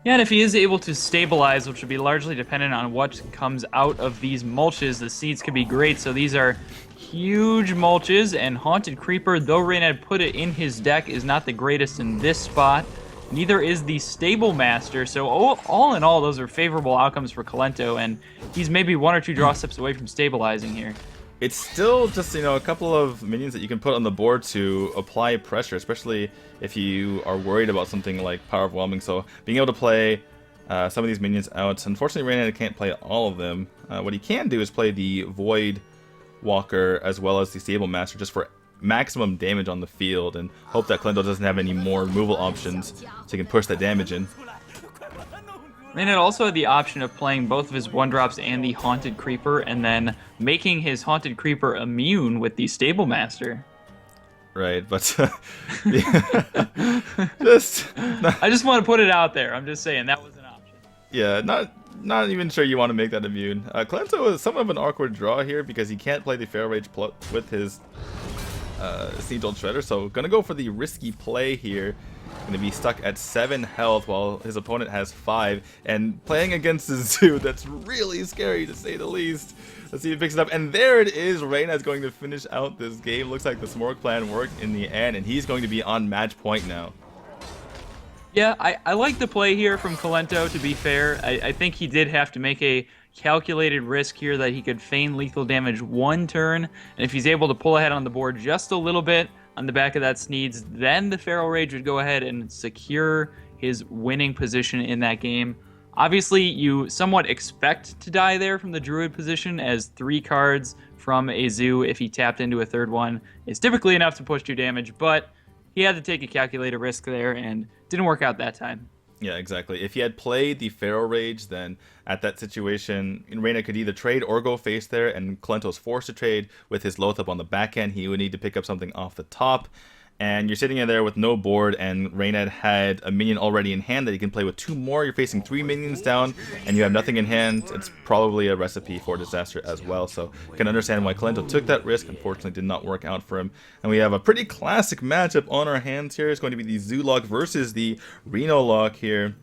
Yeah, and if he is able to stabilize, which would be largely dependent on what comes out of these mulches, the seeds could be great. So these are huge mulches, and Haunted Creeper, though Reynad put it in his deck, is not the greatest in this spot. Neither is the Stable Master, so all in all, those are favorable outcomes for Kolento, and he's maybe one or two draw steps away from stabilizing here. It's still just, a couple of minions that you can put on the board to apply pressure, especially if you are worried about something like Power of Whelming. So being able to play some of these minions out. Unfortunately, Reynad can't play all of them. What he can do is play the Void Walker as well as the Stable Master just for maximum damage on the field, and hope that Kolento doesn't have any more removal options so he can push that damage in. Reynad also had the option of playing both of his 1-drops and the Haunted Creeper, and then making his Haunted Creeper immune with the Stable Master. Right, but I just want to put it out there. I'm just saying that was an option. Yeah, not even sure you want to make that immune. Kolento is somewhat of an awkward draw here because he can't play the Feral Rage with his Siege Old Shredder, so gonna go for the risky play here. Gonna be stuck at 7 health while his opponent has 5, and playing against the Zoo, that's really scary to say the least. Let's see if he picks it up, and there it is. Reynad's going to finish out this game. Looks like the Smorg plan worked in the end, and he's going to be on match point now. Yeah, I like the play here from Kolento, to be fair. I think he did have to make a calculated risk here that he could feign lethal damage one turn, and if he's able to pull ahead on the board just a little bit on the back of that Sneeds, then the Feral Rage would go ahead and secure his winning position in that game. Obviously, you somewhat expect to die there from the Druid position, as 3 cards from a Zoo, if he tapped into a third one, is typically enough to push 2 damage, but he had to take a calculated risk there, and didn't work out that time. Yeah, exactly. If he had played the Feral Rage, then at that situation, Reynad could either trade or go face there, and Kolento's forced to trade with his Loatheb on the back end. He would need to pick up something off the top, and you're sitting in there with no board, and Reynad had a minion already in hand that he can play with 2 more. You're facing 3 minions down, and you have nothing in hand. It's probably a recipe for disaster as well, so you can understand why Kolento took that risk. Unfortunately, did not work out for him, and we have a pretty classic matchup on our hands here. It's going to be the Zoo Lock versus the Reno Lock here,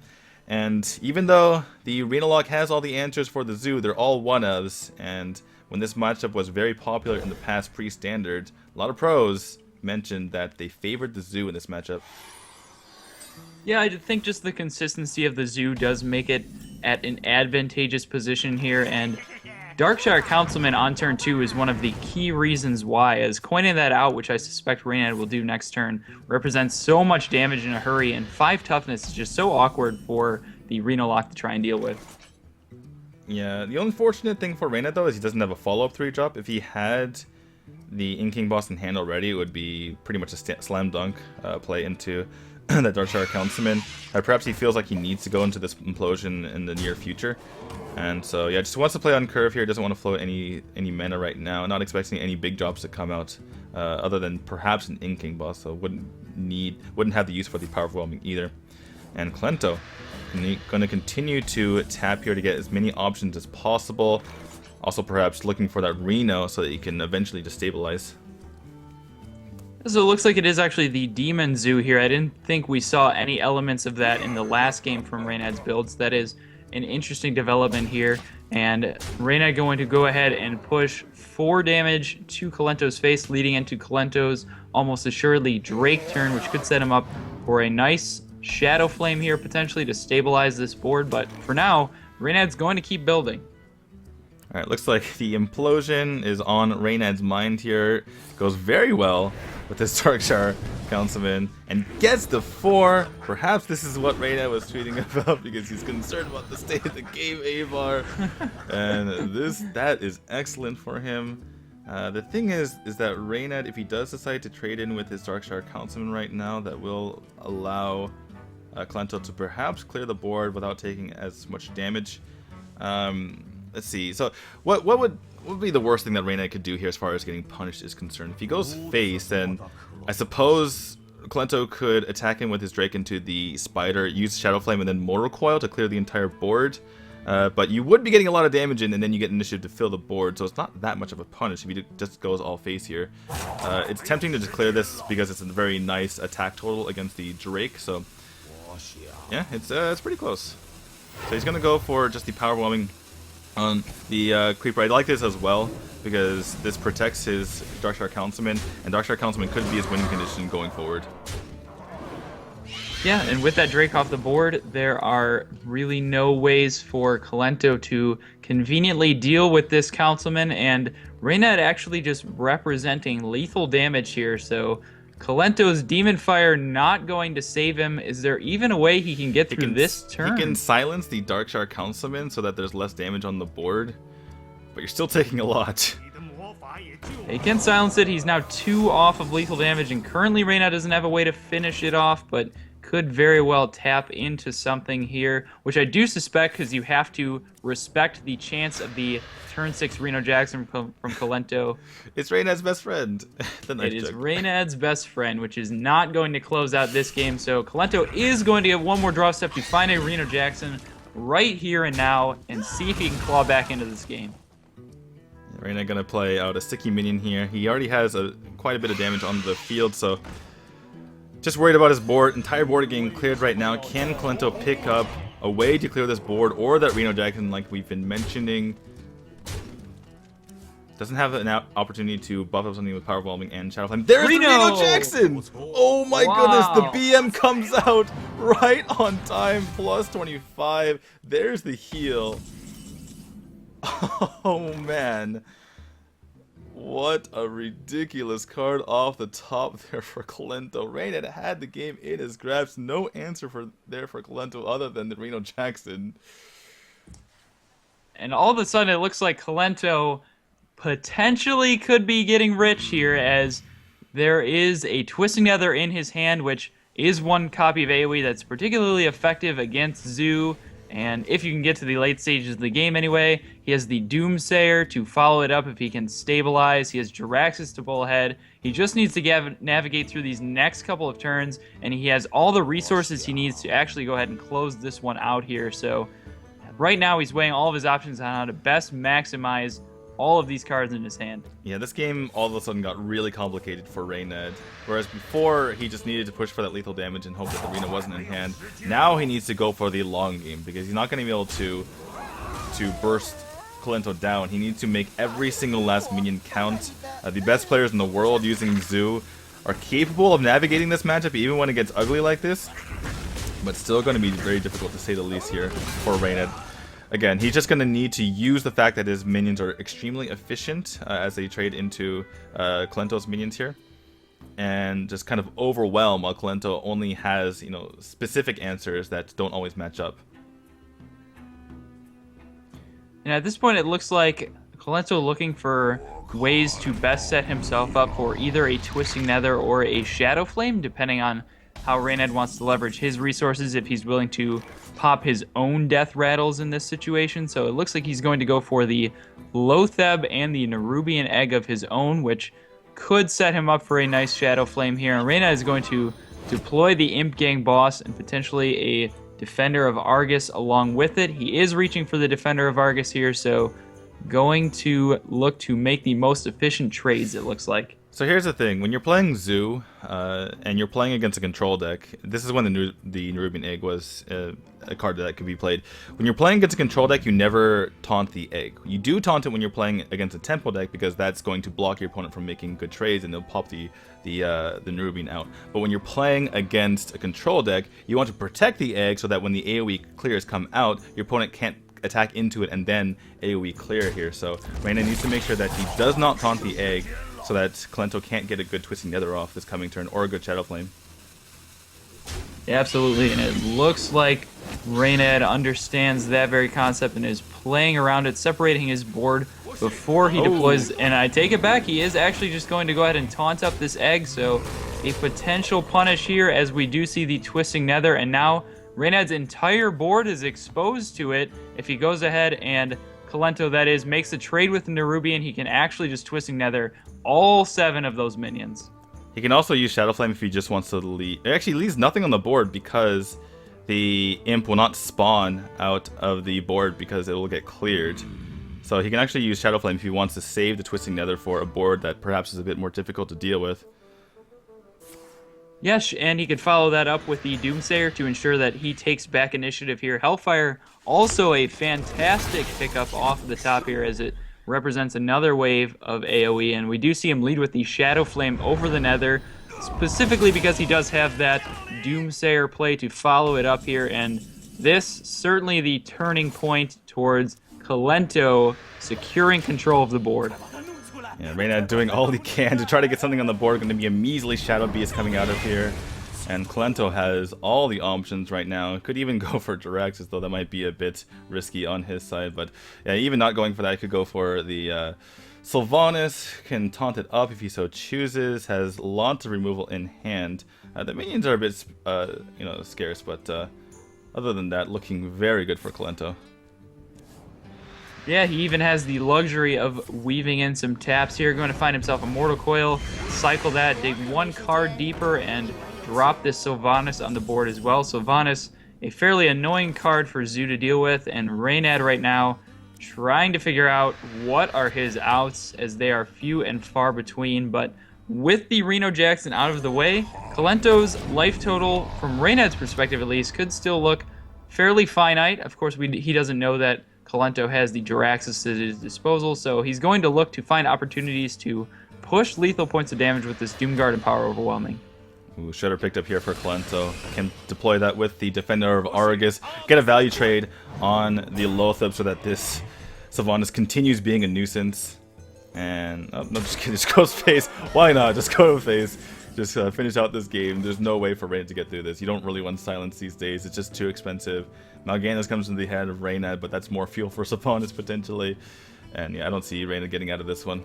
and even though the Reno Lock has all the answers for the Zoo, they're all one-ofs, and when this matchup was very popular in the past pre-standard, a lot of pros mentioned that they favored the Zoo in this matchup. Yeah, I think just the consistency of the Zoo does make it at an advantageous position here, and Darkshire Councilman on turn 2 is one of the key reasons why, as coining that out, which I suspect Reynad will do next turn, represents so much damage in a hurry, and 5 toughness is just so awkward for the Reno Lock to try and deal with. Yeah, the unfortunate thing for Reynad though is he doesn't have a follow-up 3-drop. If he had the Inking Boss in hand already, it would be pretty much a slam dunk play into that Darkshire Councilman. Perhaps he feels like he needs to go into this implosion in the near future. And so, yeah, just wants to play on curve here. Doesn't want to float any mana right now. Not expecting any big drops to come out, other than perhaps an Inking boss. So wouldn't have the use for the Power Overwhelming either. And Kolento going to continue to tap here to get as many options as possible. Also, perhaps looking for that Reno so that he can eventually destabilize. So it looks like it is actually the Demon Zoo here. I didn't think we saw any elements of that in the last game from Reynad's builds. That is an interesting development here. And Reynad going to go ahead and push 4 damage to Kolento's face, leading into Kolento's almost assuredly Drake turn, which could set him up for a nice Shadow Flame here, potentially to stabilize this board. But for now, Reynad's going to keep building. Alright, looks like the implosion is on Reynad's mind here. Goes very well with this Darkshire Councilman and gets the 4. Perhaps this is what Reynad was tweeting about because he's concerned about the state of the game, Avar. And that is excellent for him. The thing is that Reynad, if he does decide to trade in with his Darkshire Councilman right now, that will allow Kolento to perhaps clear the board without taking as much damage. Let's see. So what would be the worst thing that Reynad could do here as far as getting punished is concerned? If he goes face, then I suppose Kolento could attack him with his Drake into the Spider, use Shadow Flame, and then Mortal Coil to clear the entire board. But you would be getting a lot of damage in, and then you get initiative to fill the board, so it's not that much of a punish if he just goes all face here. It's tempting to declare this because it's a very nice attack total against the Drake, so yeah, it's pretty close. So he's going to go for just the Power Overwhelming on the Creeper. I like this as well because this protects his Darkshire Councilman, and Darkshire Councilman could be his winning condition going forward. Yeah, and with that Drake off the board, there are really no ways for Kolento to conveniently deal with this Councilman, and Reynad actually just representing lethal damage here, so Kolento's Demon Fire not going to save him. Is there even a way he can get through this turn? He can silence the Darkshire Councilman so that there's less damage on the board, but you're still taking a lot. He can silence it. He's now 2 off of lethal damage, and currently Reynad doesn't have a way to finish it off, but could very well tap into something here, which I do suspect because you have to respect the chance of the turn 6 Reno Jackson from Kolento. It's Reynad's best friend. It is Reynad's best friend, which is not going to close out this game. So Kolento is going to get one more draw step to find a Reno Jackson right here and now and see if he can claw back into this game. Reynad gonna play out a sticky minion here. He already has quite a bit of damage on the field, so just worried about his board. Entire board getting cleared right now. Can Kolento pick up a way to clear this board, or that Reno Jackson, like we've been mentioning, doesn't have an opportunity to buff up something with Power Overwhelming and Shadow Flame? There's the Reno Jackson! Oh my goodness, the BM comes out right on time, plus 25. There's the heal. Oh man. What a ridiculous card off the top there for Kolento. Reynad had the game in his grasp. No answer there for Kolento other than the Reno Jackson. And all of a sudden it looks like Kolento potentially could be getting rich here, as there is a Twisting Nether in his hand, which is one copy of AoE that's particularly effective against Zoo. And if you can get to the late stages of the game anyway, he has the Doomsayer to follow it up if he can stabilize. He has Jiraxis to pull ahead. He just needs to navigate through these next couple of turns, and he has all the resources he needs to actually go ahead and close this one out here. So right now he's weighing all of his options on how to best maximize all of these cards in his hand. Yeah, this game all of a sudden got really complicated for Reynad. Whereas before, he just needed to push for that lethal damage and hope that the Reno wasn't in hand. Now he needs to go for the long game, because he's not going to be able to burst Kolento down. He needs to make every single last minion count. The best players in the world using Zoo are capable of navigating this matchup even when it gets ugly like this. But still going to be very difficult to say the least here for Reynad. Again, he's just going to need to use the fact that his minions are extremely efficient as they trade into Kolento's minions here, and just kind of overwhelm while Kolento only has, specific answers that don't always match up. And at this point, it looks like Kolento looking for ways to best set himself up for either a Twisting Nether or a Shadow Flame, depending on how Reynad wants to leverage his resources, if he's willing to pop his own death rattles in this situation. So it looks like he's going to go for the Lotheb and the Nerubian Egg of his own, which could set him up for a nice Shadow Flame here. And Reynad is going to deploy the Imp Gang boss and potentially a Defender of Argus along with it. He is reaching for the Defender of Argus here, so going to look to make the most efficient trades, it looks like. So here's the thing, when you're playing Zoo, and you're playing against a control deck, this is when the Nerubian Egg was a card that could be played. When you're playing against a control deck, you never taunt the egg. You do taunt it when you're playing against a tempo deck, because that's going to block your opponent from making good trades, and they'll pop the Nerubian out. But when you're playing against a control deck, you want to protect the egg so that when the AoE clears come out, your opponent can't attack into it and then AoE clear here. So Reynad needs to make sure that he does not taunt the egg, so that Kolento can't get a good Twisting Nether off this coming turn, or a good Shadow Flame. Yeah, absolutely, and it looks like Reynad understands that very concept and is playing around it, separating his board before he deploys. And I take it back, he is actually just going to go ahead and taunt up this egg, so a potential punish here as we do see the Twisting Nether, and now Reynad's entire board is exposed to it. If he goes ahead and Kolento, that is, makes a trade with the Nerubian, he can actually just Twisting Nether all 7 of those minions. He can also use Shadow Flame if he just wants to leave. It actually leaves nothing on the board because the Imp will not spawn out of the board because it will get cleared. So he can actually use Shadow Flame if he wants to save the Twisting Nether for a board that perhaps is a bit more difficult to deal with. Yes, and he could follow that up with the Doomsayer to ensure that he takes back initiative here. Hellfire, also a fantastic pickup off of the top here, as it represents another wave of AoE, and we do see him lead with the Shadow Flame over the Nether, specifically because he does have that Doomsayer play to follow it up here, and this certainly the turning point towards Kolento securing control of the board. Yeah, Reynad doing all he can to try to get something on the board. Going to be a measly Shadow Beast coming out of here. And Kolento has all the options right now. Could even go for Dirax, as though that might be a bit risky on his side. But yeah, even not going for that, could go for the Sylvanas. Can taunt it up if he so chooses. Has lots of removal in hand. The minions are a bit scarce, but other than that, looking very good for Kolento. Yeah, he even has the luxury of weaving in some taps here. Going to find himself a Mortal Coil, cycle that, dig 1 card deeper, and drop this Sylvanas on the board as well. Sylvanas, a fairly annoying card for Zoo to deal with, and Reynad right now trying to figure out what are his outs, as they are few and far between. But with the Reno Jackson out of the way, Kolento's life total, from Reynad's perspective at least, could still look fairly finite. Of course, he doesn't know that Kolento has the Jiraxis at his disposal, so he's going to look to find opportunities to push lethal points of damage with this Doomguard and Power Overwhelming. Ooh, Shredder picked up here for Kolento. Can deploy that with the Defender of Argus. Get a value trade on the Lotheb so that this Sylvanas continues being a nuisance. And, oh, no, just kidding, just goes face. Why not? Just go to face. Just finish out this game. There's no way for Reynad to get through this. You don't really want silence these days. It's just too expensive. Mal'Ganis comes into the head of Reynad, but that's more fuel for Sylvanas potentially. And yeah, I don't see Reynad getting out of this one.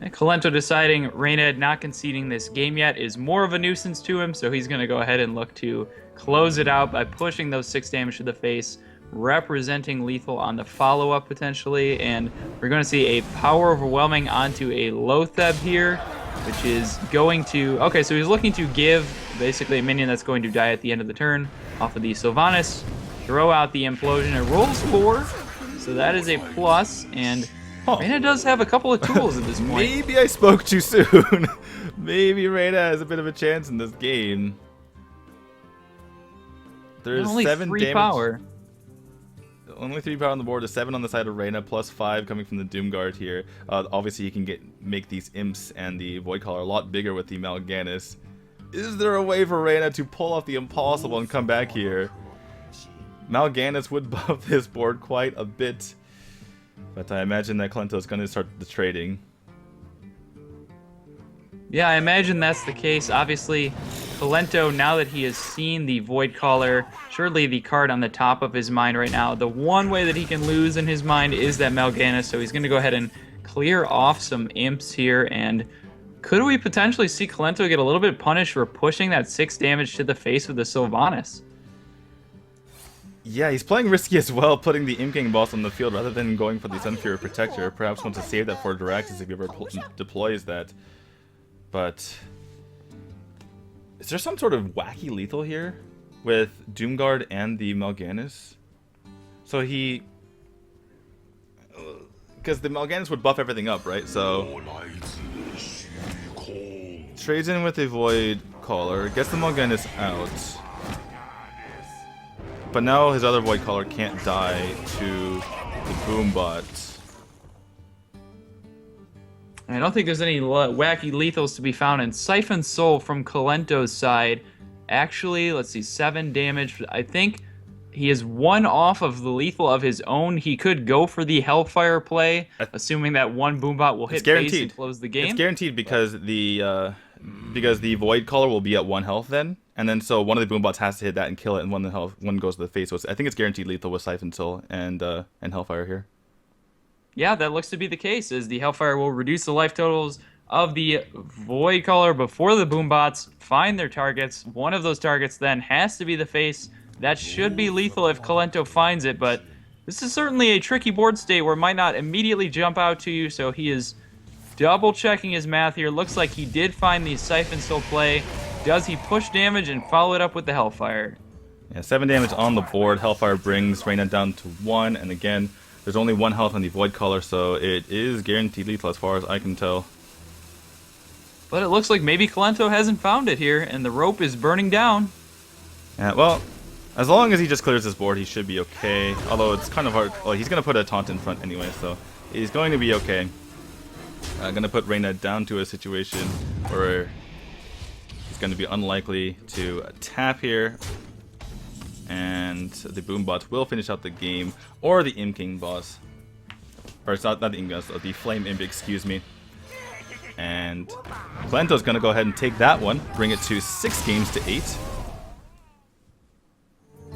Kolento deciding Reynad not conceding this game yet is more of a nuisance to him, so he's going to go ahead and look to close it out by pushing those 6 damage to the face, representing lethal on the follow-up potentially, and we're going to see a Power Overwhelming onto a Lotheb here, which is going to... Okay, so he's looking to give basically a minion that's going to die at the end of the turn off of the Sylvanas, throw out the Implosion. It rolls 4, so that is a plus, and Reynad does have a couple of tools at this point. Maybe I spoke too soon. Maybe Reynad has a bit of a chance in this game. There's only 7 3 damage. power. Only 3 power on the board. There's 7 on the side of Reynad, plus 5 coming from the Doomguard here. Obviously, you can make these Imps and the Voidcaller a lot bigger with the Mal'Ganis. Is there a way for Reynad to pull off the impossible and come back here? Mal'Ganis would buff this board quite a bit. But I imagine that Kolento is going to start the trading. Yeah, I imagine that's the case. Obviously, Kolento, now that he has seen the Voidcaller, surely the card on the top of his mind right now, the one way that he can lose in his mind is that Mal'Ganis, so he's going to go ahead and clear off some Imps here, and Could we potentially see Kolento get a little bit punished for pushing that 6 damage to the face with the Sylvanas? Yeah, he's playing risky as well, putting the Imp King boss on the field rather than going for the Sunfury Protector. Perhaps wants to save that for Diraxis if he ever deploys that. But is there some sort of wacky lethal here with Doomguard and the Mal'Ganis? So he... Because the Mal'Ganis would buff everything up, right? So trades in with a Void Caller, gets the Mal'Ganis out. But now his other Void Caller can't die to the Boombot. I don't think there's any wacky lethals to be found in Siphon Soul from Kolento's side. Actually, let's see, 7 damage. I think he is 1 off of the lethal of his own. He could go for the Hellfire play, assuming that 1 Boombot will hit base and close the game. It's guaranteed because the Void Caller will be at 1 health then. And then so one of the Boombots has to hit that and kill it, and one goes to the face. So I think it's guaranteed lethal with Siphon Soul and Hellfire here. Yeah, that looks to be the case, as the Hellfire will reduce the life totals of the Void Caller before the Boombots find their targets. One of those targets then has to be the face. That should be lethal if Kolento finds it, but this is certainly a tricky board state where it might not immediately jump out to you, so he is double-checking his math here. Looks like he did find the Siphon Soul play. Does he push damage and follow it up with the Hellfire? Yeah, 7 damage on the board. Hellfire brings Reynad down to 1, and again, there's only 1 health on the Void Caller, so it is guaranteed lethal as far as I can tell. But it looks like maybe Kolento hasn't found it here, and the rope is burning down. Yeah, well, as long as he just clears this board, he should be okay. Although it's kind of hard. Well, he's going to put a taunt in front anyway, so he's going to be okay. Going to put Reynad down to a situation where he's going to be unlikely to tap here. And the Boombot will finish out the game, or the Imp King boss. Or it's not the Imp King, the Flame Imp, excuse me. And Kolento's going to go ahead and take that one, bring it to 6 games to 8.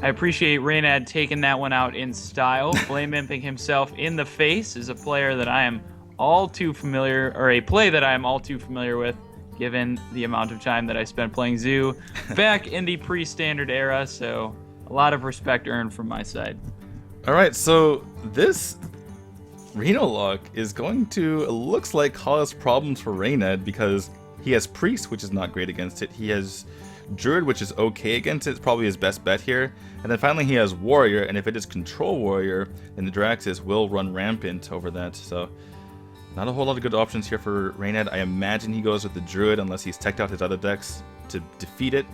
I appreciate Reynad taking that one out in style. Flame Imping himself in the face is a player that I am all too familiar, or a play that I am all too familiar with, given the amount of time that I spent playing Zoo back in the pre-standard era, so a lot of respect earned from my side. Alright, so this Malylock is going to, looks like, cause problems for Reynad because he has Priest, which is not great against it. He has Druid, which is okay against it. It's probably his best bet here. And then finally he has Warrior, and if it is Control Warrior, then the Diraxis will run rampant over that. So not a whole lot of good options here for Reynad. I imagine he goes with the Druid unless he's teched out his other decks to defeat it.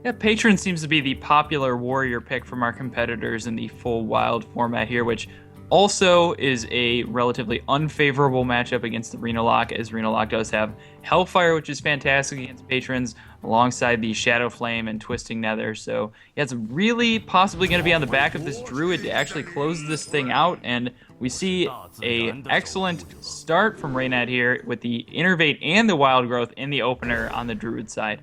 Yeah, Patron seems to be the popular warrior pick from our competitors in the full wild format here, which also is a relatively unfavorable matchup against the Malylock, as Malylock does have Hellfire, which is fantastic against Patrons, alongside the Shadow Flame and Twisting Nether. So yeah, it's really possibly going to be on the back of this Druid to actually close this thing out, and we see an excellent start from Reynad here with the Innervate and the Wild Growth in the opener on the Druid side.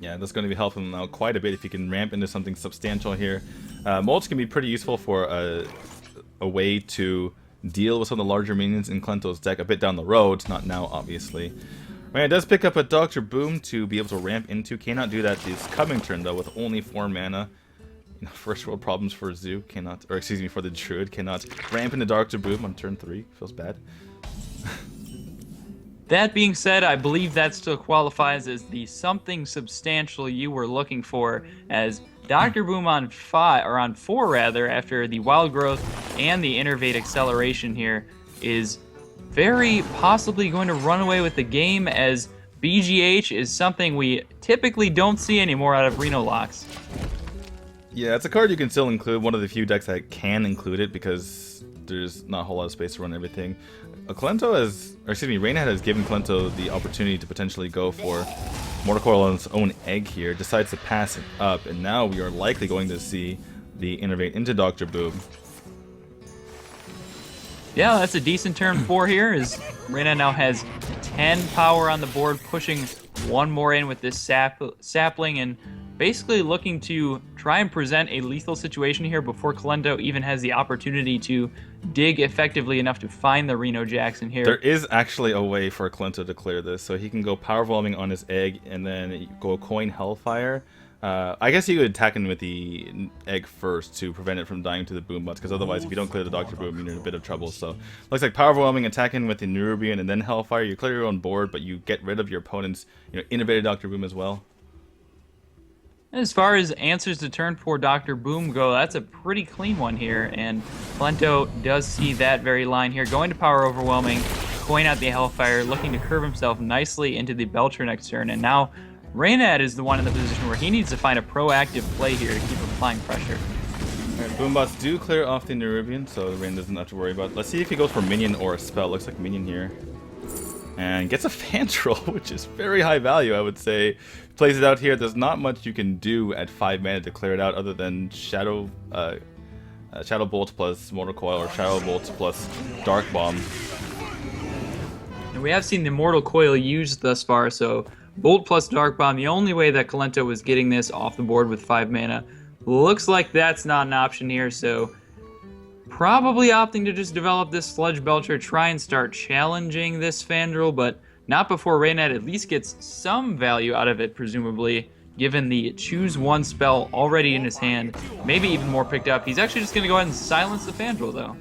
Yeah, that's going to be helping him out quite a bit if he can ramp into something substantial here. Mulch can be pretty useful for a way to deal with some of the larger minions in Kolento's deck a bit down the road, not now, obviously. It does pick up a Dr. Boom to be able to ramp into. Cannot do that this coming turn, though, with only 4 mana. First world problems for Zoo. Cannot, or excuse me, for the Druid. Cannot ramp into Dr. Boom on turn 3. Feels bad. That being said, I believe that still qualifies as the something substantial you were looking for, as Dr. Boom on 4 after the Wild Growth and the Innervate acceleration here is very possibly going to run away with the game, as BGH is something we typically don't see anymore out of Malylock. Yeah, it's a card you can still include. One of the few decks that can include it because there's not a whole lot of space to run everything. Reynad has given Kolento the opportunity to potentially go for Mortal Coil on its own egg here, decides to pass it up, and now we are likely going to see the Innervate into Dr. Boom. Yeah, that's a decent turn 4 here, as Reynad now has 10 power on the board, pushing 1 more in with this sapling, and basically looking to try and present a lethal situation here before Kolento even has the opportunity to dig effectively enough to find the Reno Jackson here. There is actually a way for Kolento to clear this, so he can go power overwhelming on his egg and then go coin Hellfire. I guess you could attack him with the egg first to prevent it from dying to the boom bots, because otherwise if you don't clear the Dr. Boom, you're in a bit of trouble. So looks like power overwhelming, attacking with the Nerubian and then Hellfire. You clear your own board, but you get rid of your opponent's innovative Dr. Boom as well. As far as answers to turn 4 Dr. Boom go, that's a pretty clean one here, and Kolento does see that very line here, going to power overwhelming, coin out the Hellfire, looking to curve himself nicely into the Belcher next turn, and now Reynad is the one in the position where he needs to find a proactive play here to keep applying pressure. Alright, Boombots do clear off the Nerubian, so Reynad doesn't have to worry about it. Let's see if he goes for minion or a spell. Looks like minion here. And gets a Fantrol, which is very high value, I would say. Plays it out here. There's not much you can do at 5 mana to clear it out other than Shadow Bolt plus Mortal Coil or Shadow Bolt plus Dark Bomb. And we have seen the Mortal Coil used thus far, so Bolt plus Dark Bomb, the only way that Kolento was getting this off the board with 5 mana. Looks like that's not an option here, so probably opting to just develop this Sludge Belcher, try and start challenging this Fandral, but not before Reynad at least gets some value out of it, presumably, given the choose one spell already in his hand, maybe even more picked up. He's actually just going to go ahead and silence the Fandral, though.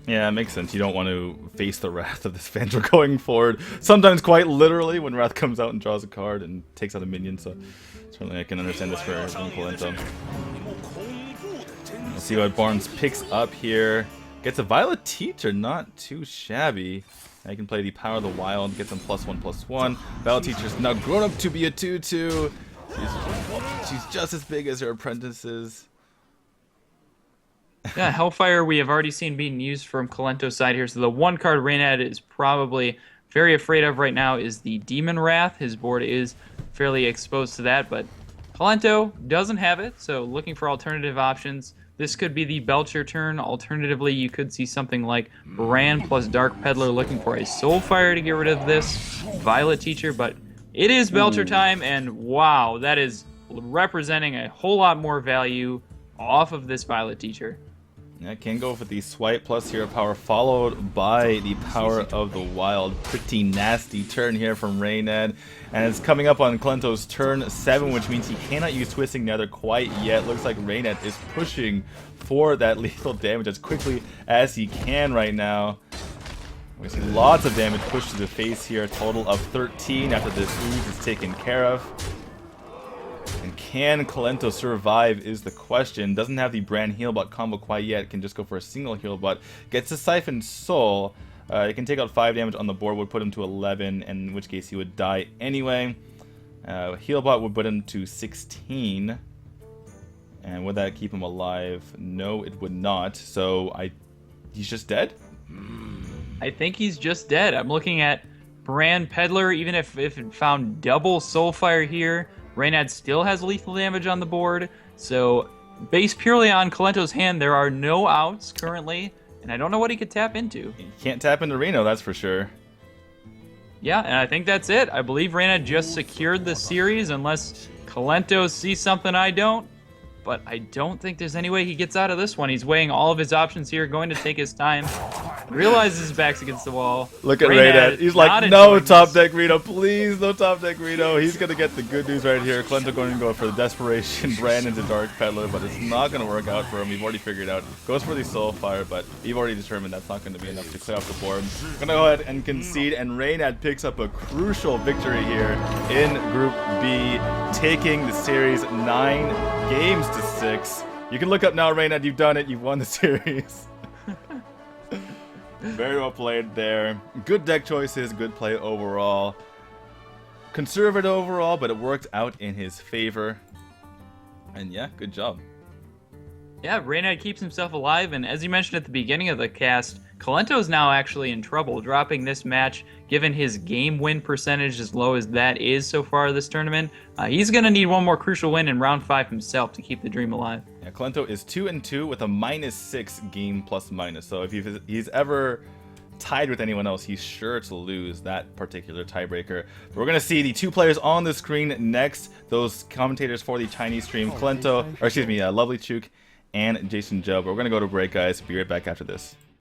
Yeah, it makes sense. You don't want to face the wrath of this Fandral going forward. Sometimes quite literally when Wrath comes out and draws a card and takes out a minion, so certainly I can understand this for Kolento. Let's see what Barnes picks up here. Gets a Violet Teacher, not too shabby. I can play the Power of the Wild, get them +1/+1. Violet Teacher's now grown up to be a 2/2. She's just as big as her apprentices. Yeah, Hellfire we have already seen being used from Kolento's side here. So the one card Reynad is probably very afraid of right now is the Demon Wrath. His board is fairly exposed to that, but Kolento doesn't have it, so looking for alternative options. This could be the Belcher turn. Alternatively, you could see something like Brand plus Dark Peddler looking for a Soulfire to get rid of this Violet Teacher, but it is Belcher time, and wow, that is representing a whole lot more value off of this Violet Teacher. Yeah, can go for the Swipe plus Hero Power, followed by the Power of the Wild. Pretty nasty turn here from Reynad. And it's coming up on Kolento's turn 7, which means he cannot use Twisting Nether quite yet. Looks like Reynad is pushing for that lethal damage as quickly as he can right now. We see lots of damage pushed to the face here, a total of 13 after this ooze is taken care of. And can Kolento survive is the question. Doesn't have the Brand Healbot combo quite yet. Can just go for a single Healbot. Gets a Siphon Soul. It can take out 5 damage on the board. Would put him to 11. In which case he would die anyway. Healbot would put him to 16. And would that keep him alive? No, it would not. So he's just dead? I think he's just dead. I'm looking at Brand Peddler. Even if it found double Soulfire here, Reynad still has lethal damage on the board, so based purely on Kolento's hand, there are no outs currently, and I don't know what he could tap into. He can't tap into Reno, that's for sure. Yeah, and I think that's it. I believe Reynad just secured the series, unless Kolento sees something I don't, but I don't think there's any way he gets out of this one. He's weighing all of his options here, going to take his time. Realizes his back's against the wall. Look at Reynad. He's like, no top deck Reno, please, no top deck Reno. He's going to get the good news right here. Kolento going to go for the Desperation Brand into Dark Peddler, but it's not going to work out for him. We've already figured out. Goes for the Soulfire, but we've already determined that's not going to be enough to clear off the board. Going to go ahead and concede, and Reynad picks up a crucial victory here in Group B, taking the series 9 games to 6. You can look up now, Reynad. You've done it. You've won the series. Very well played there. Good deck choices, good play overall. Conservative overall, but it worked out in his favor. And yeah, good job. Yeah, Reynad keeps himself alive, and as you mentioned at the beginning of the cast, Kolento is now actually in trouble, dropping this match, given his game win percentage as low as that is so far this tournament. He's going to need one more crucial win in round 5 himself to keep the dream alive. Yeah, Kolento is 2-2 with a -6 game plus minus. So if he's ever tied with anyone else, he's sure to lose that particular tiebreaker. But we're going to see the 2 players on the screen next. Those commentators for the Chinese stream, Kolento, or excuse me, Lovely Chuk and Jason Joe. But we're going to go to break, guys. Be right back after this.